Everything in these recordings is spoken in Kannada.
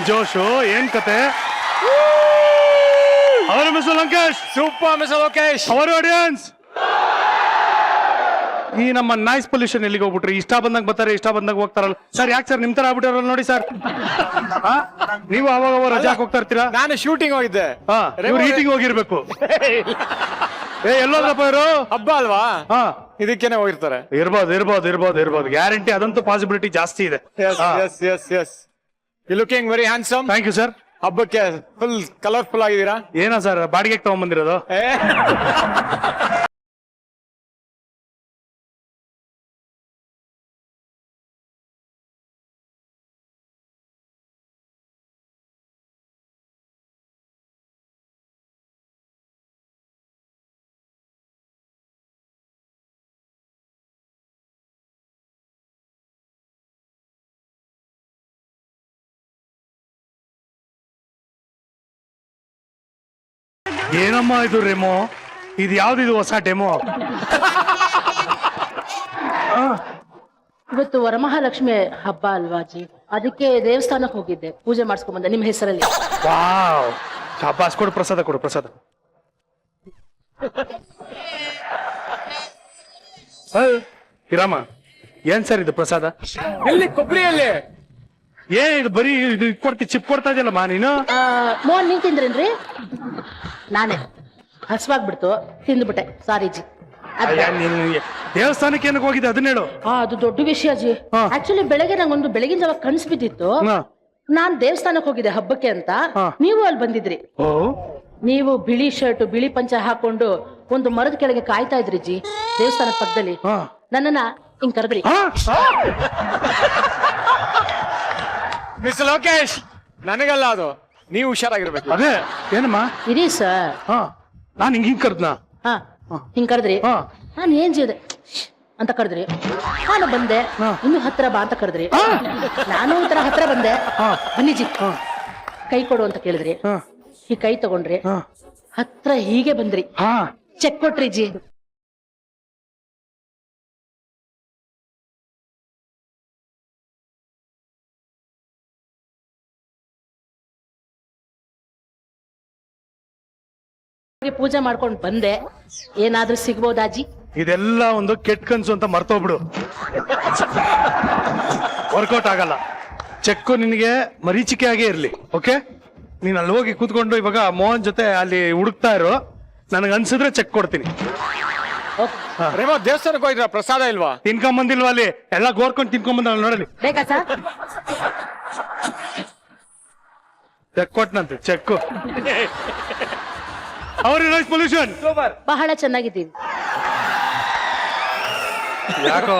ಜೋಶು ಏನ್ ಕತೆ ಅವರು mister Lankesh super mister Lokesh. Our audience ಈ ನಮ್ಮ ನಾಯ್ಸ್ ಪೊಲ್ಯೂಷನ್ ಎಲ್ಲಿಗೆ ಹೋಗ್ಬಿಟ್ರಿ? ಇಷ್ಟ ಬಂದಾಗ ಬರ್ತಾರೆ, ಇಷ್ಟ ಬಂದಾಗ ಹೋಗ್ತಾರಲ್ಲ ಸರ್. ಯಾಕೆ ಸರ್ ನಿಮ್ ತರ ಆಗ್ಬಿಟ್ಟಾರಲ್ಲ ನೋಡಿ ಸರ್. ನೀವು ಅವಾಗ ರಜಾ ಹೋಗ್ತಾ ಇರ್ತೀರಾ? ನಾನು ಶೂಟಿಂಗ್ ಹೋಗಿದ್ದೆ. ಇವ್ರು ಈಟಿಂಗ್ ಹೋಗಿರ್ಬೇಕು. ಎಲ್ಲೋದ್ರಪ್ಪ ಇವರು? ಹಬ್ಬ ಅಲ್ವಾ, ಇದಕ್ಕೇನೆ ಹೋಗಿರ್ತಾರೆ. ಇರ್ಬೋದು ಗ್ಯಾರಂಟಿ. ಅದಂತೂ ಪಾಸಿಬಿಲಿಟಿ ಜಾಸ್ತಿ ಇದೆ. You looking very handsome. Thank you sir. ಹಬ್ಬಕ್ಕೆ ಫುಲ್ ಕಲರ್ಫುಲ್ ಆಗಿದ್ದೀರಾ. ಏನಾ ಸರ್ ಬಾಡಿಗೆ ತಗೊಂಡ್ಬಂದಿರೋದು? ಏನಮ್ಮ ಇದು ರೆಮೋ? ಇದು ಯಾವ್ದಿದು ಹೊಸ ಡೆಮೋ? ಇವತ್ತು ವರಮಹಾಲಕ್ಷ್ಮಿ ಹಬ್ಬ ಅಲ್ವಾ ಅಜ್ಜಿ, ಅದಕ್ಕೆ ದೇವಸ್ಥಾನಕ್ಕೆ ಹೋಗಿದ್ದೆ, ಪೂಜೆ ಮಾಡಿಸ್ಕೊಂಡ್ ಬಂದೆ ನಿಮ್ಮ ಹೆಸರಲ್ಲಿ. ವಾವ್, ಶಾಬಾಸ್. ಕೊಡು ಪ್ರಸಾದ, ಕೊಡು ಪ್ರಸಾದ. ಹಿರಾಮ, ಏನ್ ಸರ್ ಇದು ಪ್ರಸಾದ? ಎಲ್ಲಿ ಕೊಬ್ಬರಿಯಲ್ಲಿ? ಏನ್ ಇದು ಬರೀ ಇದು ಕೊಡ್ತಿ ಚಿಪ್ ಕೊಡ್ತಾ ಇದೆಯಲ್ಲಮ್ಮ ನೀನು? ಮೋಹನ್ ನೀನ್ ತಿಂದ್ರೇನ್ರಿ? ನಾನೇ ಹಸ್ವಾಗ್ಬಿಡ್ತು, ತಿಂದ್ಬಿಟ್ಟೆ. ಸಾರಿ ಜಿ. ದೇವಸ್ಥಾನಕ್ಕೆ ಏನಕ್ಕೆ ಹೋಗಿದೆ ಅದನ್ನ ಹೇಳು. ಅದು ದೊಡ್ಡ ವಿಷಯ ಜಿ. ಆಕ್ಚುಲಿ ಬೆಳಗ್ಗೆ ನಂಗೊಂದು ಬೆಳಗಿನ ಜಾವ ಕನ್ಸು ಬಿದ್ದಿತ್ತು. ನಾನ್ ದೇವಸ್ಥಾನಕ್ಕೆ ಹೋಗಿದ್ದೆ ಹಬ್ಬಕ್ಕೆ ಅಂತ. ನೀವು ಅಲ್ಲಿ ಬಂದಿದ್ರಿ. ನೀವು ಬಿಳಿ ಶರ್ಟ್ ಬಿಳಿ ಪಂಚ ಹಾಕೊಂಡು ಒಂದು ಮರದ ಕೆಳಗೆ ಕಾಯ್ತಾ ಇದ್ರಿ ಜಿ, ದೇವಸ್ಥಾನದ ಪಕ್ಕದಲ್ಲಿ. ನನ್ನನ್ನ ಹಿಂಗ್ ಕರೆದ್ರಿ. ಮಿಸ್ಟರ್ ಲೋಕೇಶ್, ನನಗಲ್ಲ ಅದು, ನೀವು ಹುಷಾರಾಗಿರ್ಬೇಕು. ಅದೇ ಏನಮ್ಮ? ಇರಿ ಸರ್. ನಾನ್ ಹಿಂಗ್ ಕರ್ದ್ನಾ? ಹಿಂಗ್ ಕರೆದ್ರಿ. ನಾನು ಏನ್ ചെയ്ದೆ ಅಂತ ಕರೆದ್ರಿ. ನಾನು ಬಂದೆ. ಇನ್ನು ಹತ್ರ ಬಾ ಅಂತ ಕರೆದ್ರಿ. ನಾನು ಒಂಥರ ಹತ್ರ ಬಂದೆ. ಬನ್ನಿ ಜಿ ಕೈ ಕೊಡು ಅಂತ ಕೇಳಿದ್ರಿ. ಈ ಕೈ ತಗೊಂಡ್ರಿ, ಹತ್ರ ಹೀಗೆ ಬಂದ್ರಿ, ಚೆಕ್ ಕೊಟ್ರಿ ಜಿ. ಪೂಜೆ ಮಾಡ್ಕೊಂಡು ಬಂದೆ. ಏನಾದ್ರೂ ಸಿಗ್ಬೋದಾಜಿ? ಇದೆಲ್ಲ ಒಂದು ಕೆಟ್ಟ ಕನ್ಸು ಅಂತ ಮರ್ತೋಗ್ಬಿಡು. ವರ್ಕೌಟ್ ಆಗಲ್ಲ. ಚೆಕ್ಕು ನಿನಗೆ ಮರೀಚಿಕೆ ಆಗೇ ಇರ್ಲಿ. ಓಕೆ, ನೀನ್ ಅಲ್ಲಿ ಹೋಗಿ ಕೂತ್ಕೊಂಡು ಇವಾಗ ಮೋಹನ್ ಜೊತೆ ಅಲ್ಲಿ ಹುಡುಕ್ತಾ ಇರೋ, ನನಗೆ ಅನ್ಸಿದ್ರೆ ಚೆಕ್ ಕೊಡ್ತೀನಿ. ರೇಮೋ, ದೇವಸ್ಥಾನಕ್ಕೆ ಹೋಗಿದ್ರ? ಪ್ರಸಾದ ಇಲ್ವಾ? ತಿನ್ಕೊಂಬಂದಿಲ್ವಾ? ಅಲ್ಲಿ ಎಲ್ಲ ಗೋರ್ಕೊಂಡು ತಿನ್ಕೊಂಬಂದ ನೋಡಲಿ. ಬೇಕಾ ಸರ್? ಚೆಕ್ ಕೊಟ್ನಂತೆ, ಚೆಕ್ಕು. ಅವ್ರ ನಾಯ್ಸ್ ಪೊಲ್ಯೂಷನ್ ಬಹಳ ಚೆನ್ನಾಗಿದ್ದೀವಿ. ಯಾಕೋ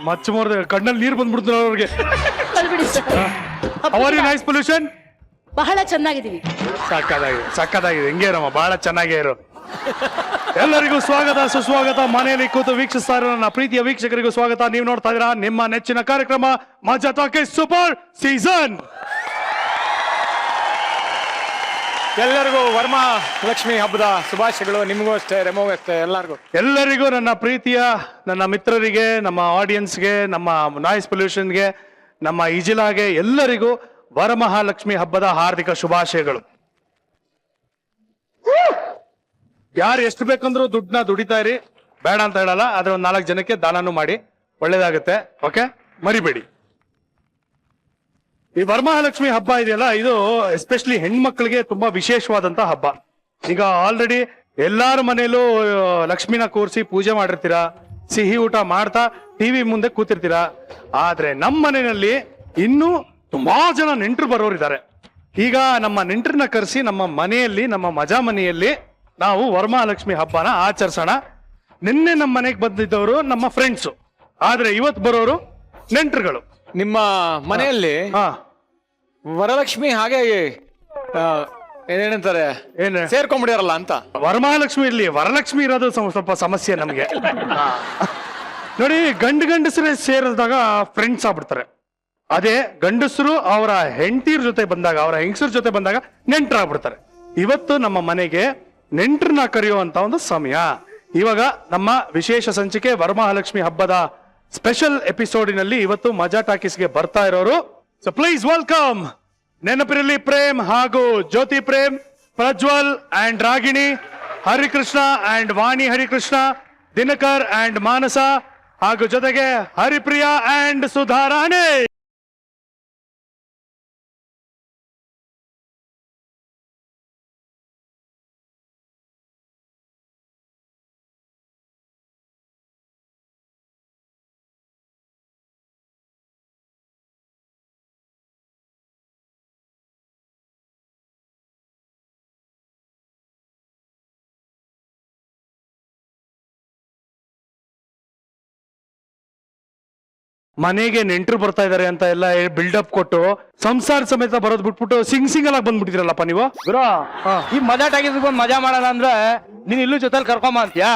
ಮಚ್ಚ ಮೋರ್ದ ಕಣ್ಣಲ್ಲಿ ನೀರು ಬಂದ್ಬಿಡ್ತು ಅವ್ರಿಗೆ. ಅವರ್ ನಾಯ್ಸ್ ಪೊಲ್ಯೂಷನ್ ಬಹಳ ಚೆನ್ನಾಗಿದ್ದೀವಿ. ಸಕ್ಕದಾಗಿದೆ. ಹಿಂಗೆ ಇರಮ್ಮ, ಬಹಳ ಚೆನ್ನಾಗೇ ಇರು. ಎಲ್ಲರಿಗೂ ಸ್ವಾಗತ, ಸುಸ್ವಾಗತ. ಮನೆಯಲ್ಲಿ ಕೂತು ವೀಕ್ಷಿಸ್ತಾ ಇರೋ ನನ್ನ ಪ್ರೀತಿಯ ವೀಕ್ಷಕರಿಗೂ ಸ್ವಾಗತ. ನೀವು ನೋಡ್ತಾ ಇದ್ದೀರಾ ನಿಮ್ಮ ನೆಚ್ಚಿನ ಕಾರ್ಯಕ್ರಮ ಮಜಾ ಟಾಕೀಸ್ ಸೂಪರ್ ಸೀಸನ್. ಎಲ್ಲರಿಗೂ ವರಮಹಾಲಕ್ಷ್ಮಿ ಹಬ್ಬದ ಶುಭಾಶಯಗಳು. ನಿಮಗೂ ಅಷ್ಟೇ, ರೆಮೋಗೂ ಅಷ್ಟೇ, ಎಲ್ಲರಿಗೂ ನನ್ನ ಪ್ರೀತಿಯ ನನ್ನ ಮಿತ್ರರಿಗೆ, ನಮ್ಮ ಆಡಿಯನ್ಸ್ಗೆ, ನಮ್ಮ ನಾಯ್ಸ್ ಪೊಲ್ಯೂಷನ್ಗೆ, ನಮ್ಮ ಇಜಿಲಾಗೆ ಎಲ್ಲರಿಗೂ ವರಮಹಾಲಕ್ಷ್ಮಿ ಹಬ್ಬದ ಹಾರ್ದಿಕ ಶುಭಾಶಯಗಳು. ಯಾರು ಎಷ್ಟು ಬೇಕಂದ್ರೂ ದುಡ್ಡನ್ನ ದುಡಿತಾ ಇರಿ, ಬೇಡ ಅಂತ ಹೇಳಲ್ಲ. ಆದ್ರೆ ಒಂದ್ 4 ಜನಕ್ಕೆ ದಾನನೂ ಮಾಡಿ, ಒಳ್ಳೇದಾಗುತ್ತೆ. ಓಕೆ, ಮರಿಬೇಡಿ. ಈ ವರಮಹಾಲಕ್ಷ್ಮಿ ಹಬ್ಬ ಇದೆಯಲ್ಲ, ಇದು ಎಸ್ಪೆಷಲಿ ಹೆಣ್ಮಕ್ಳಿಗೆ ತುಂಬಾ ವಿಶೇಷವಾದಂತ ಹಬ್ಬ. ಈಗ ಆಲ್ರೆಡಿ ಎಲ್ಲಾರ ಮನೇಲೂ ಲಕ್ಷ್ಮಿನ ಕೂರಿಸಿ ಪೂಜೆ ಮಾಡಿರ್ತೀರಾ, ಸಿಹಿ ಊಟ ಮಾಡ್ತಾ ಟಿವಿ ಮುಂದೆ ಕೂತಿರ್ತೀರಾ. ಆದ್ರೆ ನಮ್ಮ ಮನೆಯಲ್ಲಿ ಇನ್ನೂ ತುಂಬಾ ಜನ ನೆಂಟರು ಬರೋರಿದ್ದಾರೆ. ಈಗ ನಮ್ಮ ನೆಂಟರನ್ನ ಕರೆಸಿ ನಮ್ಮ ಮನೆಯಲ್ಲಿ, ನಮ್ಮ ಮಜಾ ಮನೆಯಲ್ಲಿ ನಾವು ವರಮಹಾಲಕ್ಷ್ಮಿ ಹಬ್ಬನ ಆಚರಿಸೋಣ. ನಿನ್ನೆ ನಮ್ಮ ಮನೆಗೆ ಬಂದಿದ್ದವರು ನಮ್ಮ ಫ್ರೆಂಡ್ಸು, ಆದ್ರೆ ಇವತ್ತು ಬರೋರು ನೆಂಟರುಗಳು. ನಿಮ್ಮ ಮನೆಯಲ್ಲಿ ವರಲಕ್ಷ್ಮಿ ಹಾಗೆ ಏನಂತಾರೆ, ಸೇರ್ಕೊಂಡ್ಬಿಡಿರಲ್ಲ ಅಂತ. ವರಮಹಾಲಕ್ಷ್ಮಿ ಇರ್ಲಿ, ವರಲಕ್ಷ್ಮಿ ಇರೋದು ಸ್ವಲ್ಪ ಸಮಸ್ಯೆ ನಮ್ಗೆ. ನೋಡಿ, ಗಂಡಸರೇ ಸೇರಿದಾಗ ಫ್ರೆಂಡ್ಸ್ ಆಗ್ಬಿಡ್ತಾರೆ. ಅದೇ ಗಂಡಸರು ಅವರ ಹೆಂಡತಿರ ಜೊತೆ ಬಂದಾಗ, ಅವರ ಹೆಂಗಸರ ಜೊತೆ ಬಂದಾಗ ನೆಂಟರಾಗ್ಬಿಡ್ತಾರೆ. ಇವತ್ತು ನಮ್ಮ ಮನೆಗೆ ನೆಂಟರನ್ನ ಕರೆಯುವಂತ ಒಂದು ಸಮಯ. ಇವಾಗ ನಮ್ಮ ವಿಶೇಷ ಸಂಚಿಕೆ ವರಮಹಾಲಕ್ಷ್ಮಿ ಹಬ್ಬದ ಸ್ಪೆಷಲ್ ಎಪಿಸೋಡಿನಲ್ಲಿ ಇವತ್ತು ಮಜಾ ಟಾಕೀಸ್ಗೆ ಬರ್ತಾ ಇರೋರು. ಸೊ ಪ್ಲೀಸ್ ವೆಲ್ಕಮ್ ನೆನಪಿರಲಿ ಪ್ರೇಮ್ ಹಾಗೂ Jyothi Prem, Prajwal and Ragini, Harikrishna and Vani Harikrishna, Dinakar and Manasa, ಹಾಗೂ ಜೊತೆಗೆ ಹರಿಪ್ರಿಯಾ ಅಂಡ್ ಸುಧಾರಾಣಿ. ಮನೆಗೆ ನೆಂಟರು ಬರ್ತಾ ಇದಾರೆ ಅಂತ ಎಲ್ಲ ಬಿಲ್ಡಪ್ ಕೊಟ್ಟು ಸಂಸಾರ ಸಮೇತ ಬರೋದ್ ಬಿಟ್ಬಿಟ್ಟು ಸಿಂಗಲ್ ಆಗಿ ಬಂದ್ಬಿಟ್ಟಿದ್ರಲ್ಲಪ್ಪ ನೀವು. ಗುರು ಈ ಮಜಾ ಟಾಕಿಸ್ಗೆ ಬಂದು ಮಜಾ ಮಾಡೋಣ ಅಂದ್ರೆ ನೀನ್ ಇಲ್ಲೂ ಜೊತೆಲಿ ಕರ್ಕೊಂಬ ಅಂತ್ಯಾ.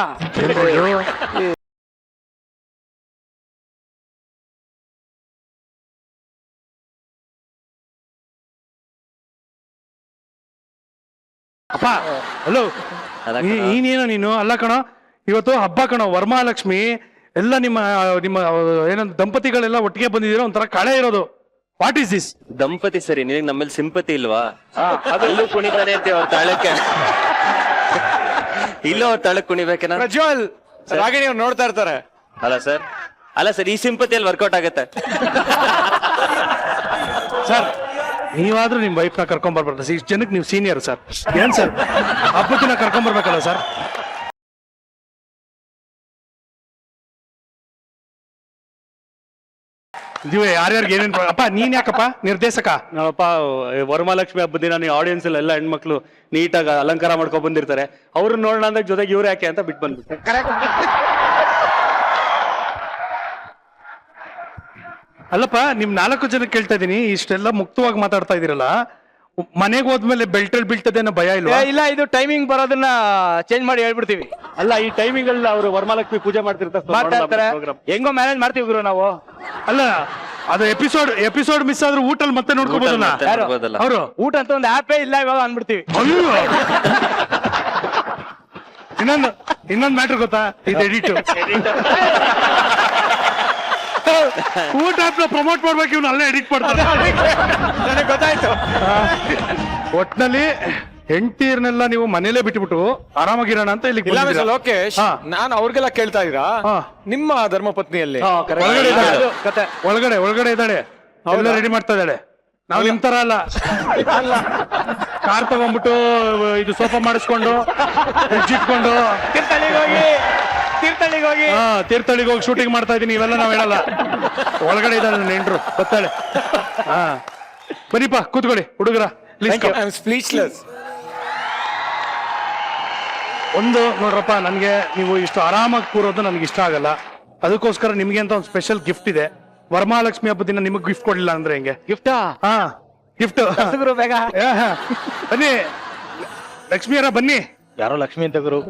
ಅಪ್ಪ ಹಲೋ, ನೀನೇನೋ ನೀನು ಅಲ್ಲ ಕಣೋ, ಇವತ್ತು ಹಬ್ಬ ಕಣೋ, ವರಮಹಾಲಕ್ಷ್ಮಿ ಎಲ್ಲ ನಿಮ್ಮ ನಿಮ್ಮ ಏನಂತ ದಂಪತಿಗಳೆಲ್ಲ ಒಟ್ಟಿಗೆ ಬಂದಿದ್ದೀರೋ ಒಂಥರ ಕಳೆ ಇರೋದು. What is this? ದಂಪತಿ ಸರಿ, ನಿನಗೆ ನಮ್ಮಲ್ಲಿ ಸಿಂಪತಿ ಇಲ್ವಾ? ಅದಲ್ಲೂ ಕುಣಿತಾನೆ ಅಂತೆ ಅವ್ರ ತಾಳಕ್ಕೆ. ಇಲ್ಲ ಅವ್ರ ತಾಳಕ್ ಕುಣಿಬೇಕೇನ? ಪ್ರಜ್ವಲ್ ರಾಗಿಣಿ ಅವ್ರು ನೋಡ್ತಾ ಇರ್ತಾರೆ. ಅಲ್ಲ ಸರ್ ಈ ಸಿಂಪತಿಯಲ್ಲಿ ವರ್ಕೌಟ್ ಆಗತ್ತೆ. ಸರ್ ನೀವಾದ್ರೂ ನಿಮ್ ವೈಫ್ನ ಕರ್ಕೊಂಡ್ ಬರ್ಬಾರ್ದು. ಇಷ್ಟು ಜನಕ್ಕೆ ನೀವು ಸೀನಿಯರ್ ಸರ್. ಏನ್ ಸರ್ ಹಬ್ಬಕ್ಕಿನ ಕರ್ಕೊಂಡ್ ಬರ್ಬೇಕಲ್ಲ ಸರ್? ನೀವೇ ಯಾರ್ಯಾರಿಗೆ ಏನೇನ್ ಅಪ್ಪ, ನೀನ್ ಯಾಕಪ್ಪ ನಿರ್ದೇಶಕ? ನಾವಪ್ಪ ವರಮಹಾಲಕ್ಷ್ಮಿ ಹಬ್ಬದ ದಿನ ನೀವು ಆಡಿಯನ್ಸ್ ಎಲ್ಲ ಹೆಣ್ಮಕ್ಳು ನೀಟಾಗಿ ಅಲಂಕಾರ ಮಾಡ್ಕೊಂಡ್ ಬಂದಿರ್ತಾರೆ. ಅವ್ರನ್ನ ನೋಡೋಣ ಅಂದಾಗ ಜೊತೆಗೆ ಇವ್ರು ಯಾಕೆ ಅಂತ ಬಿಟ್ಟು ಬಂದ್ಬಿಟ್ಟು. ಅಲ್ಲಪ್ಪ, ನಿಮ್ 4 ಜನ ಕೇಳ್ತಾ ಇದೀನಿ, ಇಷ್ಟೆಲ್ಲ ಮುಕ್ತವಾಗಿ ಮಾತಾಡ್ತಾ ಇದೀರಲ್ಲ, ಮನೆಗೆ ಹೋದ್ಮೇಲೆ ಬೆಲ್ಟಲ್ಲಿ ಬೀಳ್ತದೇನೋ ಭಯ ಇಲ್ವಾ? ಇಲ್ಲ, ಇದು ಟೈಮಿಂಗ್ ಬರೋದನ್ನ ಚೇಂಜ್ ಮಾಡಿ ಹೇಳ್ಬಿಡ್ತೀವಿ. ಅಲ್ಲ ಈ ಟೈಮಿಂಗ್ ಅಲ್ಲಿ ಅವರು ವರಮಹಾಲಕ್ಷ್ಮಿ ಪೂಜೆ ಮಾಡ್ತಾ ಮಾಡ್ತಿರ್ತಾರೆ. ಇರ್ತಾರೆ. ಹೆಂಗೋ ಮ್ಯಾನೇಜ್ ಮಾಡ್ತೀವಿ ಗುರು ನಾವು. ಅಲ್ಲ ಅದು ಎಪಿಸೋಡ್ ಮಿಸ್ ಆದ್ರೂ ಊಟಲ್ಲಿ ಮತ್ತೆ ನೋಡ್ಕೋಬಹುದಲ್ಲ ನೋಡ್ಬೋದಲ್ಲ. ಅವರು? ಊಟ ಅಂತ ಒಂದು ಆಪೇ ಇಲ್ಲ ಇವಾಗ ಅಂದ್ಬಿಡ್ತೀವಿ. ಅಯ್ಯೋ ಇನ್ನೊಂದ್ ಮ್ಯಾಟ್ರ್ ಗೊತ್ತಾ? ಇದು ಎಡಿಟ್. ಊಟ ಪ್ರಮೋಟ್ ಮಾಡ್ಬೇಕು, ಇವ್ನು ಅಲ್ಲೇ ಎಡಿಟ್ ಮಾಡ್ತಾರೆ. ನನಗೆ ಗೊತ್ತಾಯ್ತು. ಒಟ್ನಲ್ಲಿ ಹೆಂಡತಿಯರ್ನೆಲ್ಲ ನೀವು ಮನೇಲೆ ಬಿಟ್ಬಿಟ್ಟು ಆರಾಮಾಗಿರೋಣ ಅಂತ ಇಲ್ಲಿ ಇಲ್ಲ ಮಿಸ್ಟರ್ ಲೋಕೇಶ್, ನಾನು ಅವ್ರಿಗೆಲ್ಲ ಕೇಳ್ತಾ ಇದ್ದೀರಾ ನಿಮ್ಮ ಧರ್ಮಪತ್ನಿಯಲ್ಲಿ ಒಳಗಡೆ ಇದ್ದಾಳೆ. ಕತೆ ಒಳಗಡೆ ಇದ್ದಾಳೆ, ಎಲ್ಲ ರೆಡಿ ಮಾಡ್ತಾ ಇದ್ದಾಳೆ. ನಾವು ನಿಮ್ ತರ ಅಲ್ಲ, ಕಾರ್ ತಗೊಂಡ್ಬಿಟ್ಟು ಇದು ಸೋಫಾ ಮಾಡಿಸ್ಕೊಂಡು ಫ್ರಿಡ್ಜ್ ಇಟ್ಕೊಂಡು ತೀರ್ಥಹಳ್ಳಿಗೆ ಹೋಗಿ ಶೂಟಿಂಗ್ ಮಾಡ್ತಾ ಇದೀನಿ. ಇವೆಲ್ಲ ನಾವ್ ಹೇಳಲ್ಲ. ಒಳಗಡೆ ಇದ್ದಾಳೆ ನೆಂಟ್ರು, ಗೊತ್ತಾಳೆ. ಹಾ ಬನ್ನಿಪ್ಪ ಕೂತ್ಕೊಳ್ಳಿ ಹುಡುಗರ. ಸ್ಪೀಚ್ಲೆಸ್. ಒಂದು ನೋಡ್ರಪ್ಪ, ನನ್ಗೆ ನೀವು ಇಷ್ಟು ಆರಾಮಾಗಿ ಕೂರೋದು ನನಗೆ ಇಷ್ಟ ಆಗಲ್ಲ. ಅದಕ್ಕೋಸ್ಕರ ನಿಮ್ಗೆ ಅಂತ ಒಂದು ಸ್ಪೆಷಲ್ ಗಿಫ್ಟ್ ಇದೆ. ವರಮಹಾಲಕ್ಷ್ಮಿ ಹಬ್ಬದ ದಿನ ನಿಮಗ್ ಗಿಫ್ಟ್ ಕೊಡ್ಲಿಲ್ಲ ಅಂದ್ರೆ ಹೆಂಗೆ? ಗಿಫ್ಟಾ? ಹಾ ಗಿಫ್ಟ್ ಬೇಗ ಬನ್ನಿ ಲಕ್ಷ್ಮಿಯರ, ಬನ್ನಿ. ಯಾರೋ ಲಕ್ಷ್ಮಿ ಅಂತ ಗುರು.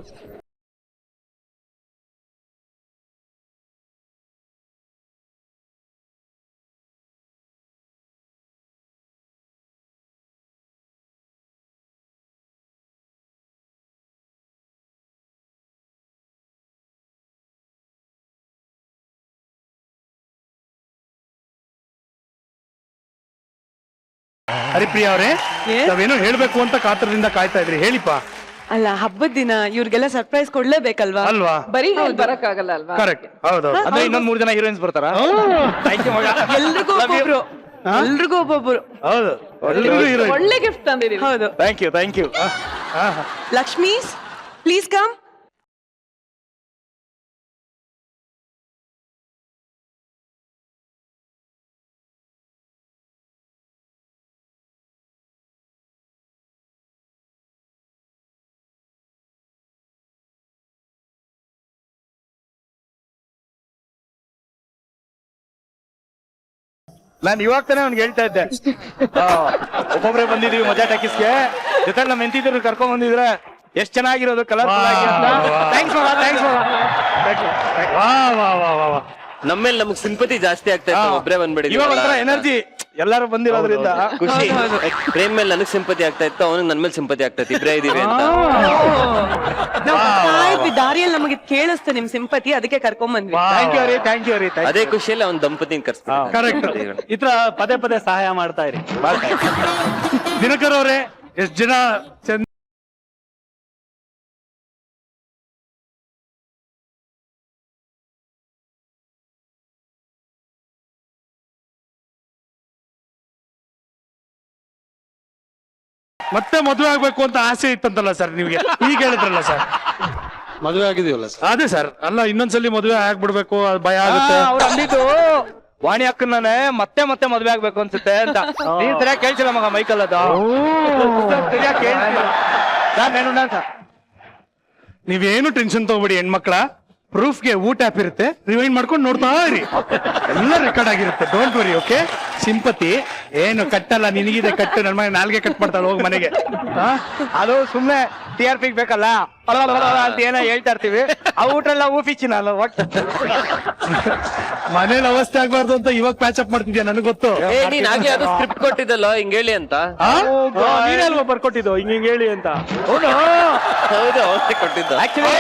ಹರಿಪ್ರಿಯಾ ಅವರೇ, ನಾವೇನೋ ಹೇಳ್ಬೇಕು ಅಂತ ಕಾತರದಿಂದ ಕಾಯ್ತಾ ಇದ್ರಿ, ಹೇಳಿಪ್ಪ. ಅಲ್ಲ, ಹಬ್ಬದ ದಿನ ಇವ್ರಿಗೆಲ್ಲ ಸರ್ಪ್ರೈಸ್ ಕೊಡ್ಲೇಬೇಕಲ್ವಾ? ಅಲ್ವಾ? ಬರೀ ಬರಕ್ಕಾಗಲ್ಲ ಅಲ್ವಾ? ಕರೆಕ್ಟ್, ಹೌದು. ಅಂದ್ರೆ ಇನ್ನೊಂದ್ 3 ಜನ ಹೀರೋಯಿನ್ಸ್ ಬರ್ತಾರ. ಎಲ್ರಿಗೂ ಒಬ್ಬೊಬ್ರು, ಎಲ್ರಿಗೂ ಒಬ್ಬೊಬ್ರು. ಹೌದು, ಎಲ್ರಿಗೂ ಹೀರೋಯಿನ್. ಒಳ್ಳೆ ಗಿಫ್ಟ್ ತಂದಿದೀವಿ. ಹೌದು. Thank you. Lakshmis, please come. ನಾನು ಇವಾಗ ತಾನೇ ಅವ್ನಿಗೆ ಹೇಳ್ತಾ ಇದ್ದೆ, ಒಬ್ಬೊಬ್ರೆ ಬಂದಿದೀವಿ ಮಜಾ ಟಾಕೀಸ್ಗೆ, ಜೊತೆ ನಮ್ಮ ಎಂತಿದ್ರು ಕರ್ಕೊಂಡ್ ಬಂದಿದ್ರೆ ಎಷ್ಟ್ ಚೆನ್ನಾಗಿರೋದು, ಕಲರ್ಫುಲ್ ಆಗಿ ಅಂತ. ಥ್ಯಾಂಕ್ಸ್. ನಮ್ಮೇಲೆ ನಮಗ್ ಸಿಂಪತಿ ಜಾಸ್ತಿ ಆಗ್ತಾ ಇತ್ತು ಒಬ್ರೇ ಬಂದ್ಬಿಡಿ ಇವಾಗ ಒಂಥರ ಎನರ್ಜಿ ಎಲ್ಲಾರು ಬಂದಿರೋದ್ರಿಂದ ಖುಷಿ ಪ್ರೇಮ್ ಮೇಲೆ ನನಗ್ ಸಿಂಪತಿ ಆಗ್ತಾ ಇತ್ತು ಅವನಿಗೆ ನನ್ ಮೇಲೆ ಸಿಂಪತಿ ಆಗ್ತಾ ಇತ್ತು ಇಬ್ರೇ ಇದೀವಿ ಅಂತ ದಾರಿಯಲ್ಲಿ ನಮಗೆ ಕೇಳಿಸ್ತು ನಿಮ್ ಸಿಂಪತಿ, ಅದಕ್ಕೆ ಕರ್ಕೊಂಡ್ ಬಂದ್ವಿ. ಥ್ಯಾಂಕ್ ಯು ರೀ ಅದೇ ಖುಷಿಯಲ್ಲಿ ಅವ್ನ ದಂಪತಿನ ಕರ್ಸ್ತೀನಿ. ಕರೆಕ್ಟ್. ಈ ತರ ಪದೇ ಪದೇ ಸಹಾಯ ಮಾಡ್ತಾ ಇರಿ. ದಿನಕರ್ ಅವರೇ ಎಷ್ಟ್ ಜನ ಚಂದ ಮತ್ತೆ ಮದುವೆ ಆಗ್ಬೇಕು ಅಂತ ಆಸೆ ಇತ್ತಂತಲ್ಲ ಸರ್ ನಿಮ್ಗೆ, ಈಗ ಹೇಳಿದ್ರಲ್ಲ ಸರ್ ಮದುವೆ ಆಗಿದೀವಲ್ಲ ಸರ್. ಅದೇ ಸರ್, ಅಲ್ಲ ಇನ್ನೊಂದ್ಸಲಿ ಮದುವೆ ಆಗ್ಬಿಡ್ಬೇಕು ಅದು ಭಯ ಆಗುತ್ತೆ. ಅವ್ರು ಅಂದಿದ್ದು ವಾಣಿ ಅಕ್ಕನೇ ಮತ್ತೆ ಮತ್ತೆ ಮದ್ವೆ ಆಗ್ಬೇಕು ಅನ್ಸುತ್ತೆ ಅಂತ. ನೀನ್ ಸರಿಯಾಗಿ ಕೇಳ್ಸಿಲ್ಲ ಮಗ ಮೈಕಲ್ ಅದು ಸರಿಯಾಗಿ ಕೇಳ್ಸಿಲ್ಲ. ನೀವೇನು ಟೆನ್ಷನ್ ತಗೋಬೇಡಿ ಹೆಣ್ಮಕ್ಳ, ಪ್ರೂಫ್ಗೆ ಊಟ ಆಪ್ ಇರುತ್ತೆ, ರಿವೈಂಡ್ ಮಾಡ್ಕೊಂಡು ನೋಡ್ತಾ ಇರಿ, ಎಲ್ಲ ರೆಕಾರ್ಡ್ ಆಗಿರುತ್ತೆ. Don't worry. ಓಕೆ, ಸಿಂಪತಿ ಏನು ಕಟ್ಟಲ್ಲ, ನಿನಗಿದೆ ಕಟ್ಟು, ನನ್ನ ಮನೆ ನಾಲ್ಗೆ ಕಟ್ ಮಾಡ್ತಾಳೆ, ಹೋಗ್ ಮನೆಗೆ. ಅದು ಸುಮ್ನೆ TRP ಬೇಕಲ್ಲ ಅಂತ ಏನೋ ಹೇಳ್ತಾ ಇರ್ತೀವಿ. ಆ ಊಟ ಎಲ್ಲ ಊಫಿಚ್ಚಿ ನಾನು ಮನೇಲಿ ಅವಸ್ಥೆ ಆಗ್ಬಾರ್ದು ಅಂತ ಇವಾಗ ಪ್ಯಾಚ್ ಅಪ್ ಮಾಡ್ತಿದ್ಯಾ, ನನಗೆ ಗೊತ್ತು. ನೀನ್ ಹಾಗೆ ಅದು ಸ್ಕ್ರಿಪ್ಟ್ ಕೊಟ್ಟಿದ್ದಲ್ಲ ಹಿಂಗ್ ಹೇಳಿ ಅಂತ. ನೀನಲ್ವಾ ಬರ್ಕೊಟ್ಟಿದ್ದು ಹಿಂಗ್ ಹೇಳಿ ಅಂತ? ಹೌದು ಅವತ್ತೇ ಕೊಟ್ಟಿದ್ದ. ಆಕ್ಚುಲಿ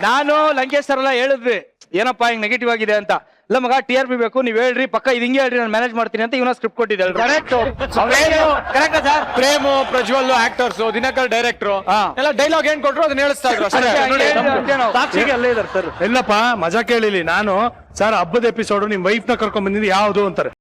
ನಾನು ಲಂಕೇಶ್ ಸರ್ ಎಲ್ಲ ಹೇಳಿದ್ವಿ ಏನಪ್ಪಾ ಹಿಂಗ್ ನೆಗೆಟಿವ್ ಆಗಿದೆ ಅಂತ. ಇಲ್ಲ ಮಗ TRP ಬೇಕು, ನೀವ್ ಹೇಳ್ರಿ ಪಕ್ಕ ಇದು ಹಿಂಗೆ ಹೇಳ್ರಿ, ನಾನು ಮ್ಯಾನೇಜ್ ಮಾಡ್ತೀನಿ ಅಂತ ಇವನ ಸ್ಕ್ರಿಪ್ಟ್ ಕೊಟ್ಟಿದ್ದೆ. Correct sir. Frame, Prajwal actors, Dinakar director ಎಲ್ಲ ಡೈಲಾಗ್ ಏನ್ ಕೊಟ್ರು ಅದನ್ನ ಹೇಳಿಸ್ತಾ ಇದ್ರು ಅಷ್ಟೇ. ಸಾಕ್ಷಿಗೆ ಅಲ್ಲೇ ಇದಾರೆ ಸರ್. ಇಲ್ಲಪ್ಪ ಮಜಾ ಕೇಳಿಲಿ ನಾನು, ಸರ್ ಹಬ್ಬದ ಎಪಿಸೋಡ್ ನಿಮ್ ವೈಫ್ ನ ಕರ್ಕೊಂಡ್ ಬಂದಿದ್ದು ಯಾವ್ದು ಅಂತಾರೆ.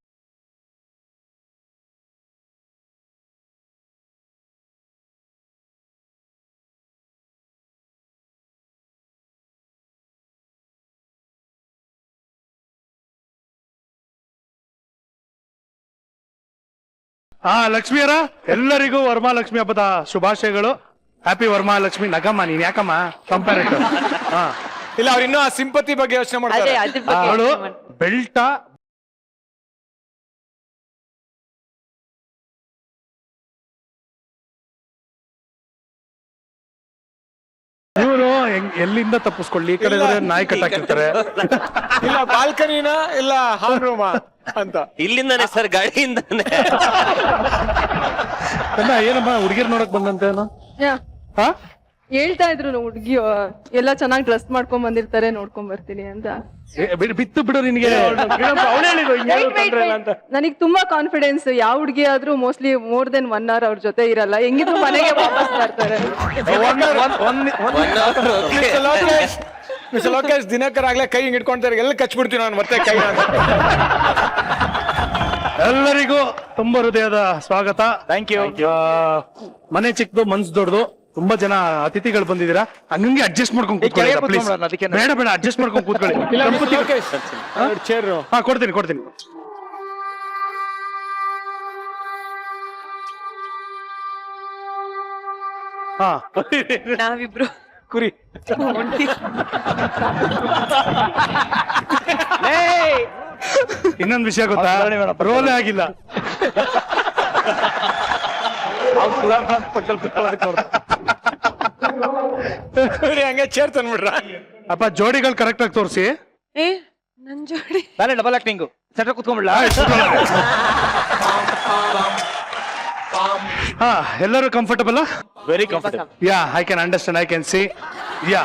ಲಕ್ಷ್ಮಿಯರ ಎಲ್ಲರಿಗೂ ವರಮಹಾಲಕ್ಷ್ಮಿ ಹಬ್ಬದ ಶುಭಾಶಯಗಳು. ಹ್ಯಾಪಿ ವರಮಹಾಲಕ್ಷ್ಮಿ. ನಗಮ್ಮ ನೀನ್ ಯಾಕಮ್ಮ ಕಂಪ್ಯಾರೇಟರ್? ಇಲ್ಲ ಅವ್ರು ಇನ್ನೂ ಆ ಸಿಂಪತಿ ಬಗ್ಗೆ ಯೋಚನೆ ಮಾಡ್ತಾರೆ. ಅದ್ರ ಬಗ್ಗೆ ಅವಳು ಬೆಲ್ಟ ಇವರು ಎಲ್ಲಿಂದ ತಪ್ಪಿಸ್ಕೊಳ್ಳಿ, ಈ ಕಡೆ ನಾಯಿ ಕಟ್ಟಾಕಿರ್ತಾರೆ. ಇಲ್ಲ ಬಾಲ್ಕನಿನ ಇಲ್ಲ ಹಾಲ್ ರೂಮ ಅಂತ. ಇಲ್ಲಿಂದಾನೆ ಸರ್, ಗಾಡಿಯಿಂದಾನೆ. ಏನಮ್ಮ ಹುಡುಗಿರ್ ನೋಡಕ್ ಬಂದಂತೆ? ಹಾ ಹೇಳ್ತಾ ಇದ್ರು ಹುಡುಗಿ ಎಲ್ಲ ಚೆನ್ನಾಗಿ ಡ್ರೆಸ್ ಮಾಡ್ಕೊಂಡ್ ಬಂದಿರ್ತಾರೆ, ನೋಡ್ಕೊಂಡ್ ಬರ್ತೀನಿ ಅಂತ. ಬಿತ್ತು ಬಿಡು ನಿನ್ಗೆ. ನನಗ್ ತುಂಬಾ ಕಾನ್ಫಿಡೆನ್ಸ್, ಯಾವ ಹುಡುಗಿ ಆದ್ರೂ ಮೋಸ್ಟ್ಲಿ ಮೋರ್ ದೆನ್ 1 hour ಅವ್ರ ಜೊತೆ ಇರಲ್ಲ, ಹೆಂಗಿದ್ರು ಮನೆಗೆ ವಾಪಸ್ ಬರ್ತಾರೆ. ಮಿಸ್ಟರ್ ಲೋಕೇಶ್ ದಿನಕರ್ ಆಗ್ಲೇ ಕೈ ಹಿಂಗ್ ಇಟ್ಕೊಂತಾರೆ, ಎಲ್ಲ ಕಚ್ಬಿಡ್ತೀನಿ ನಾನು ಮತ್ತೆ ಕೈ. ಎಲ್ಲರಿಗೂ ತುಂಬಾ ಹೃದಯದ ಸ್ವಾಗತ. Thank you. ಮನೆ ಚಿಕ್ಕದು ಮನ್ಸ್ ದೊಡ್ಡದು, ತುಂಬಾ ಜನ ಅತಿಥಿಗಳು ಬಂದಿದ್ದೀರಾ, ಹಂಗಂಗೆ ಅಡ್ಜಸ್ಟ್ ಮಾಡ್ಕೊಂಡು ಕೂತ್ಕೊಳ್ಳಿ ಪ್ಲೀಸ್. ಬೇಡ ಬೇಡ, ಅಡ್ಜಸ್ಟ್ ಮಾಡ್ಕೊಂಡು ಕೂತ್ಕೊಳ್ಳಿ. ಚೇರ್ ಹಾ ಕೊಡ್ತೀನಿ. ಹಾ ನಾವಿಬ್ರು ಕುರಿ ಇನ್ನೊಂದು ವಿಷಯ ಗೊತ್ತಾ, ರೋಲೇ ಆಗಿಲ್ಲ. ಹಂಗೆ ಚೇರ್ ತಂದ್ಬಿಡ್ರ. ಅಪ್ಪ ಜೋಡಿಗಳು ಕರೆಕ್ಟ್ ಆಗಿ ತೋರಿಸಿ. ಏ ನನ್ ಜೋಡಿ ನಾಳೆ ಡಬಲ್ ಆಕ್ಟಿಂಗು ಸೆಟ್ ಕುತ್ಕೊಂಡ್ಬಿಡ್ಲಾ? ಹಾ ಎಲ್ಲರೂ comfortable? Very comfortable. Yeah I can understand, I can see. Yeah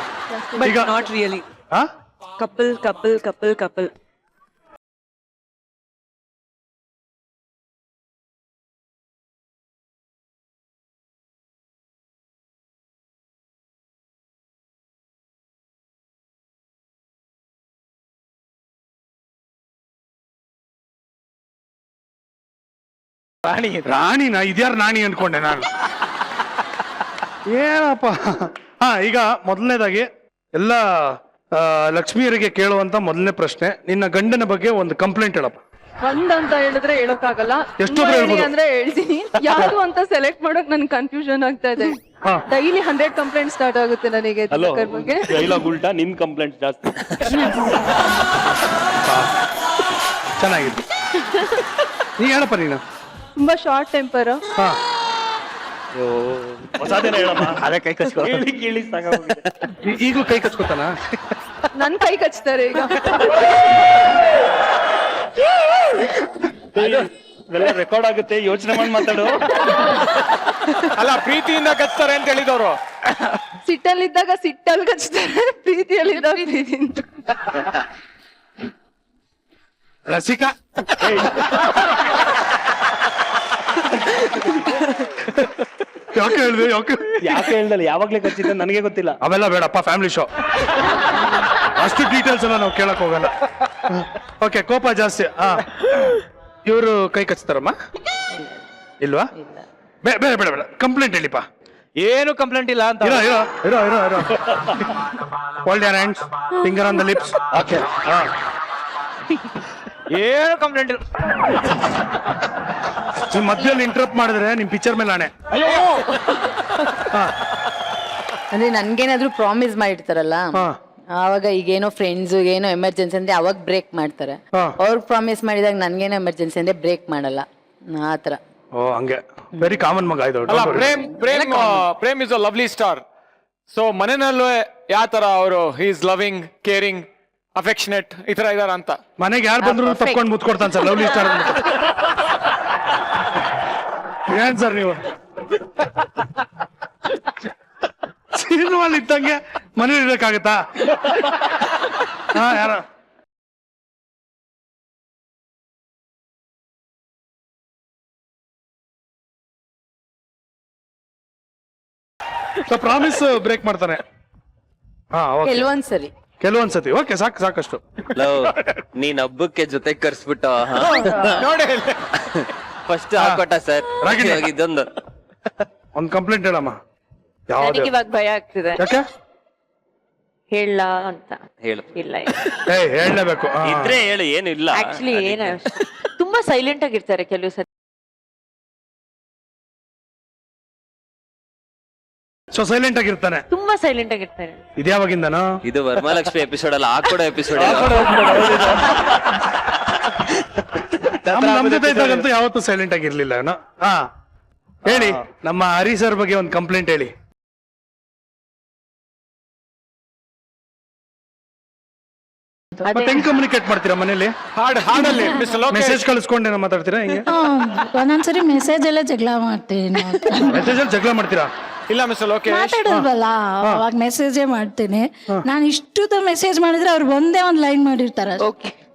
but not really. ಹಾ ಕಪಲ್ ರಾಣಿನ ಇದ್ಯಾರು ನಾಣಿ ಅನ್ಕೊಂಡೆ ನಾನು. ಏನಪ್ಪ. ಹಾ ಈಗ ಮೊದಲನೇದಾಗಿ ಎಲ್ಲ ಲಕ್ಷ್ಮಿಯರಿಗೆ ಕೇಳುವಂತ ಮೊದಲನೇ ಪ್ರಶ್ನೆ, ನಿನ್ನ ಗಂಡನ ಬಗ್ಗೆ ಒಂದು ಕಂಪ್ಲೇಂಟ್ ಹೇಳಪ್ಪ. ಅಂತ ಹೇಳಿದ್ರೆ ಹೇಳೋಕ್ಕಾಗಲ್ಲ, ಎಷ್ಟೊಂದು ಹೇಳ್ಬೋದು. ಅಂದ್ರೆ ಹೇಳ್ತೀನಿ. ಯಾರು ಅಂತ ಸೆಲೆಕ್ಟ್ ಮಾಡೋಕ್ ನನ್ ಕನ್ಫ್ಯೂಷನ್ ಆಗ್ತಾ ಇದೆ. ಡೈಲಿ 100 ಕಂಪ್ಲೇಂಟ್ ಸ್ಟಾರ್ಟ್ ಆಗುತ್ತೆ ನನಗೆ ದಿನಕರ್ ಬಗ್ಗೆ. ಡೈಲಾಗ್ ಉಲ್ಟಾ, ನಿನ್ ಕಂಪ್ಲೇಂಟ್ ಜಾಸ್ತಿ. ಚೆನ್ನಾಗಿದೆ. ನೀ ಹೇಳಪ್ಪ ನೀನು. ತುಂಬಾ ಶಾರ್ಟ್ ಟೆಂಪರ್. ಹಾ ಹೊಸದೇನ ಹೇಳಮ್ಮ. ಅದೇ ಕೈ ಕಚ್ಕೊ. ಕೇಳಿ ಸಾಕಾಗೋಗಿದೆ. ಈಗಲೂ ಕೈ ಕಚ್ಕೋತಾನ? ನನ್ ಕೈ ಕಚ್ತಾರೆ ಈಗ. ರೆಕಾರ್ಡ್ ಆಗುತ್ತೆ, ಯೋಚನೆ ಮಾಡಿ ಮಾತಾಡು. ಅಲ್ಲ ಪ್ರೀತಿಯಿಂದ ಕಚ್ತಾರೆ ಅಂತ ಹೇಳಿದವರು. ಸಿಟ್ಟಲ್ಲಿದ್ದಾಗ ಸಿಟ್ಟಲ್ಲಿ ಕಚ್ತಾರೆ, ಪ್ರೀತಿಯಲ್ಲಿದ್ದಾಗ ಪ್ರೀತಿಯಿಂದ. ರಸಿಕಾ ಯಾಕೆ ಹೇಳಿದೆ ಯಾಕೆ ಯಾಕೆ ಹೇಳ್ದಲ್ಲ, ಯಾವಾಗ್ಲೇ ಕಚ್ಚಿದ್ದೆ ನನಗೆ ಗೊತ್ತಿಲ್ಲ. ಅವೆಲ್ಲ ಬೇಡಪ್ಪ, ಫ್ಯಾಮಿಲಿ ಶೋ, ಅಷ್ಟು ಡೀಟೇಲ್ಸ್ ಎಲ್ಲ ನಾವು ಕೇಳಕ್ ಹೋಗಲ್ಲ. ಓಕೆ, ಕೋಪ ಜಾಸ್ತಿ. ಇವರು ಕೈ ಕಚ್ತಾರಮ್ಮ? ಇಲ್ವಾ? ಬೇಡ ಬೇಡ ಬೇಡ ಬೇಡ, ಕಂಪ್ಲೇಂಟ್ ಹೇಳಿಪ್ಪ. ಏನು ಕಂಪ್ಲೇಂಟ್ ಇಲ್ಲ ಅಂತ. ಇರೋ ಇರೋ ಇರೋ ಇರೋ ಇರೋ. Hold your hands, finger on the lips. Okay. ಏನು ಕಂಪ್ಲೇಂಟ್ ಇಲ್ಲ. ನಿಮ್ ಮಧ್ಯದಲ್ಲಿ ಇಂಟರಪ್ಟ್ ಮಾಡಿದ್ರೆ ನಿಮ್ ಪಿಕ್ಚರ್ ಮೇಲೆ ಆಣೆ. ಅಂದ್ರೆ ನನ್ಗೇನಾದ್ರು ಪ್ರಾಮಿಸ್ ಮಾಡಿರ್ತಾರಲ್ಲ, ಆವಾಗ ಈಗೇನೋ ಫ್ರೆಂಡ್ಸ್ ಏನೋ ಎಮರ್ಜೆನ್ಸಿ ಅಂದ್ರೆ ಅವಾಗ ಬ್ರೇಕ್ ಮಾಡ್ತಾರೆ. ಅವ್ರು ಪ್ರಾಮಿಸ್ ಮಾಡಿದಾಗ ನನ್ಗೇನೋ ಎಮರ್ಜೆನ್ಸಿ ಅಂದ್ರೆ ಬ್ರೇಕ್ ಮಾಡಲ್ಲ, ಆತರ. ಓ ಹಂಗೆ, ವೆರಿ ಕಾಮನ್ ಮಗ ಇದು. ಅಲ್ಲ Prem is a lovely star. So ಮನೆಯಲ್ಲೂ ಯಾವ ತರ ಅವರು ಈಸ್ ಲವಿಂಗ್, ಕೇರಿಂಗ್, ಅಫೆಕ್ಷನೇಟ್ ಈ ತರ ಇದಾರ ಅಂತ. ಮನೆಗೆ ಯಾರು ಬಂದ್ರು ತಕ್ಕೊಂಡು ಮುತ್ಕೊಡ್ತಾನೆ ಸರ್, ಲವ್ಲಿ ಸ್ಟಾರ್. ಏನ್ ಸರ್ ನೀವು ಸಿನಿಮಾಲ್ ಇದ್ದಂಗೆ ಮನೇಲಿ ಇರ್ಬೇಕಾಗತ್ತಾ? ಯಾರ ಪ್ರಾಮಿಸ್ ಬ್ರೇಕ್ ಮಾಡ್ತಾನೆ. ಕೆಲವೊಂದ್ಸರಿ ಕೆಲವೊಂದ್ಸತಿ. ಓಕೆ, ಸಾಕಷ್ಟು. ನೀನ್ ಹಬ್ಬಕ್ಕೆ ಜೊತೆ ಕರ್ಸ್ಬಿಟ್ಟು ನೋಡಿ ಫಸ್ಟ್ ಹಾಕೊಟ್ಟ ಸರ್. ಇದೊಂದು ಒಂದ್ ಕಂಪ್ಲೇಂಟ್ ಹೇಳಮ್ಮ. ಯಾವ್ದು? ಇವಾಗ ಭಯ ಆಗ್ತಿದೆ. ಯಾಕೆ? ಹೇಳ ಅಂತ. ಹೇಳು. ಇಲ್ಲ ಹೇಳಲೇಬೇಕು. ಇದ್ರೆ ಹೇಳು, ಏನು ಇಲ್ಲ. ಆಕ್ಚುಲಿ ಏನ ತುಂಬಾ ಸೈಲೆಂಟ್ ಆಗಿರ್ತಾರೆ ಕೆಲವು ಸತಿ. ಸೊ ಸೈಲೆಂಟ್ ಆಗಿರ್ತಾನೆ, ತುಂಬಾ ಸೈಲೆಂಟ್ ಆಗಿರ್ತಾರೆ. ಇದ್ಯಾವಾಗಿಂದನೋ? ಇದು ವರಮಹಾಲಕ್ಷ್ಮಿ ಎಪಿಸೋಡ್ ಅಲ್ಲ, ಹಾಕೊಡೋ ಎಪಿಸೋಡ್. ನಮ್ ಜೊತೆ ಇದ್ದಾಗಂತೂ ಯಾವತ್ತೂ ಸೈಲೆಂಟ್ ಆಗಿರ್ಲಿಲ್ಲ ಏನೋ. ಹೇಳಿ, ನಮ್ಮ ಹರಿ ಸರ್ ಬಗ್ಗೆ ಒಂದು ಕಂಪ್ಲೇಂಟ್ ಹೇಳಿ. ಮತ್ತೆ ಹೆಂಗ್ ಕಮ್ಯುನಿಕೇಟ್ ಮಾಡ್ತೀರಾ ಮನೇಲಿ? ಹಾಡಲ್ಲಿ ಮೆಸೇಜ್ ಕಳಿಸ್ಕೊಂಡೇನ ಮಾತಾಡ್ತೀರಾ? ಹಿಂಗೆ ಒಂದೊಂದ್ಸರಿ ಮೆಸೇಜ್ ಎಲ್ಲ ಜಗಳ ಮಾಡ್ತೀನಿ. ಮೆಸೇಜ್ ಅಲ್ಲಿ ಜಗಳ ಮಾಡ್ತೀರಾ? ಇಲ್ಲ ಮಿಸ್ಟರ್ ಲೋಕೇಶ್, ಮಾತಾಡೋದಲ್ಲ, ಅವಾಗ ಮೆಸೇಜೇ ಮಾಡ್ತೀನಿ. ನಾನು ಇಷ್ಟುದ ಮೆಸೇಜ್ ಮಾಡಿದ್ರೆ ಅವ್ರು ಒಂದೇ ಒಂದ್ ಲೈನ್ ಮಾಡಿರ್ತಾರೆ,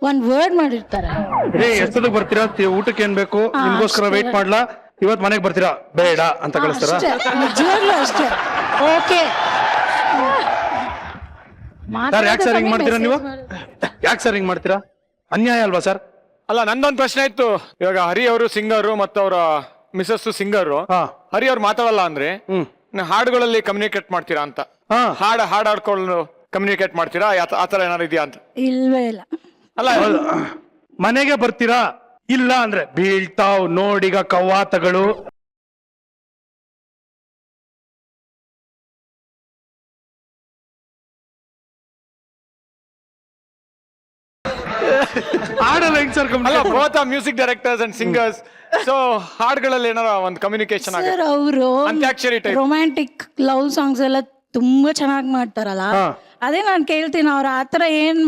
ಒಂದ್ ವರ್ಡ್ ಮಾಡಿರ್ತಾರೆ. ಎಷ್ಟೊತ್ತಿಗೆ ಬರ್ತೀರಾ? ಊಟಕ್ಕೆ ಏನ್ ಬೇಕು ನಿಮ್ಗೋಸ್ಕರ ವೇಟ್ ಮಾಡ್ಲಾ? ಇವತ್ ಮನೆಗ್ ಬರ್ತೀರಾ? ಬೇಡ ಅಂತ ಕಳಿಸ್ತಾರ? ನಿಜವಾಗ್ಲೂ ಅಷ್ಟೇ. ಓಕೆ ಸರ್, ಯಾಕೆ ಸರ್ ಹಿಂಗ್ ಮಾಡ್ತೀರಾ ನೀವು? ಯಾಕೆ ಸರ್ ಹಿಂಗ್ ಮಾಡ್ತೀರಾ? ಅನ್ಯಾಯ ಅಲ್ವಾ ಸರ್? ಅಲ್ಲ ನಂದೊಂದು ಪ್ರಶ್ನೆ ಇತ್ತು. ಇವಾಗ ಹರಿ ಅವರು ಸಿಂಗರು ಮತ್ತು ಅವರ ಮಿಸಸ್ ಸಿಂಗರು. ಹರಿ ಅವ್ರು ಮಾತಾಡಲ್ಲ ಅಂದ್ರೆ ಹಾಡುಗಳಲ್ಲಿ ಕಮ್ಯುನಿಕೇಟ್ ಮಾಡ್ತೀರಾ ಅಂತ. ಹಾಡ್ಕೊಂಡು ಕಮ್ಯುನಿಕೇಟ್ ಮಾಡ್ತೀರಾ? ಆತರ ಏನಾರು ಇದೆಯಾ ಅಂತ? ಇಲ್ವೇ ಇಲ್ಲ. ಅಲ್ಲ ಮನೆಗೆ ಬರ್ತೀರಾ? ಇಲ್ಲ ಅಂದ್ರೆ ಬೀಳ್ತಾವ್ ನೋಡಿಗ ಕವಾತಗಳು. ಹಾಡಲ್ಲ ಹೆಂಗ್ sir? Both music directors and singers. So ಹಾಡುಗಳಲ್ಲಿ ಏನಾರ ಒಂದು ಕಮ್ಯುನಿಕೇಶನ್ ಸರ್, ಅವರು ರೊಮ್ಯಾಂಟಿಕ್ ಲವ್ ಸಾಂಗ್ಸ್ ಎಲ್ಲ ತುಂಬಾ ಚೆನ್ನಾಗಿ ಮಾಡ್ತಾರಲ್ಲ, ಅದೇ ನಾನು ಕೇಳ್ತೀನಿ. ಅವ್ರ ಆತರ ಏನ್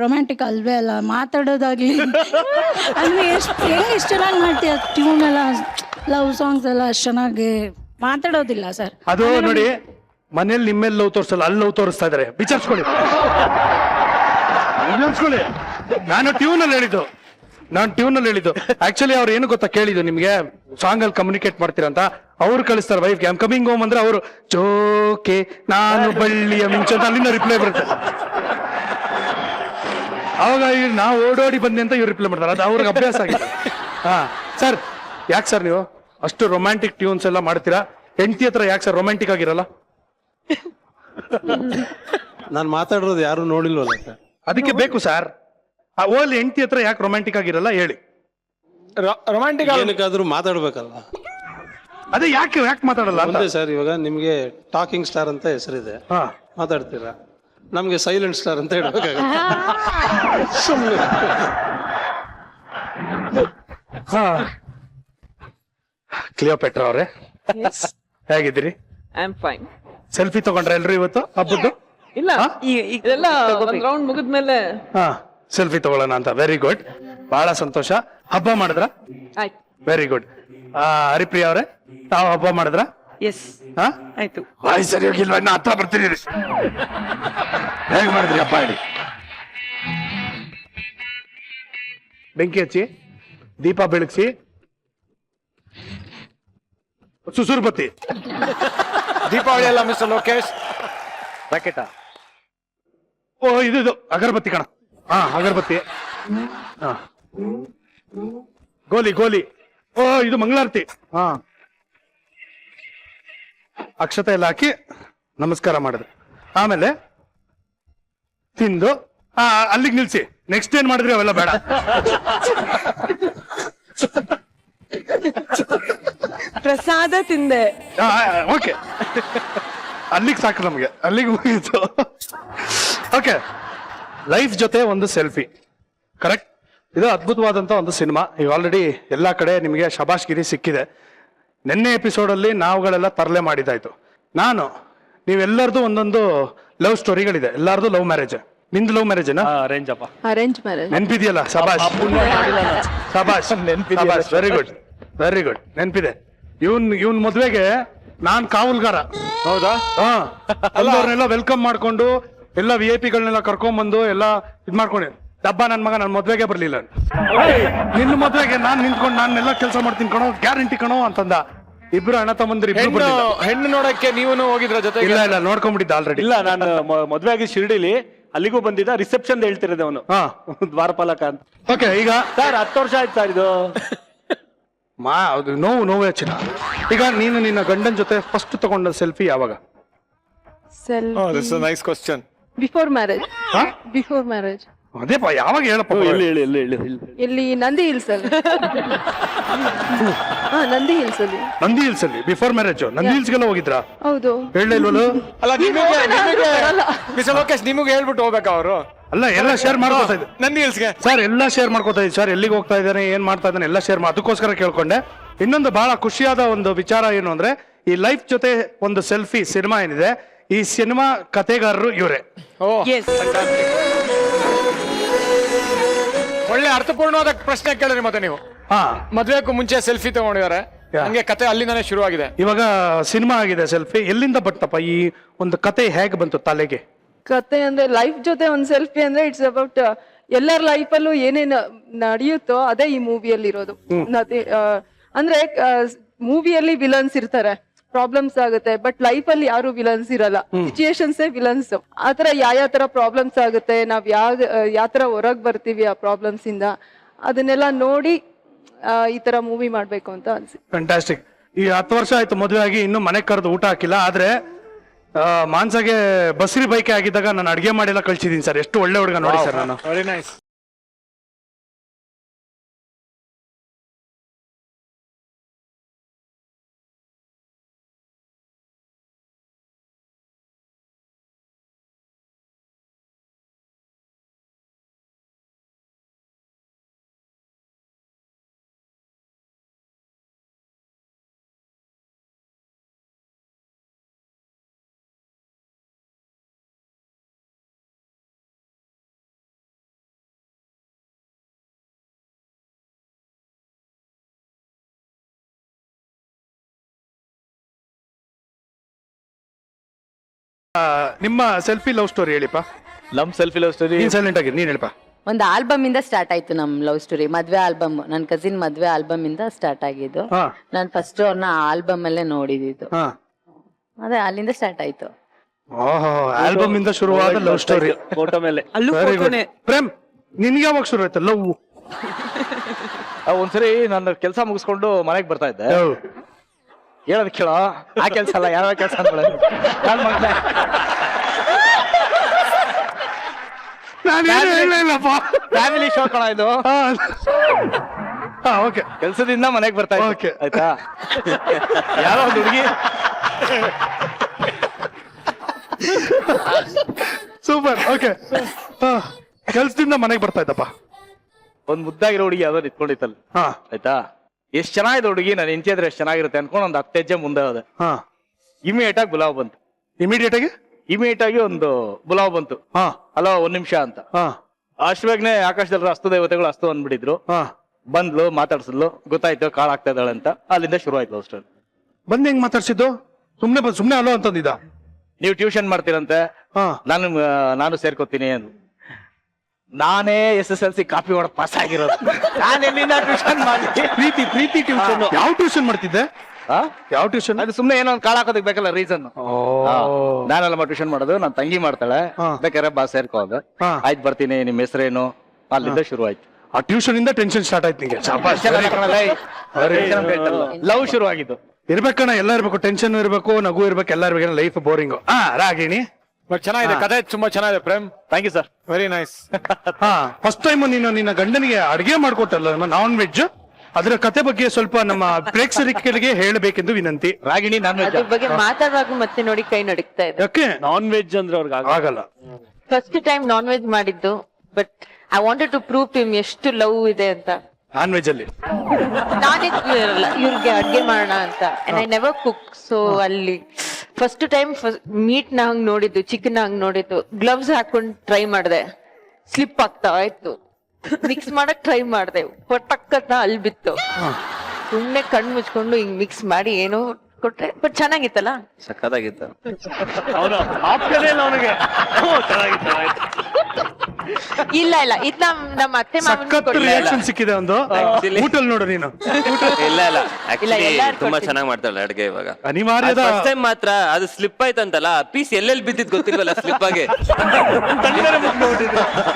ರೊಮ್ಯಾಂಟಿಕ್ ಅಲ್ವೇ ಅಲ್ಲ, ಮಾತಾಡೋದಾಗ್ಲಿ ಅಂದ್ರೆ ಎಷ್ಟು ಚೆನ್ನಾಗಿ ಮಾಡ್ತೀಯ. ಟ್ಯೂನ್ ಎಲ್ಲ, ಲವ್ ಸಾಂಗ್ಸ್ ಎಲ್ಲ ಅಷ್ಟು ಚೆನ್ನಾಗಿ ಮಾತಾಡೋದಿಲ್ಲ ಸರ್. ಅದು ನೋಡಿ, ಮನೇಲಿ ನಿಮ್ಮೇಲೆ ಲವ್ ತೋರಿಸಲ್ಲ, ಅಲ್ಲಿ ಲವ್ ತೋರಿಸ್ತಾ ಇದಾರೆ. ವಿಚಾರಿಸ್ಕೊಳ್ಳಿ. ನಾನು ಟ್ಯೂನ್ ಅಲ್ಲಿ ಹೇಳಿದ್ದು. ಆಕ್ಚುಲಿ ಅವ್ರು ಏನು ಗೊತ್ತಾ ಕೇಳಿದ್ದು ನಿಮ್ಗೆ, ಸಾಂಗ್ ಅಲ್ಲಿ ಕಮ್ಯುನಿಕೇಟ್ ಮಾಡ್ತೀರಾ ಅಂತ. ಅವ್ರು ಕಳಿಸ್ತಾರೆ ವೈಫ್ಗೆ, ಐ ಆಮ್ ಕಮಿಂಗ್ ಹೋಮ್ ಅಂದ್ರೆ ಅವರು ಚೋಕೆ ನಾನು ಬಳ್ಳಿಯ ಮಿಂಚು ಅಂತ ಅಲ್ಲಿಂದ ರಿಪ್ಲೈ ಬರುತ್ತೆ. ಅವಾಗ ನಾವು ಓಡೋಡಿ ಬಂದೆ ಅಂತ ಇವ್ರು ರಿಪ್ಲೈ ಮಾಡ್ತಾರೆ. ಅದು ಅವ್ರಿಗೆ ಅಭ್ಯಾಸ ಆಗಿದೆ. ಸರ್, ಯಾಕೆ ಸರ್ ನೀವು ಅಷ್ಟು ರೊಮ್ಯಾಂಟಿಕ್ ಟ್ಯೂನ್ಸ್ ಎಲ್ಲ ಮಾಡ್ತೀರಾ? ಹೆಂಡತಿ ಹತ್ರ ಯಾಕೆ ಸರ್ ರೊಮ್ಯಾಂಟಿಕ್ ಆಗಿರಲ್ಲ? ನಾನು ಮಾತಾಡಿರೋದು ಯಾರು ನೋಡಿಲ್ವಲ್ಲ ಸರ್, ಅದಕ್ಕೆ ಬೇಕು ಸರ್. ಓಲಿ ಹೆಂಡತಿ ಹತ್ರ ಯಾಕೆ ರೊಮ್ಯಾಂಟಿಕ್ ಆಗಿರಲ್ಲ ಹೇಳಿ? ರೊಮ್ಯಾಂಟಿಕ್ ಏನಕ್ಕಾದ್ರೂ ಮಾತಾಡ್ಬೇಕಲ್ಲ. ಅದೇ ಯಾಕೆ ಮಾತಾಡಲ್ಲ ಅಂತ ಸರ್. ಇವಾಗ ನಿಮ್ಗೆ ಟಾಕಿಂಗ್ ಸ್ಟಾರ್ ಅಂತ ಹೆಸರಿದೆ, ಮಾತಾಡ್ತೀರಾ. ನಮ್ಗೆ ಸೈಲೆಂಟ್ ಸ್ಟಾರ್ ಅಂತ ಹೇಳ್ಬೇಕಾಗುತ್ತೆ. ಕ್ಲಿಯೋಪೆಟ್ರಾ ಅವರೇ, ಹೇಗಿದ್ದೀರಿ? I am fine. ಸೆಲ್ಫಿ ತಗೊಂಡ್ರೆ ಎಲ್ರು ಇವತ್ತು ಹಬ್ಬದ್ದು? ಇಲ್ಲ ಇದೆಲ್ಲ ಒಂದ್ ರೌಂಡ್ ಮುಗಿದ್ಮೇಲೆ ಹಾ ಸೆಲ್ಫಿ ತಗೊಳ್ಳೋಣ ಅಂತ. ವೆರಿ ಗುಡ್, ಬಹಳ ಸಂತೋಷ. ಹಬ್ಬ ಮಾಡಿದ್ರ? ಆಯ್ತು. Very good. ಹರಿಪ್ರಿಯ ಅವರೇ, ತಾವು ಹಬ್ಬ ಮಾಡಿದ್ರ? ಎಸ್ ಹಾ ಆಯ್ತು. ಸರಿ ಹೋಗಿಲ್ವಾ, ಇನ್ನು ಹತ್ರ ಬರ್ತೀನಿ. ಹೇಗ್ ಮಾಡಿದ್ರಿ ಹಬ್ಬ ಹೇಳಿ? ಬೆಂಕಿ ಹಚ್ಚಿ, ದೀಪ ಬೆಳಗಿಸಿ, ಸುಸುರು ಬತ್ತಿ. ದೀಪಾವಳಿ ಅಲ್ಲ ಮಿಸ್ಟರ್ ಲೋಕೇಶ್, ರಾಕೆಟ. ಓ ಇದು ಅಗರಬತ್ತಿ ಕಣ. ಹಾ ಅಗರಬತ್ತಿ. ಹಾ ಗೋಲಿ ಗೋಲಿ. ಓ ಇದು ಮಂಗಳಾರತಿ. ಹಾ ಅಕ್ಷತೆ ಎಲ್ಲ ಹಾಕಿ ನಮಸ್ಕಾರ ಮಾಡಿದ್ರು. ಆಮೇಲೆ ತಿಂದು ಅಲ್ಲಿಗೆ ನಿಲ್ಸಿ. ನೆಕ್ಸ್ಟ್ ಏನ್ ಮಾಡಿದ್ರಿ ಅವೆಲ್ಲ ಬೇಡ. ಪ್ರಸಾದ ತಿಂದೆ. ಓಕೆ, ಅಲ್ಲಿಗೆ ಸಾಕು ನಮ್ಗೆ, ಅಲ್ಲಿಗೆ ಮುಗಿಯಿತು. ಓಕೆ, ಲೈಫ್ ಜೊತೆ ಒಂದು ಸೆಲ್ಫಿ, ಕರೆಕ್ಟ್. ಇದು ಅದ್ಭುತವಾದಂತ ಒಂದು ಸಿನಿಮಾ. ಈಗ ಆಲ್ರೆಡಿ ಎಲ್ಲಾ ಕಡೆ ನಿಮಗೆ ಶಬಾಷ್ಗಿರಿ ಸಿಕ್ಕಿದೆ. ನಿನ್ನೆ ಎಪಿಸೋಡ್ ಅಲ್ಲಿ ನಾವುಗಳೆಲ್ಲ ತರಲೆ ಮಾಡಿದಾಯ್ತು. ನೀವೆಲ್ಲರದು ಒಂದೊಂದು ಲವ್ ಸ್ಟೋರಿಗಳಿದೆ. ಎಲ್ಲಾರ್ದು ಲವ್ ಮ್ಯಾರೇಜ್. ನಿಂದು ಲವ್ ಮ್ಯಾರೇಜ್ನಾ? ಅರೇಂಜ್ ಅಪ್ಪ. Arrange marriage. ನೆನ್ಪಿದೆಯಲ್ಲ? ಶಬಾಷ್ ಶಬಾಷ್, ಶಬಾಷ್. ವೆರಿ ಗುಡ್ ವೆರಿ ಗುಡ್, ನೆನ್ಪಿದೆ. ಇವನ್ ಮದ್ವೆಗೆ ನಾನ್ ಕಾವಲ್ಗಾರ. ಹೌದಾ? ಎಲ್ಲರನ್ನೆಲ್ಲ ವೆಲ್ಕಮ್ ಮಾಡ್ಕೊಂಡು ಎಲ್ಲ VIP ಗಳನ್ನೆಲ್ಲ ಕರ್ಕೊಂಡ್ಬಂದು ಎಲ್ಲ ಇದ್ ಮಾಡ್ಕೊಂಡೆ. ಡಬ್ಬ ನನ್ ಮಗ ನನ್ ಮದ್ವೆಗೆ ಬರ್ಲಿಲ್ಲ. ನಿನ್ನ ಮದ್ವೆಗೆ ನಾನ್ ನಿಂತ್ಕೊಂಡು ನಾನೆಲ್ಲ ಕೆಲಸ ಮಾಡ್ತೀನಿ ಕಣೋ, ಗ್ಯಾರಂಟಿ ಕಣೋ ಅಂತಂದ. ಇಬ್ರು ಅಣ್ಣ ತಮ್ಮಂದಿರು ಇಬ್ರು ಬರ್ಲಿಲ್ಲ. ಹೆಣ್ಣು ನೋಡಕ್ಕೆ ನೀವು ಹೋಗಿದ್ರ ಜೊತೆ? ಇಲ್ಲ ನೋಡ್ಕೊಂಡ್ಬಿಟ್ಟಿದ್ದ ಆಲ್ರೆಡಿ. ಇಲ್ಲ, ನಾನು ಮದ್ವೆ ಆಗಿ ಶಿರ್ಡಿಲಿ, ಅಲ್ಲಿಗೂ ಬಂದಿದ್ದ. ರಿಸೆಪ್ಷನ್ ಹೇಳ್ತಿರೋದು ಅವನು, ದ್ವಾರಪಾಲಕ ಅಂತ. ಓಕೆ, ಈಗ ಸರ್ 10 ವರ್ಷ ಆಯ್ತು ಸರ್ ಇದು. ಅದು ನೋವೇ ಚಿನ್ನ. ಈಗ ನೀನು ನಿನ್ನ ಗಂಡನ ಜೊತೆ ಫಸ್ಟ್ ತಗೊಂಡ ಸೆಲ್ಫಿ ಯಾವಾಗ? Nice question. Before marriage. Before marriage. ಅದೇಪ್ಪ, ಯಾವಾಗ ಹೇಳಪ್ಪ. ಇಲ್ಲಿ ನಂದಿ ಹಿಲ್ಸ್ ಅಲ್ಲಿ. ನಂದಿ ಹಿಲ್ಸ್ ಅಲ್ಲಿ. ನಂದಿ ಹಿಲ್ಸ್ ಅಲ್ಲಿ ಬಿಫೋರ್ ಮ್ಯಾರೇಜ್. ನಂದಿ ಹಿಲ್ಸ್ಗೆಲ್ಲ ಹೋಗಿದ್ರಾ? ಹೌದು. ಹೇಳಲಿಲ್ವಲ್ಲ? ಅಲ್ಲ ಮಿಸ್ಟರ್ ಲೋಕೇಶ್, ನಿಮಗೆ ಹೇಳ್ಬಿಟ್ಟು ಹೋಗ್ಬೇಕಾ ಅವರು? ಅಲ್ಲ, ಎಲ್ಲ ಶೇರ್ ಮಾಡ್ಕೋತಾ ಇದ್ದೆ. ನಂದಿ ಹಿಲ್ಸ್ಗೆ ಸರ್ ಎಲ್ಲ ಶೇರ್ ಮಾಡ್ಕೋತಾ ಇದ್ದೆ ಸರ್. ಎಲ್ಲಿಗೆ ಹೋಗ್ತಾ ಇದ್ದಾನೆ, ಏನ್ ಮಾಡ್ತಾ ಇದ್ದಾನೆ ಎಲ್ಲ ಶೇರ್ ಅದಕ್ಕೋಸ್ಕರ ಕೇಳ್ಕೊಂಡೆ. ಇನ್ನೊಂದು ಬಹಳ ಖುಷಿಯಾದ ಒಂದು ವಿಚಾರ ಏನು ಅಂದ್ರೆ, ಈ ಲೈಫ್ ಜೊತೆ ಒಂದು ಸೆಲ್ಫಿ ಸಿನಿಮಾ ಏನಿದೆ, ಈ ಸಿನಿಮಾ ಕಥೆಗಾರರು ಇವರೇ. ಒಳ್ಳೆ ಅರ್ಥಪೂರ್ಣವಾದ ಪ್ರಶ್ನೆ ಕೇಳಿದ್ರಿ ಮತ್ತೆ ನೀವು. ಮದ್ವೆಗೂ ಮುಂಚೆ ಸೆಲ್ಫಿ ತಗೊಂಡಿದ್ದಾರೆ, ಹಂಗೆ ಕತೆ ಅಲ್ಲಿಂದಾನೇ ಶುರುವಾಗಿದೆ. ಇವಾಗ ಸಿನಿಮಾ ಆಗಿದೆ ಸೆಲ್ಫಿ. ಎಲ್ಲಿಂದ ಬಂತಪ್ಪ ಈ ಒಂದು ಕತೆ, ಹೇಗೆ ಬಂತು ತಲೆಗೆ? ಕತೆ ಅಂದ್ರೆ ಲೈಫ್ ಜೊತೆ ಒಂದ್ ಸೆಲ್ಫಿ ಅಂದ್ರೆ ಇಟ್ಸ್ ಅಬೌಟ್ ಎಲ್ಲರ ಲೈಫಲ್ಲೂ ಏನೇನ್ ನಡೆಯುತ್ತೋ ಅದೇ ಈ ಮೂವಿಯಲ್ಲಿ ಇರೋದು. ಅಂದ್ರೆ ಮೂವಿಯಲ್ಲಿ ವಿಲನ್ಸ್ ಇರ್ತಾರೆ, ಪ್ರಾಬ್ಲಮ್ಸ್ ಆಗುತ್ತೆ, ಬಟ್ ಲೈಫ್ ಅಲ್ಲಿ ಯಾರು ವಿಲನ್ಸ್ ಇರಲ್ಲ, ಸಿಚುಯೇಷನ್ಸ್ ವಿಲನ್ಸ್. ಆತರ ಯಾವ ತರ ಪ್ರಾಬ್ಲಮ್ಸ್ ಆಗುತ್ತೆ, ನಾವ್ ಯಾವ ತರ ಹೊರಗ್ ಬರ್ತೀವಿ ಆ ಪ್ರಾಬ್ಲಮ್ಸ್ ಇಂದ, ಅದನ್ನೆಲ್ಲ ನೋಡಿ ಈ ತರ ಮೂವಿ ಮಾಡ್ಬೇಕು ಅಂತ ಅನ್ಸಿ. ಫ್ಯಾಂಟಾಸ್ಟಿಕ್. ಈ 10 ವರ್ಷ ಆಯ್ತು ಮದುವೆ ಆಗಿ, ಇನ್ನು ಮನೆಗೆ ಕರೆದು ಊಟ ಹಾಕಿಲ್ಲ. ಆದ್ರೆ ಮಾನ್ಸಾಗೆ ಬಸ್ರಿ ಬೈಕೆ ಆಗಿದ್ದಾಗ ನಾನು ಅಡ್ಗೆ ಮಾಡಿಲ್ಲ ಕಳ್ಸಿದೀನಿ ಸರ್. ಎಷ್ಟು ಒಳ್ಳೆ ಹುಡುಗ ನೋಡಿ ಸರ್ ನಾನು. Very nice. ನಿಮ್ಮ ಸೆಲ್ಫಿ ಲವ್ ಸ್ಟೋರಿ ಹೇಳಿಪ್ಪ. ನಮ್ ಸೆಲ್ಫಿ ಲವ್ ಸ್ಟೋರಿ. ನೀನ್ ಸೈಲೆಂಟ್ ಆಗಿ ನೀನ್ ಹೇಳಿಪ್ಪ. ಒಂದು ಆಲ್ಬಮ್ ಇಂದ ಸ್ಟಾರ್ಟ್ ಆಯ್ತು ನಮ್ ಲವ್ ಸ್ಟೋರಿ. ಮದ್ವೆ ಆಲ್ಬಮ್, ನನ್ನ ಕಸಿನ್ ಮದ್ವೆ ಆಲ್ಬಮ್ ಇಂದ ಸ್ಟಾರ್ಟ್ ಆಗಿದ್ದು. ನಾನು ಫಸ್ಟ್ ಅವ್ರನ್ನ ಆಲ್ಬಮ್ ಅಲ್ಲೇ ನೋಡಿದ್ದು. ಅದೇ ಅಲ್ಲಿಂದ ಸ್ಟಾರ್ಟ್ ಆಯ್ತು. ಆಲ್ಬಮ್ ಇಂದ ಶುರುವಾದ ಲವ್ ಸ್ಟೋರಿ. ಫೋಟೋ ಮೇಲೆ. ಪ್ರೇಮ್, ನಿನ್ಗೆ ಯಾವಾಗ ಶುರು ಆಯ್ತು ಲವ್? ಒಂದ್ಸರಿ ನಾನು ಕೆಲಸ ಮುಗಿಸ್ಕೊಂಡು ಮನೆಗೆ ಬರ್ತಾ ಇದ್ದೆ. ಹೇಳೋದ್ ಕೇಳೋ, ಆ ಕೆಲ್ಸ ಅಲ್ಲ, ಯಾವ ಕೆಲ್ಸ ಫ್ಯಾಮಿಲಿ ಶೋ ಕಣ ಇದು. ಓಕೆ, ಕೆಲ್ಸದಿಂದ ಮನೆಗೆ ಬರ್ತಾ ಇದ್ದೆ. Okay. ಆಯ್ತಾ, ಯಾರೋ ಒಂದು ಹುಡುಗಿ. ಸೂಪರ್. ಓಕೆ, ಕೆಲ್ಸದಿಂದ ಮನೆಗೆ ಬರ್ತಾ ಇದ್ದಪ್ಪ. ಒಂದ್ ಮುದ್ದಾಗಿರೋ ಹುಡುಗಿ ಯಾವ್ದೋ ನಿಂತ್ಕೊಂಡಿತ್ತಲ್ಲ. ಆಯ್ತಾ, ಎಷ್ಟ್ ಚೆನ್ನಾಗಿದೆ ಹುಡುಗಿ, ನಾನು ನಿಂತಿದ್ರೆ ಎಷ್ಟ್ ಚೆನ್ನಾಗಿರುತ್ತೆ ಅನ್ಕೊಂಡು ಒಂದ್ 10 ಹೆಜ್ಜೆ ಮುಂದೆ ಹೋದೆ. ಇಮಿಡಿಯೇಟ್ ಆಗಿ ಗುಲಾಬ್ ಬಂತು. ಇಮಿಡಿಯೇಟ್ ಆಗಿ ಇಮಿಡಿಯೇಟ್ ಆಗಿ ಒಂದು ಬುಲಾವ್ ಬಂತು. ಹಲೋ ಒಂದ್ ನಿಮಿಷ ಅಂತ. ಅಷ್ಟವಾಗ್ನೆ ಆಕಾಶದಲ್ಲಿ ಅಸ್ತು ದೇವತೆಗಳು ಅಸ್ತು ಅಂದ್ಬಿಟ್ಟಿದ್ರು. ಬಂದ್ಲು, ಮಾತಾಡ್ಸಿದ್ಲು, ಗೊತ್ತಾಯ್ತು ಕಾಳ್ ಆಗ್ತಾ ಇದ್ದಾಳೆ ಅಂತ. ಅಲ್ಲಿಂದ ಶುರು ಆಯ್ತು ಲವ್ ಸ್ಟೋರಿ. ಬಂದ್ ಹೆಂಗ್ ಮಾತಾಡ್ಸಿದ್ದು? ಸುಮ್ನೆ ಅಲೋ ಅಂತಂದಿದ್ದ. ನೀವು ಟ್ಯೂಷನ್ ಮಾಡ್ತೀರಂತೆ, ನಾನು ಸೇರ್ಕೋತೀನಿ ಅಂತ. ನಾನೇ SSLC ಕಾಪಿ ಹೊಡೆದ್ ಪಾಸ್ ಆಗಿರೋದು. ನಾನೆಲ್ಲಿಂದ ಟ್ಯೂಷನ್ ಮಾಡಿ ಪ್ರೀತಿ ಟ್ಯೂಷನ್. ಯಾವ ಟ್ಯೂಷನ್ ಮಾಡ್ತಿದ್ದೆ? ಯಾವ ಟ್ಯೂಷನ್? ಅದು ಸುಮ್ನೆ ಏನೋ ಒಂದು ಕಾಳ ಹಾಕೋದಕ್ಕೆ ಬೇಕಲ್ಲ ರೀಸನ್. ನಾನೆಲ್ಲ ಟ್ಯೂಷನ್ ಮಾಡೋದು, ನನ್ ತಂಗಿ ಮಾಡ್ತಾಳೆ, ಬೇಕಾದ್ರೆ ಬಾ ಸೇರ್ಕೋದು. ಆಯ್ತು ಬರ್ತೀನಿ, ನಿಮ್ ಹೆಸರೇನು? ಅಲ್ಲಿಂದ ಶುರು ಆಯ್ತು. ಆ ಟ್ಯೂಷನ್ ಇಂದ ಟೆನ್ಷನ್ ಸ್ಟಾರ್ಟ್ ಆಯ್ತು ನಿಂಗೆ. ಲವ್ ಶುರು ಆಗಿದ್ದು. ಇರ್ಬೇಕಣ್ಣ, ಎಲ್ಲ ಇರ್ಬೇಕು. ಟೆನ್ಷನ್ ಇರ್ಬೇಕು, ನಗು ಇರ್ಬೇಕು, ಎಲ್ಲ ಇರ್ಬೇಕು. Life boring. ರಾಗಿಣಿ ಬಟ್ ಚೆನ್ನಾಗಿದೆ, ಕಥೆ ತುಂಬಾ ಚೆನ್ನಾಗಿದೆ Prem. Thank you sir, very nice. First time ನೀನು ನಿನ್ನ ಗಂಡನಿಗೆ ಅಡಿಗೆ ಮಾಡ್ಕೊಟ್ಟಲ್ಲ ನಾನ್ ವೆಜ್, ಅದರ ಕತೆ ಬಗ್ಗೆ ಸ್ವಲ್ಪ ನಮ್ಮ ಪ್ರೇಕ್ಷಕರಿಗೆ ಹೇಳಬೇಕೆಂದು ವಿನಂತಿ. ರಾಗಿಣಿ ನಾನ್ ವೆಜ್ ಬಗ್ಗೆ ಮಾತಾಡುವಾಗ ಮತ್ತೆ ನೋಡಿ ಕೈ ನಡುಕ್ತಾ ಇದೆ. ಯಾಕೆ? ನಾನ್ ವೆಜ್ ಅಂದ್ರೆ ಅವ್ರಿಗೆ ಆಗಲ್ಲ. ಫಸ್ಟ್ ಟೈಮ್ ನಾನ್ ವೆಜ್ ಮಾಡಿದ್ದು, but I wanted to prove to him ಎಷ್ಟು ಲವ್ ಇದೆ ಅಂತ. ನಾನ್ ವೆಜ್ ಅಲ್ಲಿ ನಾನೇ ಇವ್ರಿಗೆ ಅಡ್ಗೆ ಮಾಡೋಣ ಅಂತ. And I never cook. So ಅಲ್ಲಿ ಫಸ್ಟ್ ಟೈಮ್ ಮೀಟ್ ನ ಹಂಗ್ ನೋಡಿದ್ದು, ಚಿಕನ್ ಹಂಗ್ ನೋಡಿದ್ದು. ಗ್ಲವ್ಸ್ ಹಾಕೊಂಡ್ ಟ್ರೈ ಮಾಡಿದೆ, ಸ್ಲಿಪ್ ಆಗ್ತಾ ಆಯ್ತು. ಮಿಕ್ಸ್ ಮಾಡಕ್ ಟ್ರೈ ಮಾಡಿದೆ, ಪಟಕ್ಕತ್ತ ಅಲ್ಲಿ ಬಿತ್ತು. ಸುಮ್ನೆ ಕಣ್ ಮುಚ್ಕೊಂಡು ಹಿಂಗ್ ಮಿಕ್ಸ್ ಮಾಡಿ ಏನೋ ಕೊಟ್ರೆ, ಬಟ್ ಚೆನ್ನಾಗಿತ್ತಲ್ಲ. ಸಕ್ಕತ್ತಾಗಿತ್ತು. ಇಲ್ಲ ಇದ್ ನಮ್ಮ ಅತ್ತೆ ಸಖತ್ ರಿಯಾಕ್ಷನ್ ಸಿಕ್ಕಿದೆ ಒಂದು ಊಟಲ್ ನೋಡು ನೀನು. ಇಲ್ಲ ಆಕ್ಚುಲಿ ತುಂಬಾ ಚೆನ್ನಾಗಿ ಮಾಡ್ತಾಳೆ ಅಡ್ಗೆ. ಇವಾಗ ಅನಿವಾರ್ಯದ ಫಸ್ಟ್ ಟೈಮ್ ಮಾತ್ರ ಅದು ಸ್ಲಿಪ್ ಆಯ್ತಂತಲ್ಲ, ಪೀಸ್ ಎಲ್ಲೆಲ್ಲಿ ಬಿದ್ದಿದ್ ಗೊತ್ತಿಲ್ವಲ್ಲ ಸ್ಲಿಪ್ ಆಗಿ.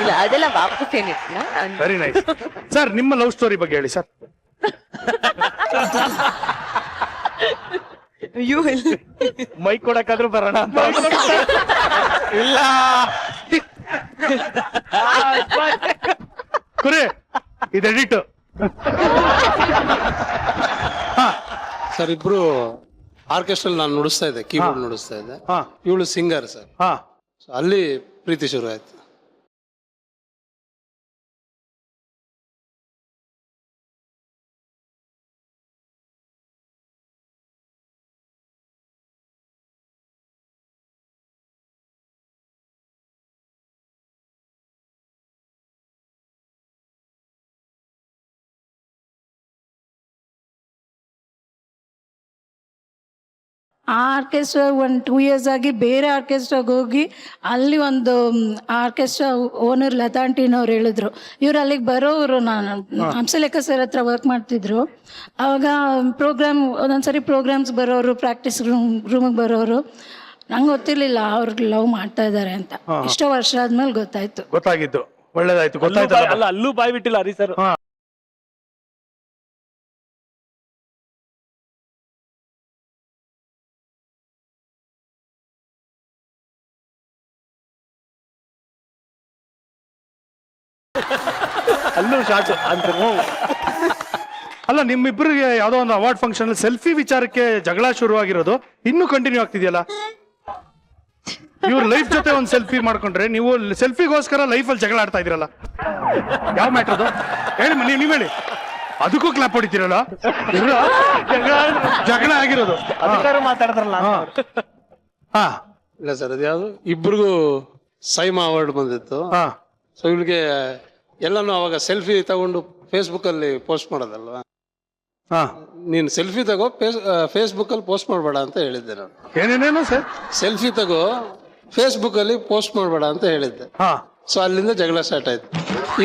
ಇಲ್ಲ ಅದೆಲ್ಲ ವಾಪಸ್ ಏನಿಲ್ಲ. Very nice. ಸರ್ ನಿಮ್ಮ ಲವ್ ಸ್ಟೋರಿ ಬಗ್ಗೆ ಹೇಳಿ ಸರ್. ಮೈ ಕೊಡಕ್ಕಾದ್ರೂ ಬರೋಣ ಅಂತ. ಇಲ್ಲ ಕುರಿ ಇದು ಎಡಿಟ್. ಸರ್ ಇಬ್ರು ಆರ್ಕೆಸ್ಟ್ರಲ್ಲಿ ನಾನು ನುಡಿಸ್ತಾ ಇದ್ದೆ, ಕೀಬೋರ್ಡ್ ನುಡಿಸ್ತಾ ಇದ್ದೆ. ಇವಳು ಸಿಂಗರ್ ಸರ್. ಅಲ್ಲಿ ಪ್ರೀತಿ ಶುರು ಆಯ್ತು. ಆ ಆರ್ಕೆಸ್ಟ್ರಾ 1-2 years ಆಗಿ ಬೇರೆ ಆರ್ಕೆಸ್ಟ್ರಾಗ ಹೋಗಿ ಅಲ್ಲಿ ಒಂದು ಆರ್ಕೆಸ್ಟ್ರಾ ಓನರ್ ಲತಾಂಟಿನವ್ರು ಹೇಳಿದ್ರು, ಇವ್ರು ಅಲ್ಲಿಗೆ ಬರೋರು. ನಾನು ಹಂಸಲೇಖ ಸರ್ ಹತ್ರ ವರ್ಕ್ ಮಾಡ್ತಿದ್ರು. ಆವಾಗ ಒಂದೊಂದ್ಸರಿ ಪ್ರೋಗ್ರಾಮ್ಸ್ ಬರೋರು, ಪ್ರಾಕ್ಟೀಸ್ ರೂಮಿಗೆ ಬರೋರು. ನಂಗೆ ಗೊತ್ತಿರ್ಲಿಲ್ಲ ಅವ್ರಿಗೆ ಲವ್ ಮಾಡ್ತಾ ಇದ್ದಾರೆ ಅಂತ. ಇಷ್ಟೋ ವರ್ಷ ಆದ್ಮೇಲೆ ಗೊತ್ತಾಗಿತ್ತು. ಒಳ್ಳೇದಾಯ್ತು, ಗೊತ್ತಾಯ್ತು. ಅಲ್ಲ ಅಲ್ಲೂ ಬಾಯ್ ಬಿಟ್ಟಿಲ್ಲ ಹರಿ ಸರ್. ಅಲ್ಲೂ ಶಾರ್ಟ್ ಅಂತ. ಅಲ್ಲ ನಿಮ್ಮಿಬ್ಬರಿಗೆ ಯಾವ್ದೋ ಒಂದು ಅವಾರ್ಡ್ ಫಂಕ್ಷನ್ ಸೆಲ್ಫಿ ವಿಚಾರಕ್ಕೆ ಜಗಳ ಶುರುವಾಗಿರೋದು ಇನ್ನೂ ಕಂಟಿನ್ಯೂ ಆಗ್ತಿದೆಯಲ್ಲ. ಇವ್ರ ಲೈಫ್ ಜೊತೆ ಒಂದು ಸೆಲ್ಫಿ ಮಾಡ್ಕೊಂಡ್ರೆ ನೀವು ಸೆಲ್ಫಿಗೋಸ್ಕರ ಲೈಫಲ್ಲಿ ಜಗಳ ಆಡ್ತಾ ಇದ್ದೀರಲ್ಲ. ಯಾವ ಮ್ಯಾಟ್ರ್ ಅದು ಹೇಳಿ, ನೀವ್ ಹೇಳಿ. ಅದಕ್ಕೂ ಕ್ಲಾಪ್ ಹೊಡಿತೀರಲ್ಲ. ಜಗಳ ಆಗಿರೋದು ಮಾತಾಡಿದ್ರಲ್ಲ. ಇಲ್ಲ ಸರ್, ಅದ್ಯಾವುದು ಇಬ್ರಿಗೂ ಸೈಮಾ ಅವಾರ್ಡ್ ಬಂದಿತ್ತು. ಸೊ ಇವಳಿಗೆ ಎಲ್ಲಾನು ಅವಾಗ ಸೆಲ್ಫಿ ತಗೊಂಡು ಫೇಸ್ಬುಕ್ ಅಲ್ಲಿ ಪೋಸ್ಟ್ ಮಾಡೋದಲ್ವಾ. ನೀನು ಸೆಲ್ಫಿ ತಗೋ, ಫೇಸ್ಬುಕ್ ಅಲ್ಲಿ ಪೋಸ್ಟ್ ಮಾಡಬೇಡ ಅಂತ ಹೇಳಿದ್ದೆ ನಾನು. ಏನೇನೇನು ಸರ್? ಸೆಲ್ಫಿ ತಗೋ, ಫೇಸ್ಬುಕ್ ಅಲ್ಲಿ ಪೋಸ್ಟ್ ಮಾಡಬೇಡ ಅಂತ ಹೇಳಿದ್ದೆ. ಸೊ ಅಲ್ಲಿಂದ ಜಗಳ ಸ್ಟಾರ್ಟ್ ಆಯ್ತು.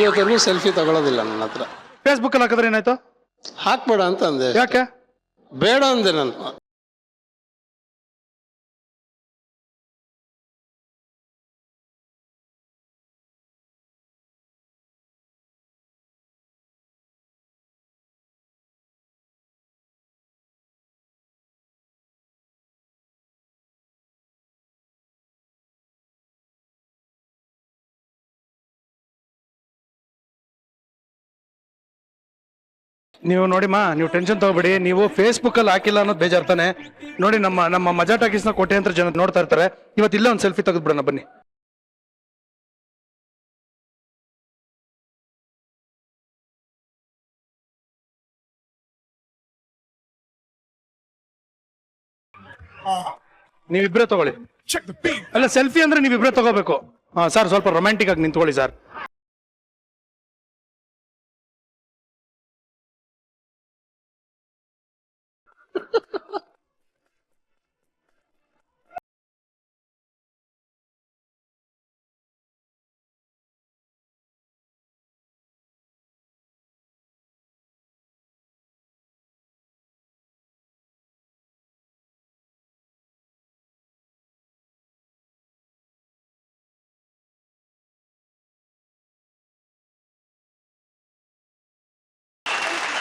ಇವತ್ತರೆಗೂ ಸೆಲ್ಫಿ ತಗೊಳ್ಳೋದಿಲ್ಲ ನನ್ನ ಹತ್ರ. ಫೇಸ್ಬುಕ್ ಅಲ್ಲಿ ಹಾಕಿದ್ರೆ ಏನಾಯ್ತು? ಹಾಕ್ಬೇಡ ಅಂತ ಅಂದೆ. ಯಾಕೆ? ಬೇಡ ಅಂದೆ ನಾನು. ನೀವು ನೋಡಿಮ್ಮ, ನೀವು ಟೆನ್ಷನ್ ತಗೋಬೇಡಿ. ನೀವು ಫೇಸ್ಬುಕ್ ಅಲ್ಲಿ ಹಾಕಿಲ್ಲ ಅನ್ನೋದು ಬೇಜಾರ್ತಾನೆ. ನೋಡಿ ನಮ್ಮ ಮಜಾ ಟಾಕೀಸ್ ನ ಕೋಟ್ಯಾಂತರ ಜನ ನೋಡ್ತಾ ಇರ್ತಾರೆ. ಇವತ್ತಿಲ್ಲ ಒಂದು ಸೆಲ್ಫಿ ತೆಗೆದ್ಬಿಡೋಣ ಬನ್ನಿ. ನೀವಿಬ್ರೇ ತಗೊಳ್ಳಿ. ಅಲ್ಲ ಸೆಲ್ಫಿ ಅಂದ್ರೆ ನೀವಿಬ್ರೇ ತಗೋಬೇಕು. ಹಾ ಸರ್ ಸ್ವಲ್ಪ ರೊಮ್ಯಾಂಟಿಕ್ ಆಗಿ ನಿಂತ್ಕೊಳ್ಳಿ ಸರ್.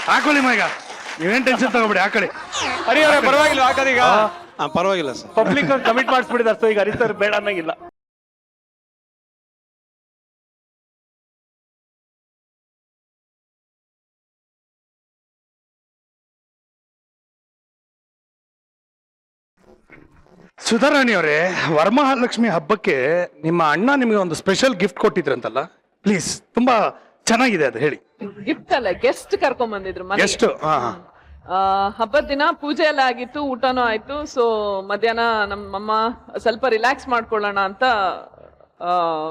ಹಾಕೊಳ್ಳಿ ಮಗ, ನೀವೇನ್ ಟೆನ್ಷನ್ ತಗೋಬೇಡಿ, ಹಾಕೊಳ್ಳಿ. ಹರಿ ಅವರೇ ಪರವಾಗಿಲ್ಲ ಹಾಕೋದೀಗ. ಪರವಾಗಿಲ್ಲ ಸರ್. ಪಬ್ಲಿಕ್ ಕಮಿಟ್ ಮಾಡಿಸ್ಬಿಟ್ಟಿದ್ದಾರೆ, ಸೊ ಈಗ ಹರಿ ಸರ್ ಬೇಡ ಅನ್ನಂಗಿಲ್ಲ. ಸುಧಾರಾಣಿ ಅವರೇ, ವರಮಹಾಲಕ್ಷ್ಮಿ ಹಬ್ಬಕ್ಕೆ ನಿಮ್ಮ ಅಣ್ಣ ನಿಮಗೆ ಒಂದು ಸ್ಪೆಷಲ್ ಗಿಫ್ಟ್ ಕೊಟ್ಟಿದ್ರಂತಲ್ಲ, ಪ್ಲೀಸ್ ತುಂಬಾ ಚೆನ್ನಾಗಿದೆ ಅದು ಹೇಳಿ. ಗಿಫ್ಟ್ ಅಲ್ಲ, ಗೆಸ್ಟ್ ಕರ್ಕೊಂಡ್ ಬಂದಿದ್ರು ಎಷ್ಟು? ಹಬ್ಬದ ದಿನ ಪೂಜೆ ಎಲ್ಲ ಆಗಿತ್ತು, ಊಟನೂ ಆಯ್ತು. ಸೊ ಮಧ್ಯಾಹ್ನ ನಮ್ಮಮ್ಮ ಸ್ವಲ್ಪ ರಿಲ್ಯಾಕ್ಸ್ ಮಾಡ್ಕೊಳ್ಳೋಣ ಅಂತ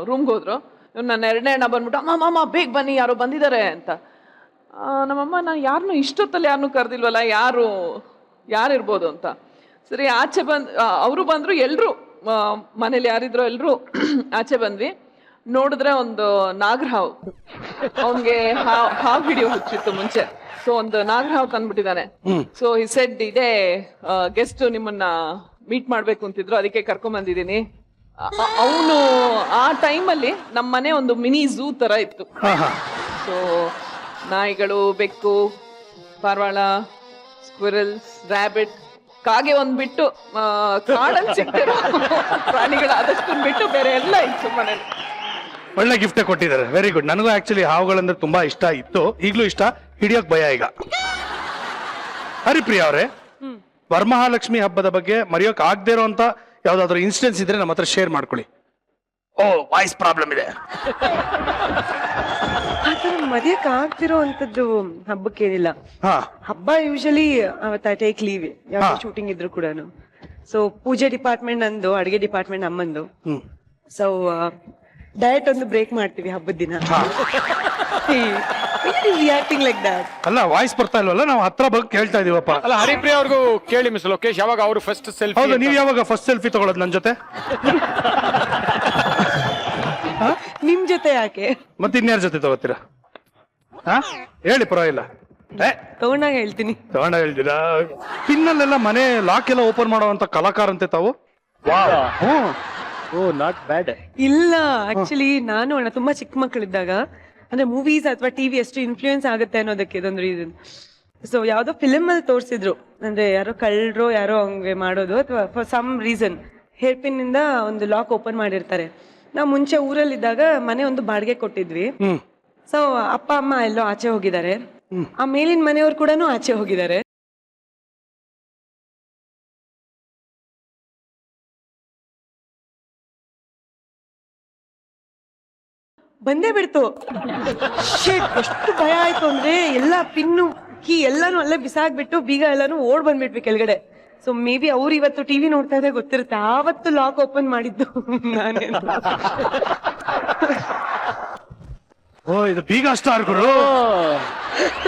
ರೂಮ್ಗೆ ಹೋದ್ರು. ನನ್ನ ಎರಡನೇ ಅಣ್ಣ ಬಂದ್ಬಿಟ್ಟು ಅಮ್ಮ ಬೇಗ ಬನ್ನಿ, ಯಾರೋ ಬಂದಿದ್ದಾರೆ ಅಂತ. ನಮ್ಮಮ್ಮ ನಾ ಯಾರನ್ನೂ ಇಷ್ಟೊತ್ತಲ್ಲಿ ಯಾರನ್ನೂ ಕರೆದಿಲ್ವಲ್ಲ, ಯಾರಿರ್ಬೋದು ಅಂತ. ಸರಿ ಆಚೆ ಅವರು ಬಂದ್ರು, ಎಲ್ರು ಮನೇಲಿ ಯಾರಿದ್ರು ಎಲ್ರು ಆಚೆ ಬಂದ್ವಿ. ನೋಡಿದ್ರೆ ಒಂದು ನಾಗರಹಾವು, ಅವನ್ಗೆ ಹಾವು ಹಿಡಿಯೋ ಹುಚ್ಚಿತ್ತು ಮುಂಚೆ. ಸೊ ಒಂದು ನಾಗರಹಾವು ತಂದ್ಬಿಟ್ಟಿದ್ದಾನೆ. ಸೊ ಈ ಸೆಡ್ ಇದೇ ಗೆಸ್ಟ್ ನಿಮ್ಮನ್ನ ಮೀಟ್ ಮಾಡ್ಬೇಕು ಅಂತಿದ್ರು, ಅದಕ್ಕೆ ಕರ್ಕೊಂಡ್ ಬಂದಿದ್ದೀನಿ. ಅವನು ಆ ಟೈಮಲ್ಲಿ ನಮ್ಮ ಮನೆ ಒಂದು ಮಿನಿ ಝೂ ತರ ಇತ್ತು. ಸೊ ನಾಯಿಗಳು, ಬೆಕ್ಕು, ಪಾರಿವಾಳ, ಸ್ಕ್ವಿರಲ್ಸ್, ರ್ಯಾಬಿಟ್, ಕಾಗೆ ಒಂದ್ ಬಿಟ್ಟು ಕಾಡಲ್ಲಿ ಸಿಗ್ತಿರೋ ಪ್ರಾಣಿಗಳು ಅದಷ್ಟೊಂದು ಬಿಟ್ಟು ಬೇರೆ ಎಲ್ಲ ಇತ್ತು ಮನೇಲಿ. ಒಳ್ಳೆ ಗಿಫ್ಟ್ ಕೊಟ್ಟಿದ್ದಾರೆ, ವೆರಿ ಗುಡ್. ನನಗೂ ಆಕ್ಚುಲಿ ಹಾವುಗಳಂದ್ರೆ ತುಂಬಾ ಇಷ್ಟ ಇತ್ತು, ಈಗಲೂ ಇಷ್ಟ, ಹಿಡಿಯೋಕ್ ಭಯ ಈಗ. ಹರಿಪ್ರಿಯಾ ಅವರೇ, ವರಮಹಾಲಕ್ಷ್ಮಿ ಹಬ್ಬದ ಬಗ್ಗೆ ಮರೆಯೋಕ್ ಆಗದೆ ಇರೋಂತ ಯಾವ್ದಾದ್ರು ಇನ್ಸಿಡೆನ್ಸ್ ಇದ್ರೆ ನಮ್ಮ ಹತ್ರ ಶೇರ್ ಮಾಡ್ಕೊಳ್ಳಿ. ಓ ವಾಯ್ಸ್ ಪ್ರಾಬ್ಲಮ್ ಇದೆ. ಮರೆಯಕ್ ಆಗ್ತಿರೋ ಅಂತದ್ದು ಹಬ್ಬಕ್ಕೇನಿಲ್ಲ. ಹಬ್ಬ ಯೂಶಲಿ ಅವತ್ತ ಟೇಕ್ ಲೀವ್, ಯಾವ ಶೂಟಿಂಗ್ ಇದ್ರು ಕೂಡ. ಸೊ ಪೂಜೆ ಡಿಪಾರ್ಟ್ಮೆಂಟ್ ನಂದು, ಅಡಿಗೆ ಡಿಪಾರ್ಟ್ಮೆಂಟ್ ಅಮ್ಮಂದು. ಸೊ ಡಯಟ್ ಒಂದು ಬ್ರೇಕ್ ಮಾಡ್ತೀವಿ ಹಬ್ಬದ ದಿನ. Reacting like that. ಅಲ್ಲ ವಾಯ್ಸ್ ಬರ್ತಾ ಇಲ್ವಲ್ಲ, ನಾವು ಹತ್ರ ಬಗ್ಗೆ ಕೇಳ್ತಾ ಇದೀವಪ್ಪ. ಅಲ್ಲ ಹರಿಪ್ರಿಯಾ ಅವ್ರಿಗೂ ಕೇಳಿ ಮಿಸ್ ಲೋಕೇಶ್, ಯಾವಾಗ ಅವರು ಫಸ್ಟ್ ಸೆಲ್ಫಿ? ಹೌದು, ನೀವು ಯಾವಾಗ ಫಸ್ಟ್ ಸೆಲ್ಫಿ ತಗೊಳ್ಳೋದು ನನ್ನ ಜೊತೆ? ನಿಮ್ ಜೊತೆ ಯಾಕೆ, ಮತ್ತೆ ಇನ್ಯಾರ ಜೊತೆ ತಗೋತೀರಾ? ಹೇಳಿ, ಪರವಾಗಿಲ್ಲ. ತಗೊಂಡಾಗ ಹೇಳ್ತೀನಿ. ತಗೊಂಡಾಗ ಹೇಳ್ತೀರಾ? ಪಿನ್ನಲ್ಲೆಲ್ಲ ಮನೆ ಲಾಕ್ ಎಲ್ಲ ಓಪನ್ ಮಾಡುವಂತ ಕಲಾಕಾರ ಅಂತೆ ತಾವು. ಓ ನಾಟ್ ಬ್ಯಾಡ್. ಇಲ್ಲ, ಆಕ್ಚುಲಿ ನಾನು ಅಣ್ಣ ತುಂಬಾ ಚಿಕ್ಕ ಮಕ್ಕಳಿದ್ದಾಗ, ಅಂದ್ರೆ ಮೂವೀಸ್ ಅಥವಾ ಟಿವಿ ಎಷ್ಟು ಇನ್ಫ್ಲೂಯೆನ್ಸ್ ಆಗುತ್ತೆ ಅನ್ನೋದಕ್ಕೆ ಇದೊಂದು ರೀಸನ್. ಸೊ ಯಾವ್ದೋ ಫಿಲ್ಮ್ ಅಲ್ಲಿ ತೋರಿಸಿದ್ರು, ಅಂದ್ರೆ ಯಾರೋ ಕಳ್ಳರು ಯಾರೋ ಹಂಗೆ ಮಾಡೋದು, ಅಥವಾ for some reason hair pin ಇಂದ ಒಂದು ಲಾಕ್ ಓಪನ್ ಮಾಡಿರ್ತಾರೆ. ನಾವು ಮುಂಚೆ ಊರಲ್ಲಿದ್ದಾಗ ಮನೆ ಒಂದು ಬಾಡಿಗೆ ಕೊಟ್ಟಿದ್ವಿ. ಸೊ ಅಪ್ಪ ಅಮ್ಮ ಎಲ್ಲೋ ಆಚೆ ಹೋಗಿದ್ದಾರೆ, ಆ ಮೇಲಿನ ಮನೆಯವ್ರು ಕೂಡ ಆಚೆ ಹೋಗಿದ್ದಾರೆ. ಬಂದೇ ಬಿಡ್ತು. ಎಷ್ಟು ಭಯ ಆಯ್ತು ಅಂದ್ರೆ, ಎಲ್ಲಾ ಪಿನ್ನು ಕೀ ಎಲ್ಲಾನು ಅಲ್ಲೇ ಬಿಸಾಕ್ಬಿಟ್ಟು ಬೀಗ ಎಲ್ಲಾನು ಓಡ್ ಬಂದ್ಬಿಟ್ವಿ ಕೆಳಗಡೆ. ಸೊ ಮೇ ಬಿ ಅವ್ರು ಇವತ್ತು ಟಿವಿ ನೋಡ್ತಾ ಇದ್ರೆ ಗೊತ್ತಿರುತ್ತೆ, ಆವತ್ತು ಲಾಕ್ ಓಪನ್ ಮಾಡಿದ್ದು ನಾನೇ. ಓ ಇದು ಬೀಗ ಸ್ಟಾರ್ ಗುರು.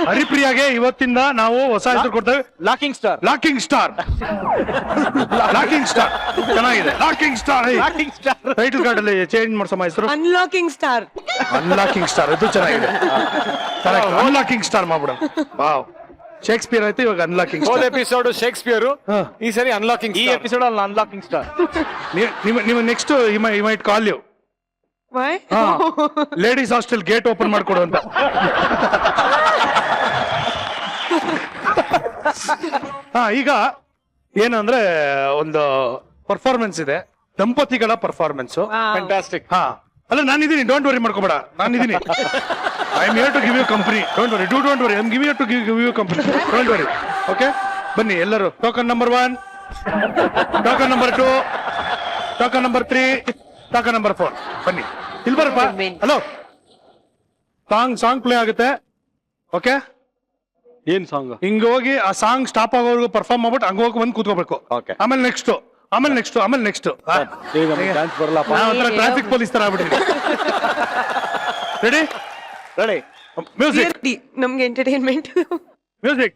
ಹರಿಪ್ರಿಯಾಗೆ ಇವತ್ತಿಂದ ನಾವು ಹೊಸ ಹೆಸರು ಕೊಡ್ತೇವೆ, locking star. Locking star. Locking star ಚೆನ್ನಾಗಿದೆ. ಲಾಕಿಂಗ್ ಸ್ಟಾರ್ ಟೈಟಲ್ ಕಾರ್ಡ್ ಅಲ್ಲಿ ಚೇಂಜ್ ಮಾಡ್ಸಮ್ಮ ಹೆಸರು. Unlocking star. ಅನ್ಲಾಕಿಂಗ್ ಸ್ಟಾರ್, ಇದು ಚೆನ್ನಾಗಿದೆ. ಅನ್ಲಾಕಿಂಗ್ ಸ್ಟಾರ್ ಮಾಡ್ಬಿಡ. ವಾವ್, ಶೇಕ್ಸ್ಪಿಯರ್ ಆಯ್ತು, ಇವಾಗ ಅನ್ಲಾಕಿಂಗ್ ಹೋದ ಸ್ಟಾರ್. ಎಪಿಸೋಡ್ ಶೇಕ್ಸ್ಪಿಯರ್, ಈ ಸರಿ ಅನ್ಲಾಕಿಂಗ್. ಈ ಎಪಿಸೋಡ್ ಅಲ್ಲಿ ಅನ್ಲಾಕಿಂಗ್ ಸ್ಟಾರ್. ನೀವು ನೆಕ್ಸ್ಟ್ ಈ might call you ladies hostel gate open ಮಾಡ್ಕೊಡು ಅಂತ. ಈಗ ಏನಂದ್ರೆ ಒಂದು ಪರ್ಫಾರ್ಮೆನ್ಸ್ ಇದೆ, ದಂಪತಿಗಳ ಪರ್ಫಾರ್ಮೆನ್ಸ್. ಫ್ಯಾಂಟಾಸ್ಟಿಕ್. ಅಲ್ಲ ನಾನಿದ್ದೀನಿ, ಡೋಂಟ್ ವರಿ ಮಾಡ್ಕೋಬೇಡ, ನಾನಿದ್ದೀನಿ. I am here to give you company, don't worry, don't worry, I am giving to give you company, don't worry. Okay, ಬನ್ನಿ ಎಲ್ಲರೂ. Token number 1, token number 2, token number 3, token number 4. ಬನ್ನಿ ಇಲ್ಲಿ ಬರಪ್ಪ. ಹಲೋ, ಸಾಂಗ್ ಪ್ಲೇ ಆಗುತ್ತೆ. ಓಕೆ, ಏನ್ ಸಾಂಗ್? ಹಿಂಗ ಹೋಗಿ ಆ ಸಾಂಗ್ ಸ್ಟಾಪ್ ಆಗೋವರೆಗೂ ಪರ್ಫಾರ್ಮ್ ಮಾಡ್ಬಿಟ್ಟು ಹಂಗ ಹೋಗಿ ಬಂದು ಕೂತ್ಕೋಬೇಕು. ಆಮೇಲೆ ನೆಕ್ಸ್ಟ್ ಆಮೇಲೆ ನೆಕ್ಸ್ಟ್ ಡ್ಯಾನ್ಸ್ ಬರಲ್ಲಪ್ಪ. ಟ್ರಾಫಿಕ್ ಪೊಲೀಸ್ ತರ ಆಗ್ಬಿಟ್ಟಿದೆ. ರೆಡಿ ರೆಡಿ ಮ್ಯೂಸಿಕ್ ನಮ್ಗೆ ಎಂಟರ್ಟೈನ್ಮೆಂಟ್. ಮ್ಯೂಸಿಕ್.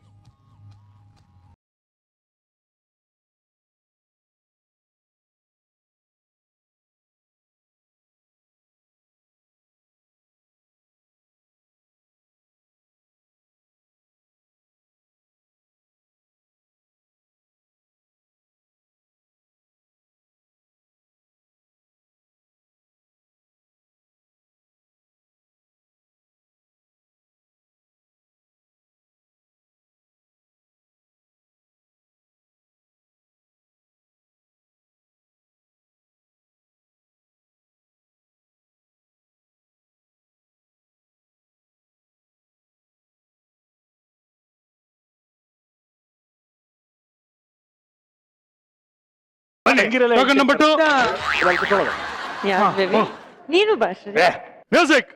Token number 2. ನೀನು ಭಾಷೆ ಮ್ಯೂಸಿಕ್.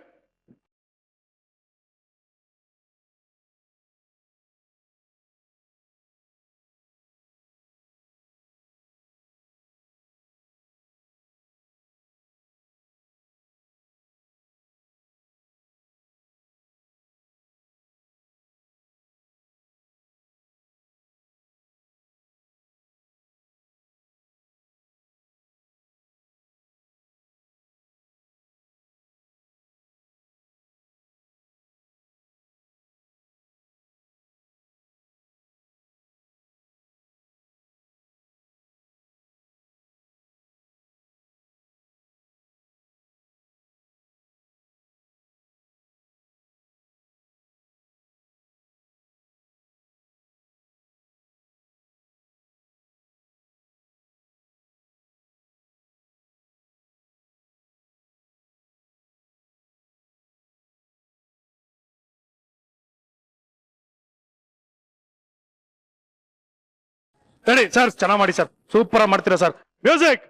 ರೆಡಿ ಸರ್, ಚೆನ್ನಾಗಿ ಮಾಡಿ ಸರ್, ಸೂಪರ್ ಆಗಿ ಮಾಡ್ತೀರಾ sir. Music.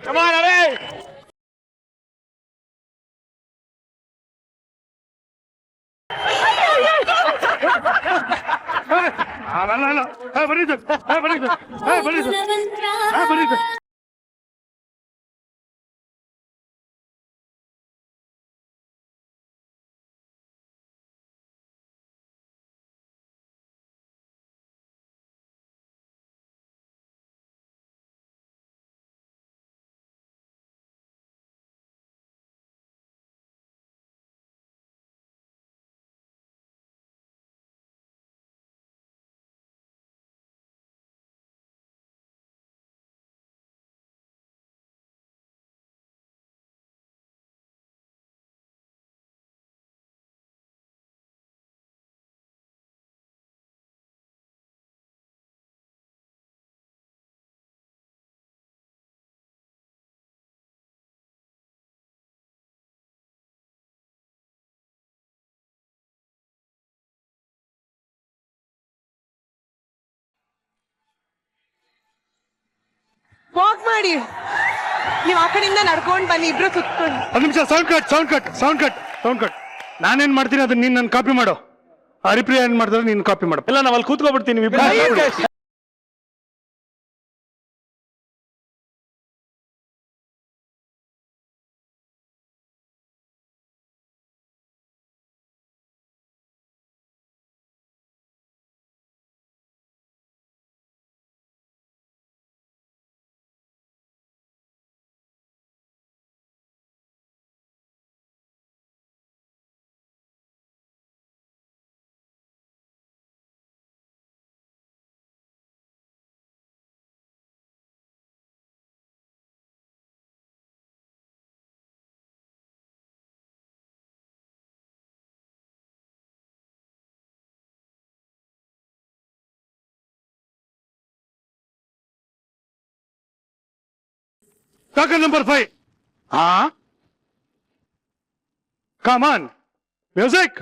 Come on, Ari! ಬನ್ನಿ ಸರ್, ಬನ್ನಿ ಸರ್, ಬನ್ನಿ ಸರ್, ಬನ್ನಿ ಸರ್. ವಾಕ್ ಮಾಡಿ, ನೀವು ಆ ಕಡೆಯಿಂದ ನಡ್ಕೊಂಡ್ ಬನ್ನಿ, ಇಬ್ರು ಸುತ್ಕೊಂಡು. ಒಂದು ನಿಮಿಷ, ಸೌಂಡ್ ಕಟ್. ನಾನೇನ್ ಮಾಡ್ತೀನಿ ಅದನ್ನ ನೀನ್ ನನ್ ಕಾಪಿ ಮಾಡು. ಹರಿಪ್ರಿಯ ಏನ್ ಮಾಡಿದ್ರೆ ನೀನ್ ಕಾಪಿ ಮಾಡು. ಇಲ್ಲ, ನಾವ್ ಅಲ್ಲಿ ಕೂತ್ಕೊಬಿಡ್ತೀನಿ. Token number 5. Come on music.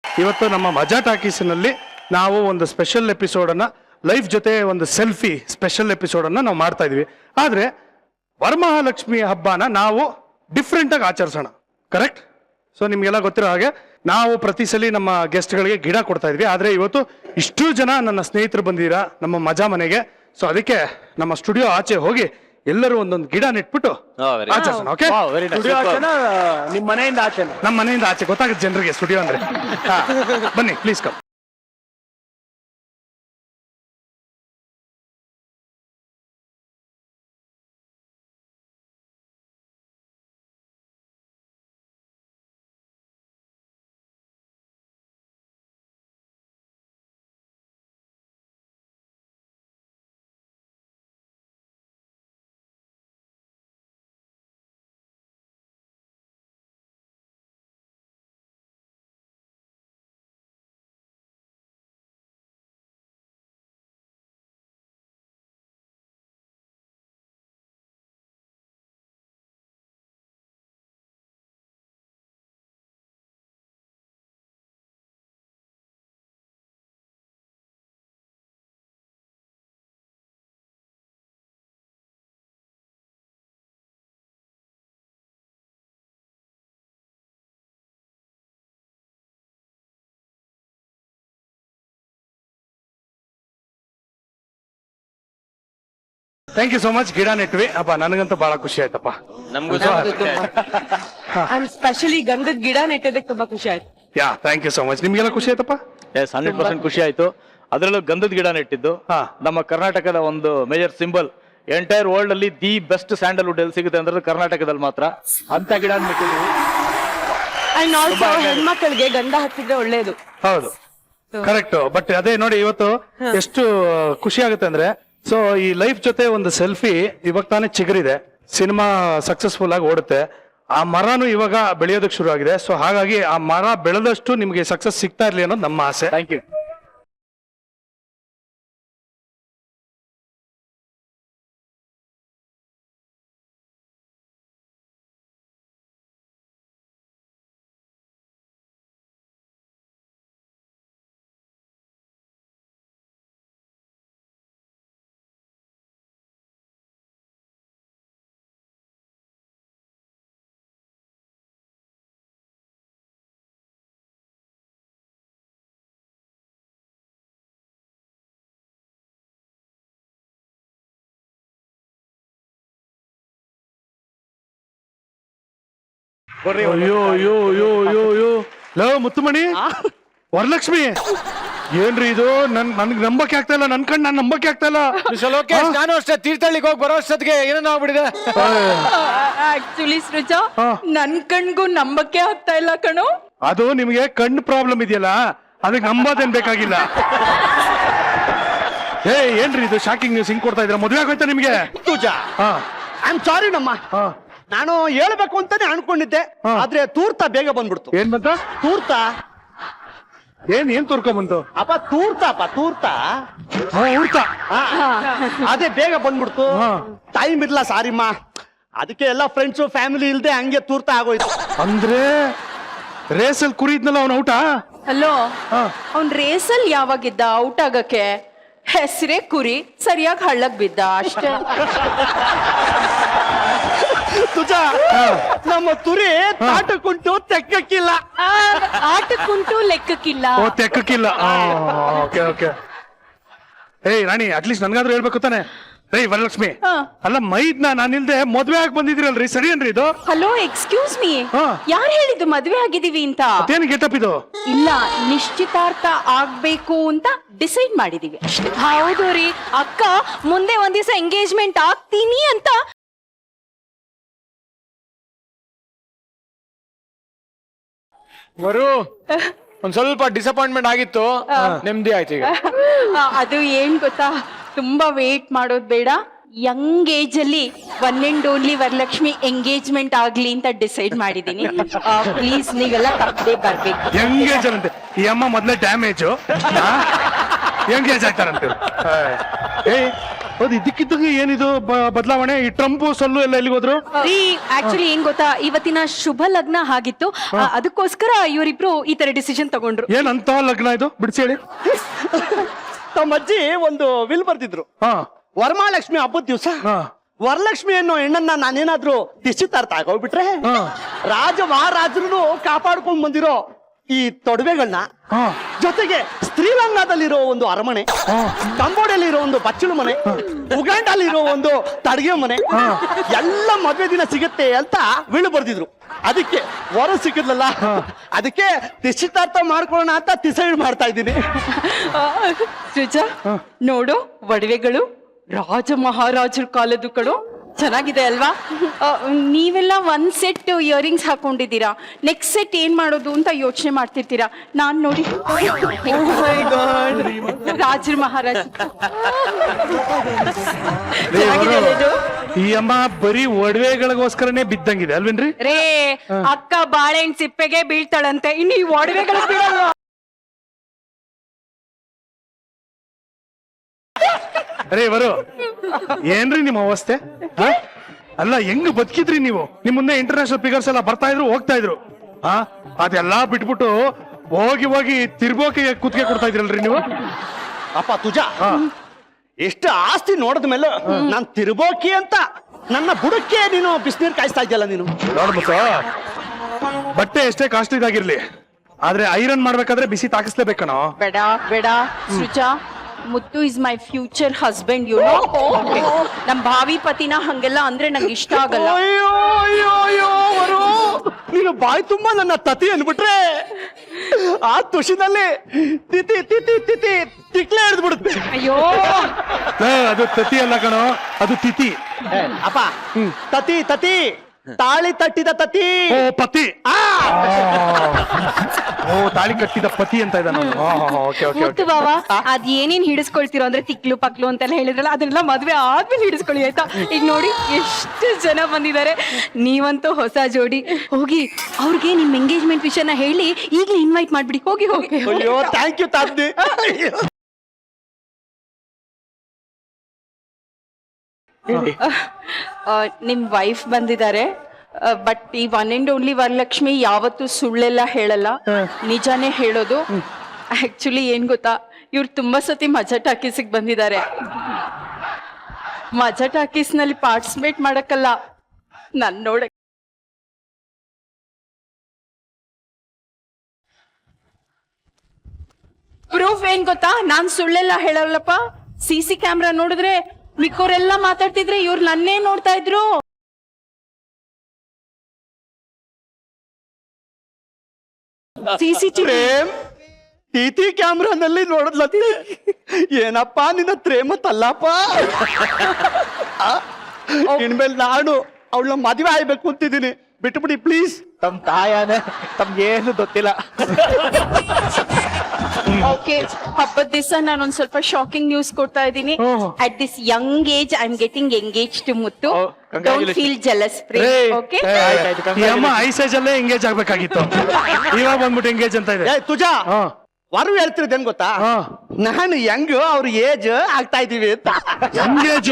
ಇವತ್ತು ನಮ್ಮ ಮಜಾ ಟಾಕೀಸಿನಲ್ಲಿ ನಾವು ಒಂದು ಸ್ಪೆಷಲ್ ಎಪಿಸೋಡನ್ನು ಲೈಫ್ ಜೊತೆ ಒಂದು ಸೆಲ್ಫಿ ಸ್ಪೆಷಲ್ ಎಪಿಸೋಡನ್ನು ನಾವು ಮಾಡ್ತಾ ಇದೀವಿ. ಆದರೆ ವರಮಹಾಲಕ್ಷ್ಮಿ ಹಬ್ಬನ ನಾವು ಡಿಫ್ರೆಂಟಾಗಿ ಆಚರಿಸೋಣ. ಕರೆಕ್ಟ್? ಸೊ ನಿಮಗೆಲ್ಲ ಗೊತ್ತಿರೋ ಹಾಗೆ ನಾವು ಪ್ರತಿ ಸಲ ನಮ್ಮ ಗೆಸ್ಟ್ಗಳಿಗೆ ಗಿಡ ಕೊಡ್ತಾ ಇದ್ವಿ. ಆದರೆ ಇವತ್ತು ಇಷ್ಟು ಜನ ನನ್ನ ಸ್ನೇಹಿತರು ಬಂದಿದ್ದೀರಾ ನಮ್ಮ ಮಜಾ ಮನೆಗೆ. ಸೊ ಅದಕ್ಕೆ ನಮ್ಮ ಸ್ಟುಡಿಯೋ ಆಚೆ ಹೋಗಿ ಎಲ್ಲರೂ ಒಂದೊಂದು ಗಿಡ ನೆಟ್ಬಿಟ್ಟು ಆಚರಿಸೋಣ. ಓಕೆ? ನಿಮ್ಮ ಮನೆಯಿಂದ ಆಚೆ? ನಮ್ಮ ಮನೆಯಿಂದ ಆಚೆ ಗೊತ್ತಾಗುತ್ತೆ ಜನರಿಗೆ ಸ್ಟುಡಿಯೋ ಅಂದ್ರೆ. ಬನ್ನಿ please come. Thank you so much. ಗಿಡ ನೆಟ್ವಿ ಅಪ್ಪ, ನನಗಂತೂ ಬಹಳ ಖುಷಿ ಆಯ್ತಪ್ಪ. ನಮ್ಗೂ ಸ್ಪೆಷಲಿ ಗಂಧದ ಗಿಡ ನೆಟ್ಟದಕ್ಕೆ ತುಂಬಾ ಖುಷಿ ಆಯ್ತು. ಯಾ, ಥ್ಯಾಂಕ್ ಯು ಸೋ ಮಚ್. ನಿಮ್ಗೆಲ್ಲ ಖುಷಿ ಆಯ್ತಪ್ಪ? 100% ಖುಷಿ ಆಯ್ತು. ಅದರಲ್ಲೂ ಗಂಧದ ಗಿಡ ನೆಟ್ಟಿದ್ದು ನಮ್ಮ ಕರ್ನಾಟಕದ ಒಂದು ಮೇಜರ್ ಸಿಂಬಲ್. ಎಂಟೈರ್ ವರ್ಲ್ಡ್ ಅಲ್ಲಿ ದಿ ಬೆಸ್ಟ್ ಸ್ಯಾಂಡಲ್ವುಡ್ ಎಲ್ಲಿ ಸಿಗುತ್ತೆ ಅಂದ್ರೆ ಕರ್ನಾಟಕದಲ್ಲಿ ಮಾತ್ರ. ಅಂತ ಗಿಡ ನೆಟ್ಟಿದ್ವಿ. ಅಂಡ್ ಆಲ್ಸೋ ಹೆಣ್ಮಕ್ಳಿಗೆ ಗಂಧ ಹಚ್ಚಿದ್ರೆ ಒಳ್ಳೇದು. ಹೌದು, ಕರೆಕ್ಟ್. ಬಟ್ ಅದೇ ನೋಡಿ ಇವತ್ತು ಎಷ್ಟು ಖುಷಿ ಆಗುತ್ತೆ ಅಂದ್ರೆ, ಸೊ ಈ ಲೈಫ್ ಜೊತೆ ಒಂದು ಸೆಲ್ಫಿ ಇವಾಗ ತಾನೇ ಚಿಗುರಿದೆ, ಸಿನಿಮಾ ಸಕ್ಸಸ್ಫುಲ್ ಆಗಿ ಓಡುತ್ತೆ. ಆ ಮರನು ಇವಾಗ ಬೆಳೆಯೋದಕ್ಕೆ ಶುರು ಆಗಿದೆ. ಸೊ ಹಾಗಾಗಿ ಆ ಮರ ಬೆಳೆದಷ್ಟು ನಿಮ್ಗೆ ಸಕ್ಸಸ್ ಸಿಗ್ತಾ ಇರ್ಲಿ ಅನ್ನೋದು ನಮ್ಮ ಆಸೆ. Thank you. ಅಯ್ಯೋ ಅಯ್ಯೋ ಅಯ್ಯೋ ಅಯ್ಯೋ ಅಯ್ಯೋ ಲವ್ ಮುತ್ತುಮಣಿ, ವರಲಕ್ಷ್ಮಿ, ಏನ್ರಿ ಇದು? ನನ್ಗೆ ನಂಬಕ್ಕೆ ಆಗ್ತಾ ಇಲ್ಲ, ನನ್ ಕಣ್ ನಾನು ನಂಬಕ್ಕೆ ಆಗ್ತಾ ಇಲ್ಲ. ನಾನು ಅಷ್ಟೇ ತೀರ್ಥಹಳ್ಳಿಗೆ ಹೋಗಿ ಬರೋ ಅಷ್ಟೊತ್ತಿಗೆ ಏನೇನೋ ಆಗ್ಬಿಟ್ಟಿದೆ. ಆಕ್ಚುಲಿ ಸೃಜಾ, ನನ್ ಕಣ್ಗೂ ನಂಬಕ್ಕೆ ಆಗ್ತಾ ಇಲ್ಲ ಕಣೋ. ಅದು ನಿಮ್ಗೆ ಕಣ್ಣು ಪ್ರಾಬ್ಲಮ್ ಇದೆಯಲ್ಲ, ಅದಕ್ಕೆ ನಂಬೋದೇನ್ ಬೇಕಾಗಿಲ್ಲ. ಏನ್ರಿ ಇದು ಶಾಕಿಂಗ್ ನ್ಯೂಸ್ ಹಿಂಗ್ ಕೊಡ್ತಾ ಇದ್ರ? ಮದುವೆ ಆಗೋಯ್ತಾ ನಿಮ್ಗೆ? ಐ ಆಮ್ ಸಾರಿ ನಮ್ಮ, ನಾನು ಹೇಳ್ಬೇಕು ಅಂತಾನೆ ಅನ್ಕೊಂಡಿದ್ದೆ, ಆದ್ರೆ ತೂರ್ತ ಬೇಗ ಬಂದ್ಬಿಡ್ತು. ಏನ್ ಬಂತ? ತೂರ್ತ ಏನ್ ತೋರ್ಕೊಂಬಂತು? ಅಪ್ಪ ತೂರ್ತ ಊರ್ತ. ಅದೇ ಬೇಗ ಬಂದ್ಬಿಡ್ತು. ಟೈಮ್ ಇರ್ಲ ಸಾರಿಮ್ಮ, ಅದಕ್ಕೆ ಎಲ್ಲ ಫ್ರೆಂಡ್ಸು ಫ್ಯಾಮಿಲಿ ಇಲ್ದೆ ಹಂಗೆ ತೂರ್ತ ಆಗೋಯ್ತು. ಅಂದ್ರೆ ರೇಸಲ್ಲಿ ಕುರಿದ್ನಲ್ಲ ಅವ್ನ ಔಟ? ಹಲೋ ಅವ್ನ್ ರೇಸಲ್ಲಿ ಯಾವಾಗಿದ್ದ ಔಟ್ ಆಗಕ್ಕೆ? ಹೆಸರೇ ಕುರಿ, ಸರಿಯಾಗಿ ಹಳ್ಳಕ್ ಬಿದ್ದ ಅಷ್ಟೇ. ತುಜ ನಮ್ಮ ತುರಿ ತಾಟಕ್ಕುಂಟು ತೆಕ್ಕಕ್ಕಿಲ್ಲ. ಆಟಕ್ಕುಂಟು ಲೆಕ್ಕಕ್ಕಿಲ್ಲ. ಓ ತೆಕ್ಕಕ್ಕಿಲ್ಲ. Okay okay. ಏಯ್ ರಾಣಿ, ಅಟ್ಲೀಸ್ಟ್ ನನ್ಗಾದ್ರೂ ಹೇಳ್ಬೇಕು ತಾನೆ. ಏಯ್ ವರಲಕ್ಷ್ಮಿ, ಅಲ್ಲ ಮೈದ್ನ ನಾನಿಲ್ದೆ ಮದ್ವೆ ಆಗಿ ಬಂದಿದ್ದೀರಲ್ರಿ, ಸರಿ ಏನ್ರಿ ಇದು? ಹಲೋ, ಎಕ್ಸ್ಕ್ಯೂಸ್ ಮೀ, ಯಾರು ಹೇಳಿದ್ದು ಮದ್ವೆ ಆಗಿದೀವಿ ಅಂತ? ಅದೇನು ಗೆಟಪ್ ಇದು? ಇಲ್ಲ, ನಿಶ್ಚಿತಾರ್ಥ ಆಗ್ಬೇಕು ಅಂತ ಡಿಸೈಡ್ ಮಾಡಿದೀವಿ. ಹೌದು ರೀ ಅಕ್ಕ, ಮುಂದೆ ಒಂದ್ ದಿವಸ ಎಂಗೇಜ್ಮೆಂಟ್ ಆಗ್ತೀನಿ ಅಂತ. ವರು ಒಂದ್ ಸ್ವಲ್ಪ ಡಿಸಪಾಯಿಂಟ್ಮೆಂಟ್ ಆಗಿತ್ತು, ನೆಮ್ಮದಿ ಆಯ್ತು ಈಗ. ಅದು ಏನ್ ಗೊತ್ತಾ, ತುಂಬಾ ವೇಟ್ ಮಾಡೋದ್ ಬೇಡ. ಯಂಗ್ ಏಜ್ ಅಲ್ಲಿ one and only Varalakshmi engagement ಆಗ್ಲಿ ಅಂತ ಡಿಸೈಡ್ ಮಾಡಿದೀನಿ. ಪ್ಲೀಸ್ ನೀವೆಲ್ಲ ತಪ್ಪದೆ ಬರ್ಬೇಕು. ಎಂಗೇಜ್ ಅಂತೆ ಈ ಅಮ್ಮ ಮೊದ್ಲೇ ಡ್ಯಾಮೇಜ್ ಎಂಗೇಜ್ ಆಗ್ತಾರಂತೆ. ಏಯ್ ಹೌದು, ಇದಕ್ಕಿದ್ದಂಗೆ ಏನಿದು ಬದಲಾವಣೆ? ಈ ಟ್ರಂಪ್ ಸೊಲ್ಲು ಎಲ್ಲ ಎಲ್ಲಿಗೆ ಹೋದ್ರು? ಆಕ್ಚುಲಿ ಏನ್ ಗೊತ್ತಾ, ಇವತ್ತಿನ ಶುಭ ಲಗ್ನ ಆಗಿತ್ತು, ಅದಕ್ಕೋಸ್ಕರ ಇವರಿಬ್ರು ಈ ತರ ಡಿಸಿಷನ್ ತಗೊಂಡ್ರು. ಏನಂತ ಲಗ್ನ ಇದು, ಬಿಡಿಸಿ ಹೇಳಿ. ತಮ್ಮ ಅಜ್ಜಿ ಒಂದು ವಿಲ್ ಬರ್ದಿದ್ರು. ವರಮಹಾಲಕ್ಷ್ಮಿ ಹಬ್ಬದ ದಿವಸ ವರಲಕ್ಷ್ಮಿ ಅನ್ನೋ ಹೆಣ್ಣನ್ನ ನಾನೇನಾದ್ರೂ ನಿಶ್ಚಿತಾರ್ಥ ಆಗೋಗ್ಬಿಟ್ರೆ ರಾಜ ಮಹಾರಾಜರು ಕಾಪಾಡ್ಕೊಂಡ್ ಬಂದಿರೋ ಈ ತೊಡವೆಗಳನ್ನ, ಜೊತೆಗೆ ಶ್ರೀಲಂಕಾದಲ್ಲಿರೋ ಒಂದು ಅರಮನೆ, ಕಂಬೋಡಿಯಲ್ಲಿರೋ ಒಂದು ಬಚ್ಚಲು ಮನೆ, ಉಗಾಂಡಲ್ಲಿರೋ ಒಂದು ತಡಗೆ ಮನೆ ಎಲ್ಲ ಮದುವೆ ದಿನ ಸಿಗುತ್ತೆ ಅಂತ ವಿಳು ಬರ್ದಿದ್ರು. ಅದಕ್ಕೆ ವರ ಸಿಕ್ಕಿದ್ಲಲ್ಲ, ಅದಕ್ಕೆ ನಿಶ್ಚಿತಾರ್ಥ ಮಾಡ್ಕೊಳ್ಳೋಣ ಅಂತ ಡಿಸೈಡ್ ಮಾಡ್ತಾ ಇದ್ದೀನಿ. ಸೃಜಾ, ನೋಡು ಒಡವೆಗಳು ರಾಜ ಮಹಾರಾಜರ ಕಾಲದ ಕಡು, ಚೆನ್ನಾಗಿದೆ ಅಲ್ವಾ? ನೀವೆಲ್ಲ ಒಂದ್ ಸೆಟ್ ಇಯರಿಂಗ್ಸ್ ಹಾಕೊಂಡಿದ್ದೀರಾ, ನೆಕ್ಸ್ಟ್ ಸೆಟ್ ಏನ್ ಮಾಡೋದು ಅಂತ ಯೋಚನೆ ಮಾಡ್ತಿರ್ತೀರಾ. ನಾನ್ ನೋಡಿ ರಾಜರ ಮಹಾರಾಜ. ಈ ಅಮ್ಮ ಬರೀ ಒಡವೆಗಳಿಗೋಸ್ಕರನೇ ಬಿದ್ದಂಗಿದೆ ಅಲ್ವೇನ್ರಿ? ರೇ ಅಕ್ಕ ಬಾಳೆಹಣ್ಣು ಸಿಪ್ಪೆಗೆ ಬೀಳ್ತಾಳಂತೆ, ಇನ್ನು ಈ ಒಡವೆಗಳು ಬೀಳಲ್ಲ. ಅರೇ ಬರು, ಏನ್ರಿ ನಿಮ್ಮ ಅವಸ್ಥೆ? ಅಲ್ಲ ಹೆಂಗ್ ಬದುಕಿದ್ರಿ ನೀವು? ನಿಮ್ ಮುಂದೆ ಇಂಟರ್ನ್ಯಾಷನಲ್ ಫಿಗರ್ಸ್ ಎಲ್ಲ ಬರ್ತಾ ಇದ್ರು, ಹೋಗ್ತಾ ಇದ್ರು. ಅದೆಲ್ಲಾ ಬಿಟ್ಬಿಟ್ಟು ಹೋಗಿ ಹೋಗಿ ತಿರ್ಬೋಕೆ ಕುತ್ತಿಗೆ ಕೊಡ್ತಾ ಇದ್ರಲ್ರಿ ನೀವು? ಅಪ್ಪ ತುಜ, ಎಷ್ಟು ಆಸ್ತಿ ನೋಡಿದ ಮೇಲೆ ನಾನ್ ತಿರ್ಬೋಕಿ ಅಂತ ನನ್ನ ಬುಡಕ್ಕೆ ನೀನು ಬಿಸಿನೀರು ಕಾಯಿಸ್ತಾ ಇದೆಯಲ್ಲ ನೀನು. ನೋಡ್ಬಿಟ್ಟು ಬಟ್ಟೆ ಎಷ್ಟೇ ಕಾಸ್ಟ್ಲಿ ಆಗಿರ್ಲಿ, ಆದ್ರೆ ಐರನ್ ಮಾಡ್ಬೇಕಾದ್ರೆ ಬಿಸಿ ತಾಕಿಸ್ಲೇಬೇಕಣೋ. ಬೇಡ ಬೇಡ Sruja, Muthu is my future husband, you know. ನಮ್ ಭಾವಿ ಪತಿನ ಹಂಗೆಲ್ಲ ಅಂದ್ರೆ ನಂಗೆ ಇಷ್ಟ ಆಗಲ್ಲ. ಅಯ್ಯೋ ಅಯ್ಯೋ ಅಯ್ಯೋ ವರು, ನೀನು ಬಾಯಿ ತುಂಬಾ ನನ್ನ ತತಿ ಅನ್ಬಿಟ್ರೆ ಆ ತುಷಿನಲ್ಲಿ ತಿತಿ ತಿತಿ ತಿತಿ ತಿಕ್ಲೆ ಹಿಡಿದು ಬಿಡುತ್ತೆ. ಅಯ್ಯೋ ಅದು ತತಿ ಅಲ್ಲ ಕಣೋ, ಅದು ತಿಥಿ. ಅಪ್ಪ ತತಿ ತತಿ, ತಾಳಿ ತಟ್ಟಿದ ತತಿ. ಓ ಪತಿ. ಓ ತಾಳಿ ಕಟ್ಟಿದ ಪತಿ ಅಂತ ಇದ್ದಾನೆ. ಮುತ್ತು ಬಾವ, ಅದ್ ಏನೇನ್ ಹಿಡಿಸ್ಕೊಳ್ತಿರೋ ಅಂದ್ರೆ ತಿಕ್ಲು ಪಕ್ಲು ಅಂತೆಲ್ಲ ಹೇಳಿದ್ರಲ್ಲ, ಅದನ್ನೆಲ್ಲ ಮದ್ವೆ ಆದ್ಮೇಲೆ ಹಿಡಿಸ್ಕೊಳ್ಳಿ ಆಯ್ತಾ? ಈಗ ನೋಡಿ ಎಷ್ಟು ಜನ ಬಂದಿದ್ದಾರೆ, ನೀವಂತೂ ಹೊಸ ಜೋಡಿ. ಹೋಗಿ ಅವ್ರಿಗೆ ನಿಮ್ ಎಂಗೇಜ್ಮೆಂಟ್ ವಿಷಯನ ಹೇಳಿ ಈಗ್ಲೇ ಇನ್ವೈಟ್ ಮಾಡ್ಬಿಡಿ. ಹೋಗಿ ಹೋಗಿ. ಅಯ್ಯೋ ಥ್ಯಾಂಕ್ ಯು ತಾತ್ನಿ. ನಿಮ್ ವೈಫ್ ಬಂದಿದ್ದಾರೆ, ಬಟ್ ಈ ಒನ್ ಅಂಡ್ ಓನ್ಲಿ ವರಲಕ್ಷ್ಮಿ ಯಾವತ್ತೂ ಸುಳ್ಳೆಲ್ಲ ಹೇಳಲ್ಲ, ನಿಜಾನೇ ಹೇಳೋದು. ಆಕ್ಚುಲಿ ಏನ್ ಗೊತ್ತಾ, ಇವ್ರು ತುಂಬಾ ಸತಿ ಮಜಾ ಟಾಕೀಸಿಗೆ ಬಂದಿದ್ದಾರೆ. ಮಜಾ ಟಾಕೀಸ್ ನಲ್ಲಿ ಪಾರ್ಟಿಸಿಪೇಟ್ ಮಾಡಕ್ಕಲ್ಲ, ನನ್ ನೋಡಕ್. ಪ್ರೂಫ್ ಏನ್ ಗೊತ್ತಾ, ನಾನ್ ಸುಳ್ಳೆಲ್ಲ ಹೇಳಲ್ಲಪ್ಪ. CC ಕ್ಯಾಮ್ರಾ ನೋಡಿದ್ರೆ ಮಿಕ್ಕೋರೆಲ್ಲ ಮಾತಾಡ್ತಿದ್ರೆ ಇವ್ರು ನನ್ನೇ ನೋಡ್ತಾ ಇದ್ರು. ಟಿಟಿ ಕ್ಯಾಮ್ರಾನಲ್ಲಿ ನೋಡದ್ಲತ್ತಿ. ಏನಪ್ಪ ನಿನ್ನ ಪ್ರೇಮ ತಲ್ಲಪ್ಪ. ಇನ್ಮೇಲೆ ನಾನು ಅವಳ ಮದುವೆ ಆಗ್ಬೇಕು ಅಂತಿದ್ದೀನಿ, ಬಿಟ್ಬಿಡಿ ಪ್ಲೀಸ್. ತಮ್ ತಾಯನೇ ತಮ್ಗೇನು ಗೊತ್ತಿಲ್ಲ. ಓಕೆ, ಹಬ್ಬದ ದಿವಸ ನಾನೊಂದ್ ಸ್ವಲ್ಪ ಶಾಕಿಂಗ್ ನ್ಯೂಸ್ ಕೊಡ್ತಾ ಇದ್ದೀನಿ. At this young age I am getting engage to Muthu. Don't feel jealous please. Okay, ಈ ಅಮ್ಮ ಐಸೇಜ್ ಅಲ್ಲೇ ಎಂಗೇಜ್ ಆಗ್ಬೇಕಾಗಿತ್ತು, ಇವಾಗ ಬಂದ್ಬಿಟ್ಟು ಎಂಗೇಜ್ ಅಂತ ಇದೆ. ತುಜಾ ವರು ಹೇಳ್ತಿರೋದೇನ್ ಗೊತ್ತಾ, ನಾನು ಯಂಗ್ ಅವ್ರ ಏಜ್ ಆಗ್ತಾ ಇದೀವಿ ಅಂತ. ಎಂಗೇಜ್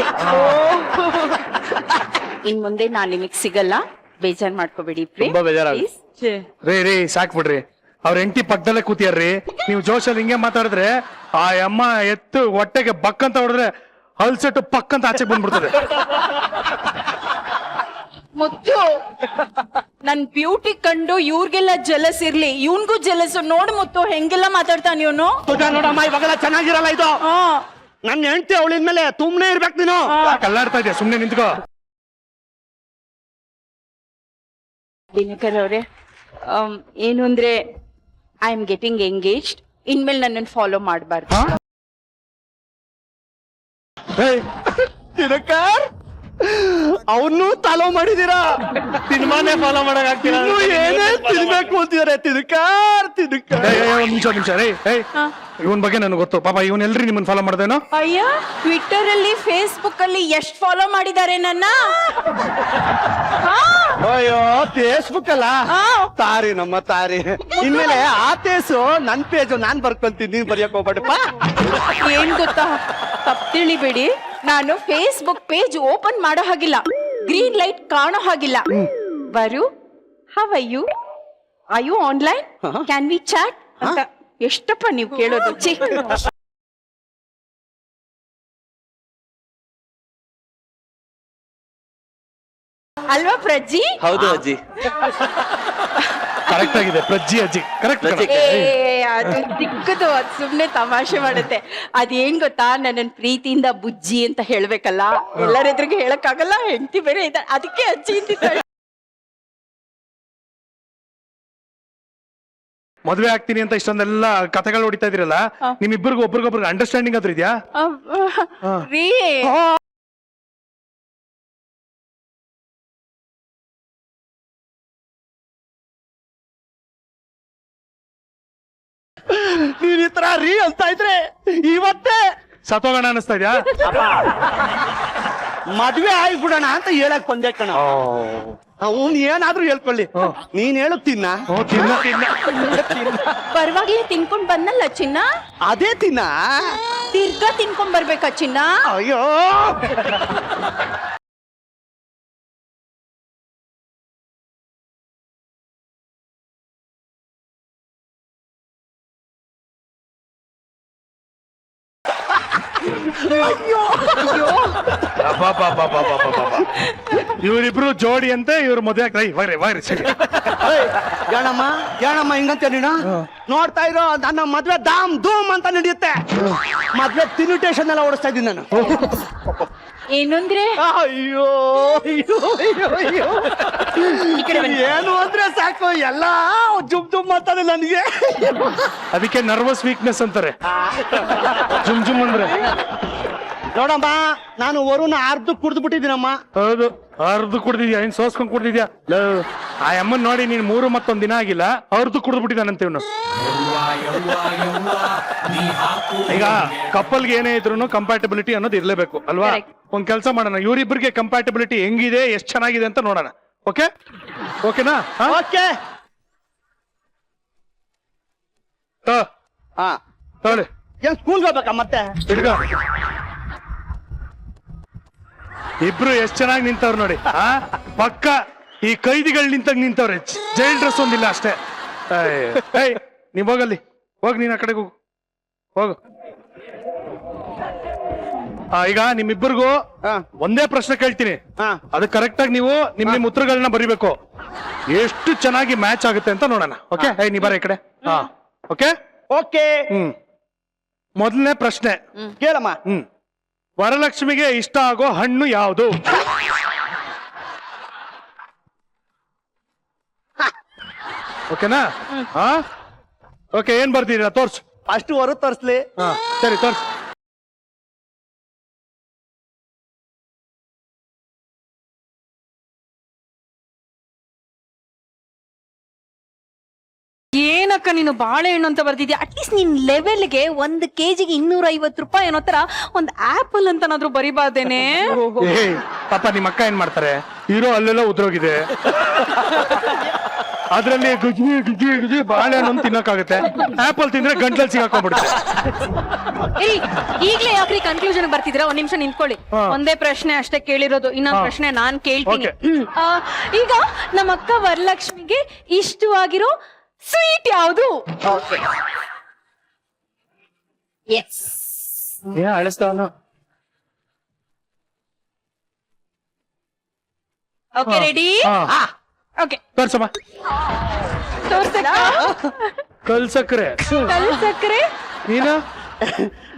ಇನ್ ಮುಂದೆ ನಾನ್ ನಿಮಗ್ ಸಿಗಲ್ಲ, ಬೇಜಾರ್ ಮಾಡ್ಕೋಬೇಡಿ. ರೇ ಸಾಕ್ ಬಿಡ್ರಿ, ಅವ್ರ ಹೆಂಡತಿ ಪಕ್ಕದಲ್ಲೇ ಕೂತಿಯಾರ್ರಿ ನೀವು ಜೋಶಲ್ಲಿ ಹಿಂಗೆ ಮಾತಾಡಿದ್ರೆ ಆ ಅಮ್ಮ ಎತ್ತು ಹೊಟ್ಟೆಗೆ ಬಕ್ಕಂತ ಹೊಡೆದ್ರೆ ಹಲ್ಸೆಟ್ಟು ಪಕ್ಕಂತ ಆಚೆ ಬಂದ್ಬಿಡ್ತದೆ. ಮುತ್ತು ನನ್ ಬ್ಯೂಟಿ ಕಂಡು ಇವ್ರಿಗೆಲ್ಲ ಜಲಸ್ ಇರ್ಲಿ, ಇವನ್ಗೂ ಜಲಸ್. ನೋಡು ಮುತ್ತು ಹೆಂಗೆಲ್ಲ ಮಾತಾಡ್ತಾನ ಇವನು. ನೋಡಮ್ಮ ಇವಾಗೆಲ್ಲ ಚೆನ್ನಾಗಿರಲ್ಲ ಇದು. ನನ್ನ ಹೆಂಡತಿ ಅವಳಿಂದ್ಮೇಲೆ ಸುಮ್ನೆ ಇರ್ಬೇಕು ನೀನು. ಕಲ್ಲಾಡ್ತಾ ಇದೆಯಾ, ಸುಮ್ನೆ ನಿಂತ್ಕೋ. ದಿನಕರ್ ಅವ್ರೆ, ಏನು ಅಂದ್ರೆ ಐ ಆಮ್ ಗೆಟಿಂಗ್ ಎಂಗೇಜ್ಡ್. ಇನ್ಮೇಲೆ ನನ್ನನ್ನು ಫಾಲೋ ಮಾಡಬಾರ್ದು. ದಿನಕರ್ ಅವನು ತಾಲೋ ಮಾಡಿದೀರಾ, ಸಿನಿಮಾನೇ ಫಾಲೋ ಮಾಡಕ್ ಇನ್ನು ಏನೇ ತಿನ್ಬೇಕು ಅಂತಿದಾರೆ. ತಿನ್ಕಾರ್ ನಿಮಿಷ ರೇ ಇವನ್ ಬಗ್ಗೆ ನನಗೆ ಗೊತ್ತು. ಪಾಪ ಇವನ್ ಎಲ್ರಿ ನಿಮ್ಮನ್ನ ಫಾಲೋ ಮಾಡ್ದೇನೋ. ಅಯ್ಯ, ಟ್ವಿಟ್ಟರ್ ಅಲ್ಲಿ ಫೇಸ್ಬುಕ್ ಅಲ್ಲಿ ಎಷ್ಟು ಫಾಲೋ ಮಾಡಿದ್ದಾರೆ ನನ್ನ. ಅಯ್ಯೋ ಫೇಸ್ಬುಕ್ ಅಲ್ಲ, ತಾರಿ ನಮ್ಮ ತಾರಿ. ಇನ್ಮೇಲೆ ಆ ಪೇಜು ನನ್ ಪೇಜು ನಾನ್ ಬರ್ಕೊಂತೀನಿ, ನೀನ್ ಬರೆಯಕ್ ಹೋಗ್ಬೇಡಪ್ಪ. ಏನ್ ಗೊತ್ತಾ, ತಪ್ಪು ತಿಳಿಬೇಡಿ, ನಾನು ಫೇಸ್ಬುಕ್ ಪೇಜ್ ಓಪನ್ ಮಾಡೋ ಹಾಗಿಲ್ಲ, ಗ್ರೀನ್ ಲೈಟ್ ಕಾಣೋ ಹಾಗಿಲ್ಲ. ಬರು, how are you online, can we chat ಅಂತ ಎಷ್ಟಪ್ಪ ನೀವು ಕೇಳೋದು. ಛೀ. ಅಲ್ವಾ ಪ್ರಜ್ಜಿ? ಹೌದು ಅಜ್ಜಿ. ಕರೆಕ್ಟ್ ಆಗಿದೆ ಪ್ರಜ್ಜಿ ಅಜ್ಜಿ, ಕರೆಕ್ಟ್. ಅದು ದಿಕ್ಕದು, ಅದು ಸುಮ್ನೆ ತಮಾಷೆ ಮಾಡುತ್ತೆ. ಅದೇನ್ ಗೊತ್ತಾ, ನನ್ನ ಪ್ರೀತಿಯಿಂದ ಬುಜ್ಜಿ ಅಂತ ಹೇಳ್ಬೇಕಲ್ಲ, ಎಲ್ಲರ ಎದುರಿಗೆ ಹೇಳಕ್ಕಾಗಲ್ಲ, ಹೆಂಡತಿ ಬೇರೆ ಇದ್ದ, ಅದಕ್ಕೆ ಅಜ್ಜಿ ಅಂತಿದ್ದಾಳೆ. ಮದ್ವೆ ಆಗ್ತೀನಿ ಅಂತ ಇಷ್ಟೊಂದೆಲ್ಲ ಕಥೆಗಳು ಹೊಡಿತಾ ಇದ್ರಲ್ಲ, ನಿಮ್ಮಿಬ್ಬರಿಗೂ ಒಬ್ರಿಗೊಬ್ರಿಗೆ ಅಂಡರ್ಸ್ಟ್ಯಾಂಡಿಂಗ್ ಆದ್ರೂ ಇದೆಯಾ? ರೀ, ನೀನ್ ಈ ತರ ರೀ ಅಂತ ಇದ್ರೆ ಇವತ್ತೇ ಸತ್ತೋಗೋಣ ಅನಿಸ್ತಾ ಇದ್ಯಾ? ಮದ್ವೆ ಆಗ್ಬಿಡೋಣ ಅಂತ ಹೇಳಕ್ ಬಂದೆ ಕಣ. ಅವ್ನು ಏನಾದ್ರೂ ಹೇಳ್ಕೊಳ್ಳಿ, ನೀನ್ ಹೇಳು ತಿನ್ನ. ಪರವಾಗಿಲ್ಲ, ತಿನ್ಕೊಂಡ್ ಬಂದಲ್ಲ ಚಿನ್ನ. ಅದೇ ತಿನ್ನ, ತಿರ್ಗಾ ತಿನ್ಕೊಂಡ್ ಬರ್ಬೇಕಾ ಚಿನ್ನ? ಅಯ್ಯೋ ಇವರಿಬ್ರು ಜೋಡಿ ಅಂತೆ, ಇವ್ರ ಮದುವೆ ಏನಮ್ಮ ಹಿಂಗಂತ ನೀನು ನೋಡ್ತಾ ಇರೋ. ನನ್ನ ಮದ್ವೆ ದಾಮ್ ಧೂಮ್ ಅಂತ ನಡೆಯುತ್ತೆ. ಮದ್ವೆ ಇನ್ವಿಟೇಷನ್ ಎಲ್ಲ ಓಡಿಸ್ತಾ ಇದ್ದೀನಿ ನಾನು. ಏನಂದ್ರೆ ಅಯ್ಯೋ ಅಯ್ಯೋ ಅಯ್ಯೋ ಅಯ್ಯೋ, ಏನು ಅಂದ್ರೆ ಸಾಕು ಎಲ್ಲ ಜುಮ್ ಜುಮ್ ಮಾಡ್ತಾನೆ ನನಗೆ. ಅದಕ್ಕೆ ನರ್ವಸ್ ವೀಕ್ನೆಸ್ ಅಂತಾರೆ. ಜುಮ್ ಜುಮ್ ಅಂದ್ರೆ ನೋಡಮ್ಮ, ನಾನು ವರುಣ ಅರ್ಧ ಕುಡ್ದು ಬಿಟ್ಟಿದ್ದೀನಮ್ಮ. ಹೌದು, ಅರ್ಧ ಕುಡ್ದಿದ್ಯಾ, ಇನ್ ಸೋಸ್ಕೊಂಡ್ ಕುಡ್ದಿದ್ಯಾ? ಆ ಅಮ್ಮನ್ ನೋಡಿ ನೀನ್ 3 ಮತ್ತೊಂದ್ ದಿನ ಆಗಿಲ್ಲ, ಅರ್ಧ ಕುಡ್ದು ಬಿಟ್ಟಿದ್ದಾನಂತ ಇವನು. ಈಗ ಕಪ್ಪಲ್ಗೆ ಏನೇ ಇದ್ರು ಕಂಪ್ಯಾಟಬಿಲಿಟಿ ಅನ್ನೋದು ಇರ್ಲೇಬೇಕು ಅಲ್ವಾ? ಒಂದ್ ಕೆಲಸ ಮಾಡೋಣ, ಇವರಿಬ್ಬರಿಗೆ ಕಂಪ್ಯಾಟಬಿಲಿಟಿ ಹೆಂಗಿದೆ, ಎಷ್ಟ್ ಚೆನ್ನಾಗಿದೆ ಅಂತ ನೋಡೋಣ. ಓಕೆ ಓಕೆನಾ? ಓಕೆ. ತಗೊಳ್ಳಿ. ಏನ್ ಸ್ಕೂಲ್ಗೆ ಹೋಗ್ಬೇಕಾ ಮತ್ತೆ? ಇಬ್ರು ಎಷ್ಟ್ ಚೆನ್ನಾಗಿ ನಿಂತವ್ರು ನೋಡಿ. ಪಕ್ಕ ಈ ಕೈದಿಗಳು ನಿಂತಾಗ ನಿಂತವ್ರೆ. ಜೈಲ್ ಡ್ರೆಸ್ ಒಂದಿಲ್ಲ ಅಷ್ಟೇ. ನೀವ್ ಹೋಗಲ್ಲಿ, ಹೋಗ್ ನೀನ್ ಆ ಕಡೆಗೆ ಹೋಗು, ಹೋಗು. ಈಗ ನಿಮ್ಮಿಬ್ಬರಿಗೂ ಒಂದೇ ಪ್ರಶ್ನೆ ಕೇಳ್ತೀನಿ, ಅದು ಕರೆಕ್ಟ್ ಆಗಿ ನೀವು ನಿಮ್ ಉತ್ತರಗಳನ್ನ ಬರಿಬೇಕು. ಎಷ್ಟು ಚೆನ್ನಾಗಿ ಮ್ಯಾಚ್ ಆಗುತ್ತೆ ಅಂತ ನೋಡೋಣ. ಓಕೆ, ನೀ ಬರ ಈ ಕಡೆ. Okay okay. ಮೊದಲನೇ ಪ್ರಶ್ನೆ ಕೇಳಮ್ಮ. ವರಲಕ್ಷ್ಮಿಗೆ ಇಷ್ಟ ಆಗೋ ಹಣ್ಣು ಯಾವುದು? ಓಕೆನಾ? ಓಕೆ, ಏನ್ ಬರ್ತೀರಾ? ತೋರ್ಸು. ಫಸ್ಟ್ ಹೊರ ತೋರ್ಸ್ಲಿ. ಸರಿ, ತೋರ್ಸು. ಏನಕ್ಕ ನೀನು ಬಾಳೆಹಣ್ಣು ಅಂತ ಬರ್ತಿದ್ಯಾ? ಅಟ್ಲೀಸ್ಟ್ ನಿನ್ ಲೆವೆಲ್ಗೆ 1 ಕೆಜಿಗೆ 250 ರೂಪಾಯಿ ಅನ್ನೋ ತರ ಒಂದ್ ಆಪಲ್ ಅಂತನಾದ್ರೂ ಬರಿಬಾರ್ದೇನೆ? ಪಾಪ ನಿಮ್ಮ ಅಕ್ಕ ಏನ್ ಮಾಡ್ತಾರೆ, ಇರೋ ಅಲ್ಲೆಲ್ಲ ಉದ್ರೋಗಿದೆ, ಅದ್ರಲ್ಲಿ ಗುಜ್ಜಿ ಗುಜ್ಜಿ ಗುಜ್ಜಿ ಬಾಳೆಹಣ್ಣು ತಿನ್ನಕ್ಕಾಗುತ್ತೆ. ಆಪಲ್ ತಿಂದ್ರೆ ಗಂಟಲ್ ಸಿಗಾಕೊಂಡ್ಬಿಡುತ್ತೆ. ಈಗ್ಲೇ ಯಾಕ್ರಿ ಕನ್ಕ್ಲೂಷನ್ ಬರ್ತಿದ್ರ? ಒಂದ್ ನಿಮಿಷ ನಿಂತ್ಕೊಳ್ಳಿ. ಒಂದೇ ಪ್ರಶ್ನೆ ಅಷ್ಟೇ ಕೇಳಿರೋದು, ಇನ್ನೊಂದ್ ಪ್ರಶ್ನೆ ನಾನ್ ಕೇಳ್ತೀನಿ. ಈಗ ನಮ್ಮ ಅಕ್ಕ ವರಲಕ್ಷ್ಮಿಗೆ ಇಷ್ಟವಾಗಿರೋ ಸ್ವೀಟ್ ಯಾವುದು? ಏನ್ ಅಳಿಸ್ತಾವನು? Okay ready? ಓಕೆ ತೋರ್ಸಮ್ಮ. ತೋರ್ಸಕ್ಕ? ಕಲ್ ಸಕ್ಕರೆ. ಕಲ್ ಸಕ್ಕರೆ ನೀನ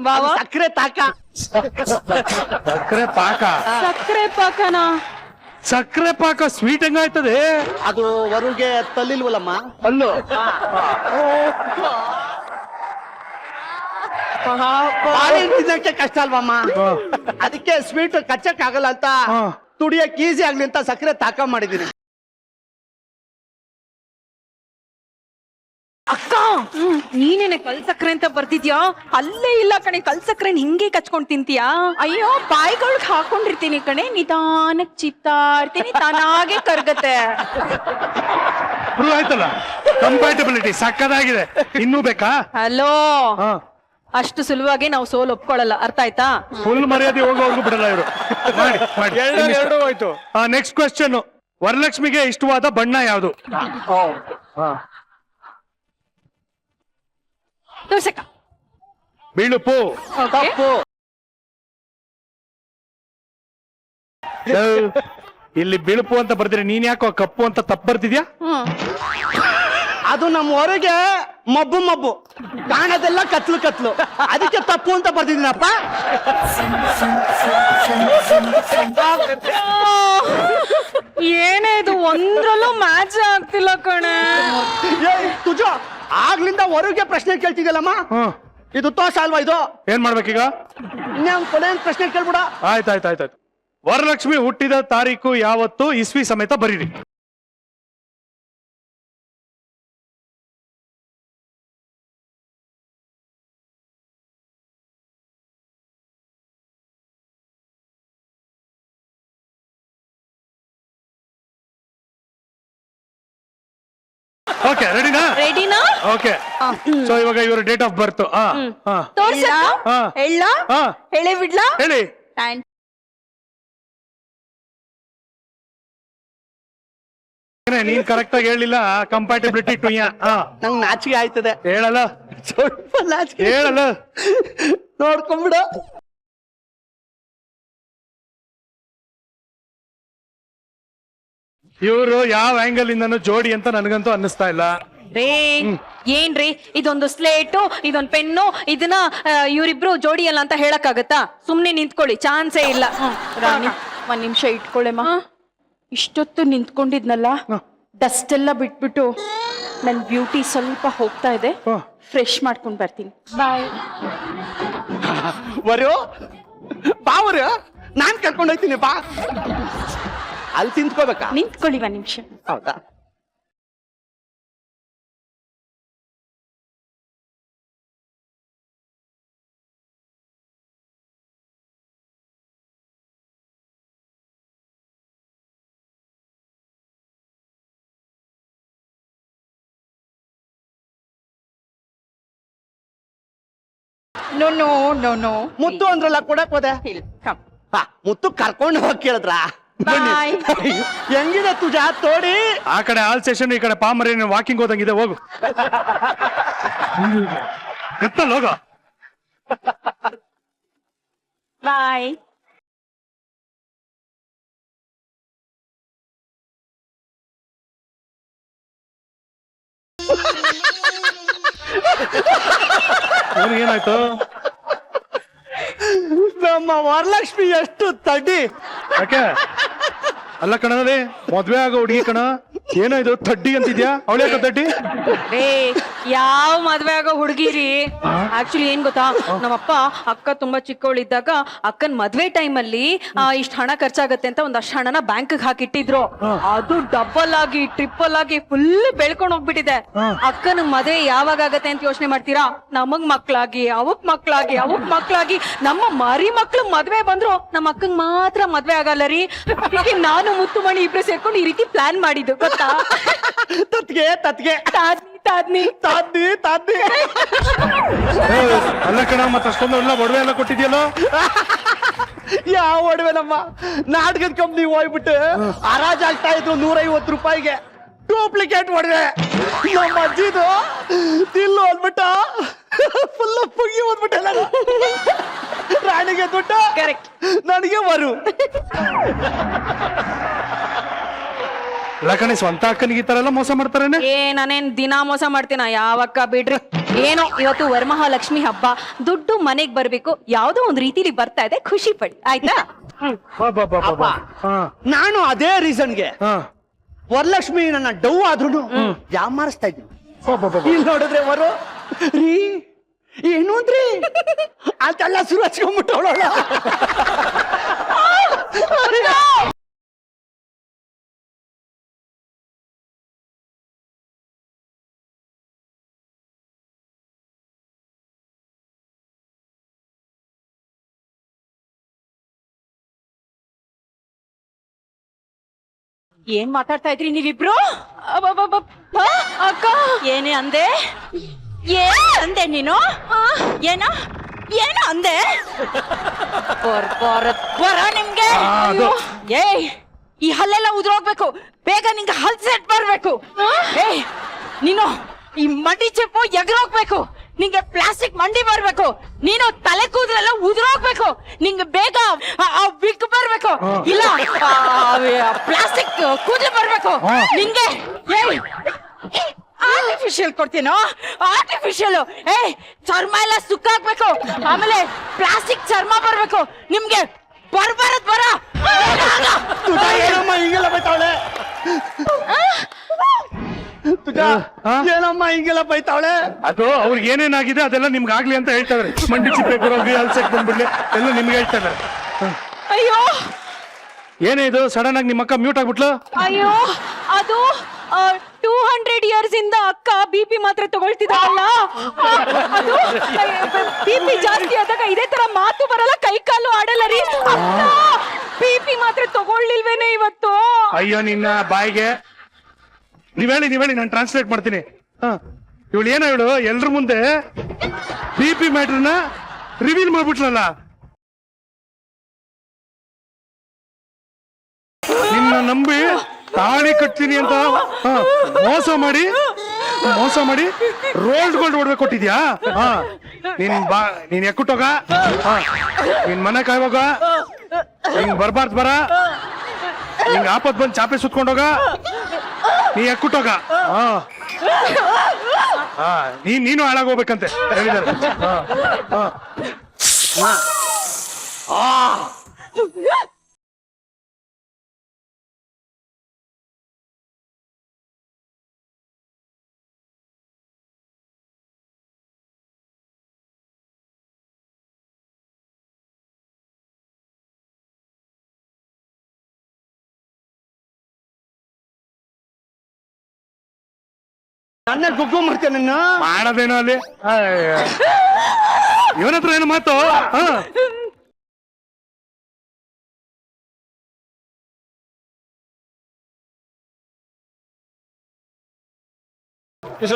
ಬಾವ ಸಕ್ಕರೆ ತಾಕ. ಸಕ್ಕರೆ ಪಾಕ. ಸಕ್ಕರೆ ಪಾಕನ? ಸಕ್ಕರೆ ಪಾಕ ಸ್ವೀಟ್ ಹೆಂಗಾಯ್ತದೆ? ಅದು ವರುಗೆ ತಲ್ಲಿಲ್ವಲ್ಲಮ್ಮ. ಅಲ್ಲೋ ಬಾಳೆಹಣ್ಣು ತಿನ್ನಕ್ಕೆ ಕಷ್ಟ ಅಲ್ವಮ್ಮ, ಅದಕ್ಕೆ ಸ್ವೀಟ್ ಕಚ್ಚಕ್ ಆಗಲ್ಲ ಅಂತ ತುಡಿಯಕ್ ಈಸಿ ಆಗ್ಲಿ ಅಂತ ಸಕ್ಕರೆ ತಾಕ ಮಾಡಿದೀನಿ. ಅಕ್ಕ ನೀನೇನೆ ಕಲ್ ಸಕ್ಕರೆ ಅಂತ ಬರ್ತಿದ್ಯಾ? ಅಲ್ಲೇ ಇಲ್ಲ ಕಣೆ, ಕಲ್ ಸಕ್ಕರೆ ಹಿಂಗೆ ಕಚ್ಕೊಂಡ್ ತಿಂತೀಯಾ? ಅಯ್ಯೋ ಬಾಯಿಗಳ್ಗ್ ಹಾಕೊಂಡಿರ್ತೀನಿ ಕಣೆ, ನಿಧಾನಕ್ ಚಿತ್ತಾಡ್ತೀನಿ, ತಾನಾಗೆ ಕರ್ಗತ್ತೆ. ಪ್ರೂವ್ ಆಯ್ತಲ್ಲ, ಕಂಪ್ಯಾಟಬಿಲಿಟಿ ಸಕ್ಕದಾಗಿದೆ. ಇನ್ನೂ ಬೇಕಾ? ಹಲೋ, ಅಷ್ಟು ಸುಲಭವಾಗಿ ನಾವು ಸೋಲ್ ಒಪ್ಕೊಳ್ಳಲ್ಲ, ಅರ್ಥ ಆಯ್ತಾ? ಫುಲ್ ಮರ್ಯಾದೆ ಹೋಗೋವರೆಗೂ ಬಿಡಲ್ಲ ಇವರು. ಎರಡು ಹೋಯ್ತು. ನೆಕ್ಸ್ಟ್ ಕ್ವೆಶ್ಚನ್, ವರಲಕ್ಷ್ಮಿಗೆ ಇಷ್ಟವಾದ ಬಣ್ಣ ಯಾವುದು? ತೋರ್ಸಕ್ಕ. ಬಿಳುಪು. ತಪ್ಪು. ಇಲ್ಲಿ ಬಿಳುಪು ಅಂತ ಬರ್ತೀರಿ, ನೀನ್ ಯಾಕೋ ಕಪ್ಪು ಅಂತ ತಪ್ಪು ಬರ್ತಿದ್ಯಾ? ಅದು ನಮ್ಮ ಹೊರಗೆ ಮಬ್ಬು ಮಬ್ಬು, ಕಾಣದೆಲ್ಲ ಕತ್ಲು ಕತ್ಲು, ಅದಕ್ಕೆ ತಪ್ಪು ಅಂತ ಬರ್ತಿದ್ದೀನಪ್ಪ. ಏನೇ ಇದು, ಒಂದ್ರಲ್ಲೂ ಮ್ಯಾಚ್ ಆಗ್ತಿಲ್ಲ ಕಣೆ. ತುಜ ಆಗ್ಲಿಂದ ಹೊರಗೆ ಪ್ರಶ್ನೆ ಕೇಳ್ತಿದ್ಯಲ್ಲಮ್ಮ, ಇದು ತೋರ್ಸ ಅಲ್ವಾ? ಇದು ಏನ್ ಮಾಡ್ಬೇಕೀಗ? ಇನ್ನೊಂದು ಕೊನೆ ಪ್ರಶ್ನೆ ಕೇಳ್ಬಿಡ. ಆಯ್ತಾಯ್ತಾಯ್ತಾಯ್ತು. ವರಲಕ್ಷ್ಮಿ ಹುಟ್ಟಿದ ತಾರೀಕು ಯಾವತ್ತು, ಇಸ್ವಿ ಸಮೇತ ಬರೀರಿ. ಓಕೆ, ರೆಡಿನಾ? ರೆಡಿನಾ? ಓಕೆ. ಸೊ ಇವಾಗ ಇವ್ರ ಡೇಟ್ ಆಫ್ ಬರ್ತ್ ತೋರ್ಸಕ್ಕ? ಹೇಳ? ಹೇಳೇ ಬಿಡ್ಲಾ? ಹೇಳಿ. ನೀನ್ ಕರೆಕ್ಟ್ ಆಗಿ ಹೇಳಿಲ್ಲ, ಕಂಪ್ಯಾಟಿಬಿಲಿಟಿ ಟು ನಂಗ್ ನಾಚಿಕೆ ಆಯ್ತದೆ. ಹೇಳಲ್ಲ, ಸ್ವಲ್ಪ ನಾಚಿಕೆ. ಹೇಳಲ್ಲ, ನೋಡ್ಕೊಂಬಿಡ. ಇವರು ಯಾವ ಆಂಗಲ್ ಇಂದನೂ ಜೋಡಿ ಅಂತ ನನಗಂತೂ ಅನ್ನಿಸ್ತಾ ಇಲ್ಲ. ರೇ ಏನ್ರಿ, ಇದೊಂದು ಸ್ಲೇಟು, ಇದೊಂದು ಪೆನ್ನು, ಇದನ್ನ ಇವರಿಬ್ರು ಜೋಡಿ ಅಲ್ಲ ಅಂತ ಹೇಳಕ್ಕಾಗತ್ತಾ? ಸುಮ್ನೆ ನಿಂತ್ಕೊಳ್ಳಿ, ಚಾನ್ಸೇ ಇಲ್ಲ. ರಾಣಿ ಒಂದ್ ನಿಮಿಷ ಇಟ್ಕೊಳ್ಳೆಮ್ಮ. ಇಷ್ಟೊತ್ತು ನಿಂತ್ಕೊಂಡಿದ್ನಲ್ಲ, ಡಸ್ಟ್ ಎಲ್ಲ ಬಿಟ್ಬಿಟ್ಟು ನನ್ ಬ್ಯೂಟಿ ಸ್ವಲ್ಪ ಹೋಗ್ತಾ ಇದೆ, ಫ್ರೆಶ್ ಮಾಡ್ಕೊಂಡ್ ಬರ್ತೀನಿ. ಬಾಯ್. ವರು ಬಾ, ವರು ನಾನ್ ಕರ್ಕೊಂಡು ಹೋಗ್ತೀನಿ ಬಾ. ಅಲ್ಲಿ ತಿಂತ್ಕೋಬೇಕಾ? ನಿಂತ್ಕೊಳ್ಳಿ ಒಂದ್ ನಿಮಿಷ. ಹೌದಾ? No no no no. ಮುತ್ತು ಅಂದ್ರಲ್ಲ, ಕೊಡಕ್ ಹೋದೆ. ಮುತ್ತು ಕರ್ಕೊಂಡು ಹೋಗಿ ಕೇಳಿದ್ರ? ಹೆಂಗಿದೆ ತುಜ ತೋಡಿ? ಆ ಕಡೆ ಆಲ್ ಸೆಷನ್, ಈ ಕಡೆ ಪಾಮರಿ, ವಾಕಿಂಗ್ ಹೋದಂಗಿದೆ. ಹೋಗು, ಗೊತ್ತಲ್ಲ, ಹೋಗ. ಬಾಯ್. ಏನಾಯ್ತು? ನಮ್ಮ ವರಲಕ್ಷ್ಮಿ ಎಷ್ಟು ತಡ್ಡಿ. ಯಾಕೆ? ಅಲ್ಲ ಕಣದಲ್ಲಿ ಮದ್ವೆ ಆಗೋ ಹುಡುಗಿ ಕಣ, ಏನೋ ಇದು ತಡ್ಡಿ ಅಂತಿದ್ಯಾ? ಅವಳ್ಯಾಕ ತಡ್ಡಿ? ಯಾವ ಮದ್ವೆ ಆಗೋ ಹುಡುಗಿರಿ? ಆಕ್ಚುಲಿ ಏನ್ ಗೊತ್ತಾ, ನಮ್ಮಪ್ಪ ಅಕ್ಕ ತುಂಬಾ ಚಿಕ್ಕವಳಿದ್ದಾಗ ಅಕ್ಕನ್ ಮದ್ವೆ ಟೈಮ್ ಅಲ್ಲಿ ಇಷ್ಟ ಹಣ ಖರ್ಚಾಗತ್ತೆ ಅಂತ ಒಂದಷ್ಟು ಹಣನ ಬ್ಯಾಂಕ್ ಹಾಕಿಟ್ಟಿದ್ರು. ಅದು ಡಬಲ್ ಆಗಿ ಟ್ರಿಪಲ್ ಆಗಿ ಫುಲ್ ಬೆಳ್ಕೊಂಡ್ ಹೋಗ್ಬಿಟ್ಟಿದೆ. ಅಕ್ಕನ ಮದ್ವೆ ಯಾವಾಗ ಆಗತ್ತೆ ಅಂತ ಯೋಚನೆ ಮಾಡ್ತೀರಾ? ನಮಗ್ ಮಕ್ಳಾಗಿ, ಅವಕ್ ಮಕ್ಳಾಗಿ, ಅವಕ್ ಮಕ್ಳಾಗಿ, ನಮ್ಮ ಮರಿ ಮಕ್ಳು ಮದ್ವೆ ಬಂದ್ರು ನಮ್ಮ ಅಕ್ಕಂಗ್ ಮಾತ್ರ ಮದ್ವೆ ಆಗಲ್ಲ ರೀ. ನಾನು ಮುತ್ತುಮಣಿ ಇಬ್ರು ಸೇರ್ಕೊಂಡು ಈ ರೀತಿ ಪ್ಲಾನ್ ಮಾಡಿದ್ದು, ಗೊತ್ತಾ? ತತ್ಗೆ ತತ್ಗೆ ತಾದ್ನಿ ತಾದ್ನಿ ತಾದ್ನಿ. ಅಲ್ಲ ಕಣ, ಮತ್ತೆ ಅಷ್ಟೊಂದು ಎಲ್ಲ ಒಡವೆ ಎಲ್ಲ ಕೊಟ್ಟಿದ್ಯಲ್ಲ? ಯಾವ ಒಡವೆ ನಮ್ಮ ನಾಟಕದ ಕಂಪ್ನಿ ಹೋಗ್ಬಿಟ್ಟು ಹರಾಜ್ ಆಗ್ತಾ ಇದ್ರು 150 ರೂಪಾಯಿಗೆ. ಡೂಪ್ಲಿಕೇಟ್ ಹೊಡೆದೆ. ನಮ್ಮ ಅಜ್ಜಿದು ದಿಲ್ಲು ಅಂದ್ಬಿಟ್ಟ ಫುಲ್ ಪುಗಿ ಓದ್ಬಿಟ್ಟೆ ನಾನು. ರಾಣಿಗೆ ದುಡ್ಡು, ಕರೆಕ್ಟ್. ನನಗೆ ವರು. ಲಕಣಿ ಸ್ವಂತ ಅಕ್ಕನಿಗೆ ಈ ತರ ಎಲ್ಲ ಮೋಸ ಮಾಡ್ತಾರೇನೆ? ನಾನೇನ್ ದಿನಾ ಮೋಸ ಮಾಡ್ತೀನ? ಯಾವಕ್ಕ ಬಿಡ್ರಿ. ಏನೋ ಇವತ್ತು ವರಮಹಾಲಕ್ಷ್ಮಿ ಹಬ್ಬ, ದುಡ್ಡು ಮನೆಗ್ ಬರ್ಬೇಕು, ಯಾವ್ದೋ ಒಂದ್ ರೀತಿಲಿ ಬರ್ತಾ ಇದೆ, ಖುಷಿ ಪಡಿ ಆಯ್ತಾ? ನಾನು ಅದೇ ರೀಸನ್ಗೆ ವರಲಕ್ಷ್ಮಿ ನನ್ನ ಡವ್ ಆದ್ರೂ ಯಾಮಾರಿಸ್ತಾ ಇದ್ದೀನಿ. ಇಲ್ಲಿ ನೋಡಿದ್ರೆ ವರು ರೀ ಏನು ಅಂದ್ರಿ ಅಂತೆಲ್ಲ ಶುರು ಹಚ್ಕೊಂಡ್ಬಿಟ್ಟವಳ. ಏನ್ ಮಾತಾಡ್ತಾ ಇದ್ರಿ ನೀವಿಬ್ರು? ಅಕ್ಕ ಏನೇ ಅಂದೆ? ಏನ್ ಅಂದೆ ನೀನು? ಏನೋ ಏನೋ ಅಂದೆ? ಬರ ನಿಮ್ಗೆ. ಏಯ್ ಈ ಹಲ್ಲೆಲ್ಲ ಉದ್ರೋಗ್ಬೇಕು, ಬೇಗ ನಿಂಗೆ ಹಲ್ ಸೆಟ್ ಬರ್ಬೇಕು. ಏಯ್ ನೀನು ಈ ಮಂಡಿ ಚೆಪ್ಪು ಎಗರೋಗ್ಬೇಕು, ನಿಂಗೆ ಪ್ಲಾಸ್ಟಿಕ್ ಮಂಡಿ ಬರ್ಬೇಕು, ನೀನು ತಲೆ ಕೂದಲೆಲ್ಲ ಉದುರೋಗ್ಬೇಕು, ನಿಂಗೆ ಬೇಗ ವಿಗ್ ಬರ್ಬೇಕು, ಇಲ್ಲ ಪ್ಲಾಸ್ಟಿಕ್ ಕೂದಲು ಬರ್ಬೇಕು ನಿಂಗೆ. ಆರ್ಟಿಫಿಷಿಯಲ್ ಕೊಡ್ತೀನೋ? ಆರ್ಟಿಫಿಷಿಯಲ್. ಚರ್ಮ ಎಲ್ಲ ಸುಕ್ಕಾಗ್ಬೇಕು, ಆಮೇಲೆ ಪ್ಲಾಸ್ಟಿಕ್ ಚರ್ಮ ಬರ್ಬೇಕು ನಿಮ್ಗೆ. ಬರ್ಬಾರದ್ ಬರ. ಏನಮ್ಮ ಹಿಂಗೆಲ್ಲ ಬೈತಾವಳೆ? ಏನಮ್ಮ ಹಿಂಗೆಲ್ಲ ಬೈತಾವಳೆ? ಅದು ಅವ್ರಿಗೆ ಏನೇನಾಗಿದೆ ಅದೆಲ್ಲ ನಿಮ್ಗೆ ಆಗ್ಲಿ ಅಂತ ಹೇಳ್ತಾ ಇದಾರೆ. ಮಂಡಿ ಚಿಪ್ಪೆ ಗುರೋಗಿ ಅಲ್ಸಕ್ ಬಂದ್ಬಿಡ್ಲಿ ಎಲ್ಲ ನಿಮ್ಗೆ ಹೇಳ್ತಾ ಇದಾರೆ. ಅಯ್ಯೋ ಏನೇ ಇದು ಸಡನ್ ಆಗಿ ನಿಮ್ಮ ಅಕ್ಕ ಮ್ಯೂಟ್ ಆಗ್ಬಿಟ್ಲು? ಅಯ್ಯೋ ಅದು 200 ಇಯರ್ಸ್ ಇಂದ ಅಕ್ಕ ಬಿಪಿ ಮಾತ್ರೆ ತಗೊಳ್ತಿದ್ದಾರಲ್ಲ, ಅದು ಬಿಪಿ ಜಾಸ್ತಿ ಆದಾಗ ಇದೇ ತರ ಮಾತು ಬರಲ್ಲ, ಕೈ ಕಾಲು ಆಡಲ್ಲ ರೀ. ಬಿಪಿ ಮಾತ್ರೆ ತಗೊಳ್ಳಿಲ್ವೇನೆ ಇವತ್ತು? ಅಯ್ಯೋ ನಿನ್ನ ಬಾಯಿಗೆ. ನೀವ್ ಹೇಳಿ ನಾನು ಟ್ರಾನ್ಸ್ಲೇಟ್ ಮಾಡ್ತೀನಿ. ಇವಳು ಏನೋ ಇವಳು ಎಲ್ರ ಮುಂದೆ BP ಮ್ಯಾಟ್ರನ್ನ ರಿವೀಲ್ ಮಾಡ್ಬಿಟ್ಲಲ್ಲ. ನಿನ್ನ ನಂಬಿ ತಾಳಿ ಕಟ್ತೀನಿ ಅಂತ ಮೋಸ ಮಾಡಿ ರೋಲ್ಡ್ ಗೋಲ್ಡ್ ಹೊಡ್ಬೇಕು ಕೊಟ್ಟಿದ್ಯಾ? ನೀನ್ ಎಕ್ಕುಟ್ಟೋಗ, ನಿನ್ ಮನೆ ಕಾಯೋಗ, ಹಿಂಗ್ ಬರ್ಬಾರ್ದು ಬರ, ಹಿಂಗ್ ಆಪತ್ ಬಂದ್ ಚಾಪೆ ಸುತ್ಕೊಂಡೋಗ, ನೀ ಎಕ್ಕುಟ್ಟೋಗ. ನೀನು ಹಾಳಾಗೋಗ್ಬೇಕಂತೆ ಹೇಳಿದಾರೆ. ನನ್ನ ಗುಗ್ಗು ಮಾಡ್ತೇನೆ ಮಾಡದೇನೋ ಅಲ್ಲಿ ಇವನ ಹತ್ರ ಏನು ಮಾತು?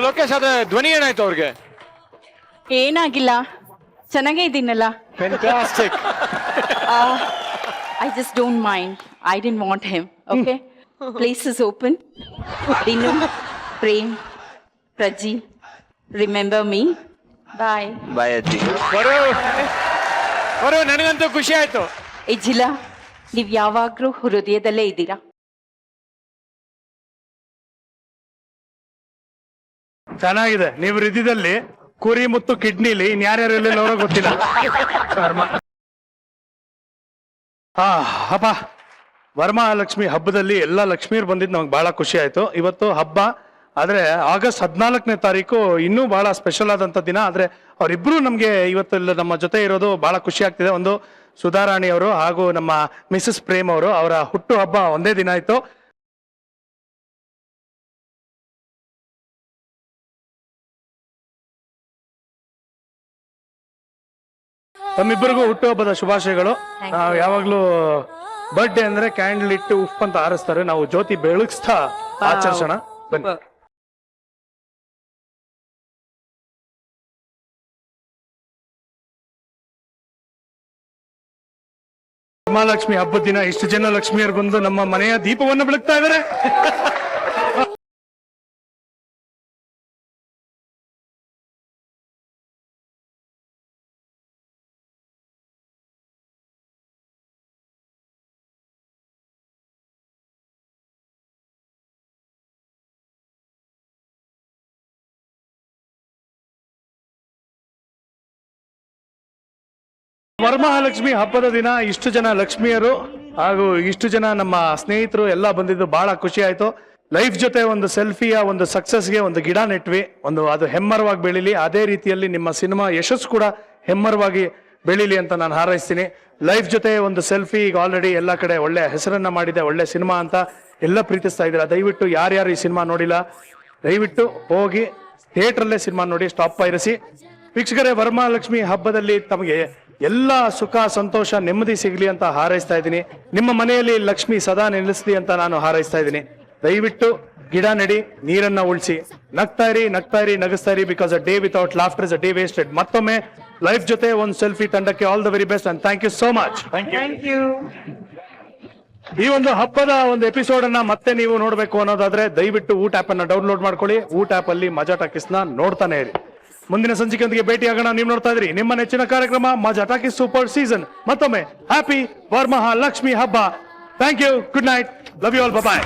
ಲೋಕೇಶ್ ಅದ ಧ್ವನಿ ಏನಾಯ್ತು ಅವ್ರಿಗೆ? ಏನಾಗಿಲ್ಲ, ಚೆನ್ನಾಗೇ ಇದ್ದೀನಲ್ಲ. Fantastic. I just don't mind. I didn't want him. Okay? Place is open. Dinu, Prem, Praji, remember me. Bye. ಬಾಯ್ ಅಜ್ಜಿ. ಬರೋ ನನಗಂತೂ ಖುಷಿ ಆಯ್ತು. ಇಜ್ಜಿಲ, ನೀವ್ ಯಾವಾಗ್ಲೂ ಹೃದಯದಲ್ಲೇ ಇದ್ದೀರಾ. ಚೆನ್ನಾಗಿದೆ. ನೀವು ಹೃದಯದಲ್ಲಿ, ಕುರಿ ಮತ್ತು ಕಿಡ್ನಿಲಿ ಇನ್ಯಾರ್ಯಾರು ಎಲ್ಲೆಲ್ಲವರೋ ಗೊತ್ತಿಲ್ಲ. ಹಬ್ಬ ವರಮಹಾಲಕ್ಷ್ಮಿ ಹಬ್ಬದಲ್ಲಿ ಎಲ್ಲ ಲಕ್ಷ್ಮೀರು ಬಂದಿದ್ದು ನಮ್ಗೆ ಬಹಳ ಖುಷಿ ಆಯ್ತು. ಇವತ್ತು ಹಬ್ಬ ಆದ್ರೆ ಆಗಸ್ಟ್ 14ನೇ ತಾರೀಕು ಇನ್ನೂ ಬಹಳ ಸ್ಪೆಷಲ್ ಆದಂತ ದಿನ. ಆದ್ರೆ ಅವರಿಬ್ರು ನಮ್ಗೆ ಇವತ್ತು ನಮ್ಮ ಜೊತೆ ಇರೋದು ಬಹಳ ಖುಷಿ ಆಗ್ತಿದೆ. ಒಂದು ಸುಧಾರಾಣಿ ಅವರು ಹಾಗೂ ನಮ್ಮ ಮಿಸಸ್ ಪ್ರೇಮ್ ಅವರು, ಅವರ ಹುಟ್ಟು ಹಬ್ಬ ಒಂದೇ ದಿನ ಆಯ್ತು. ತಮ್ಮಿಬ್ಬರಿಗೂ ಹುಟ್ಟುಹಬ್ಬದ ಶುಭಾಶಯಗಳು. ನಾವು ಯಾವಾಗ್ಲೂ ಬರ್ಡೇ ಅಂದ್ರೆ ಕ್ಯಾಂಡಲ್ ಇಟ್ಟು ಉಫ್ ಅಂತ ಆರಿಸ್ತಾರೆ, ನಾವು ಜ್ಯೋತಿ ಬೆಳಗಿಸ್ತಾ ಆಚರಿಸೋಣ ಬನ್ನಿ. ವರಮಹಾಲಕ್ಷ್ಮಿ ಹಬ್ಬದ ದಿನ ಇಷ್ಟು ಜನ ಲಕ್ಷ್ಮಿಯರು ಬಂದು ನಮ್ಮ ಮನೆಯ ದೀಪವನ್ನು ಬೆಳಗ್ತಾ ಇದ್ದಾರೆ. ವರಮಹಾಲಕ್ಷ್ಮಿ ಹಬ್ಬದ ದಿನ ಇಷ್ಟು ಜನ ಲಕ್ಷ್ಮಿಯರು ಹಾಗೂ ಇಷ್ಟು ಜನ ನಮ್ಮ ಸ್ನೇಹಿತರು ಎಲ್ಲ ಬಂದಿದ್ದು ಬಹಳ ಖುಷಿ ಆಯ್ತು. ಲೈಫ್ ಜೊತೆ ಒಂದು ಸೆಲ್ಫಿಯ ಒಂದು ಸಕ್ಸಸ್ಗೆ ಒಂದು ಗಿಡ ನೆಟ್ವಿ, ಅದು ಹೆಮ್ಮರವಾಗಿ ಬೆಳೀಲಿ. ಅದೇ ರೀತಿಯಲ್ಲಿ ನಿಮ್ಮ ಸಿನಿಮಾ ಯಶಸ್ಸು ಕೂಡ ಹೆಮ್ಮರವಾಗಿ ಬೆಳೀಲಿ ಅಂತ ನಾನು ಹಾರೈಸ್ತೀನಿ. ಲೈಫ್ ಜೊತೆ ಒಂದು ಸೆಲ್ಫಿ ಈಗ ಆಲ್ರೆಡಿ ಎಲ್ಲ ಕಡೆ ಒಳ್ಳೆ ಹೆಸರನ್ನ ಮಾಡಿದೆ, ಒಳ್ಳೆ ಸಿನಿಮಾ ಅಂತ ಎಲ್ಲ ಪ್ರೀತಿಸ್ತಾ ಇದ್ದೀರಾ. ದಯವಿಟ್ಟು ಯಾರ್ಯಾರು ಈ ಸಿನಿಮಾ ನೋಡಿಲ್ಲ ದಯವಿಟ್ಟು ಹೋಗಿ ಥಿಯೇಟ್ರಲ್ಲೇ ಸಿನಿಮಾ ನೋಡಿ. Stop piracy. ವೀಕ್ಷಕರೇ, ವರಮಹಾಲಕ್ಷ್ಮಿ ಹಬ್ಬದಲ್ಲಿ ತಮಗೆ ಎಲ್ಲ ಸುಖ ಸಂತೋಷ ನೆಮ್ಮದಿ ಸಿಗ್ಲಿ ಅಂತ ಹಾರೈಸ್ತಾ ಇದ್ದೀನಿ. ನಿಮ್ಮ ಮನೆಯಲ್ಲಿ ಲಕ್ಷ್ಮಿ ಸದಾ ನೆಲೆಸ್ಲಿ ಅಂತ ನಾನು ಹಾರೈಸ್ತಾ ಇದ್ದೀನಿ. ದಯವಿಟ್ಟು ಗಿಡ ನೆಡಿ, ನೀರನ್ನ ಉಳಿಸಿ, ನಗ್ತಾ ಇರಿ, ನಗಿಸ್ತಾ ಇರಿ. Because a day without laughter is a day wasted. ಮತ್ತೊಮ್ಮೆ ಲೈಫ್ ಜೊತೆ ಒಂದು ಸೆಲ್ಫಿ ತಂಡಕ್ಕೆ all the very best and thank you so much. Thank you. ಈ ಒಂದು ಹಬ್ಬದ ಒಂದು ಎಪಿಸೋಡ್ ಅನ್ನ ಮತ್ತೆ ನೀವು ನೋಡ್ಬೇಕು ಅನ್ನೋದಾದ್ರೆ ದಯವಿಟ್ಟು ಊಟ ಆಪ್ ಅನ್ನ ಡೌನ್ಲೋಡ್ ಮಾಡ್ಕೊಳ್ಳಿ. ಊಟ ಆಪ್ ಅಲ್ಲಿ ಮಜಾ ಟಾಕೀಸ್ ನ ನೋಡ್ತಾನೆ ಇರಿ. ಮುಂದಿನ ಸಂಚಿಕೆಯೊಂದಿಗೆ ಭೇಟಿಯಾಗೋಣ. ನೀವು ನೋಡ್ತಾ ಇದ್ರಿ ನಿಮ್ಮ ನೆಚ್ಚಿನ ಕಾರ್ಯಕ್ರಮ ಮಜಾ ಟಾಕೀಸ್ ಸೂಪರ್ ಸೀಸನ್. ಮತ್ತೊಮ್ಮೆ ಹ್ಯಾಪಿ ವರಮಹಾಲಕ್ಷ್ಮಿ ಹಬ್ಬ. Thank you. Good night. Love you all. Bye.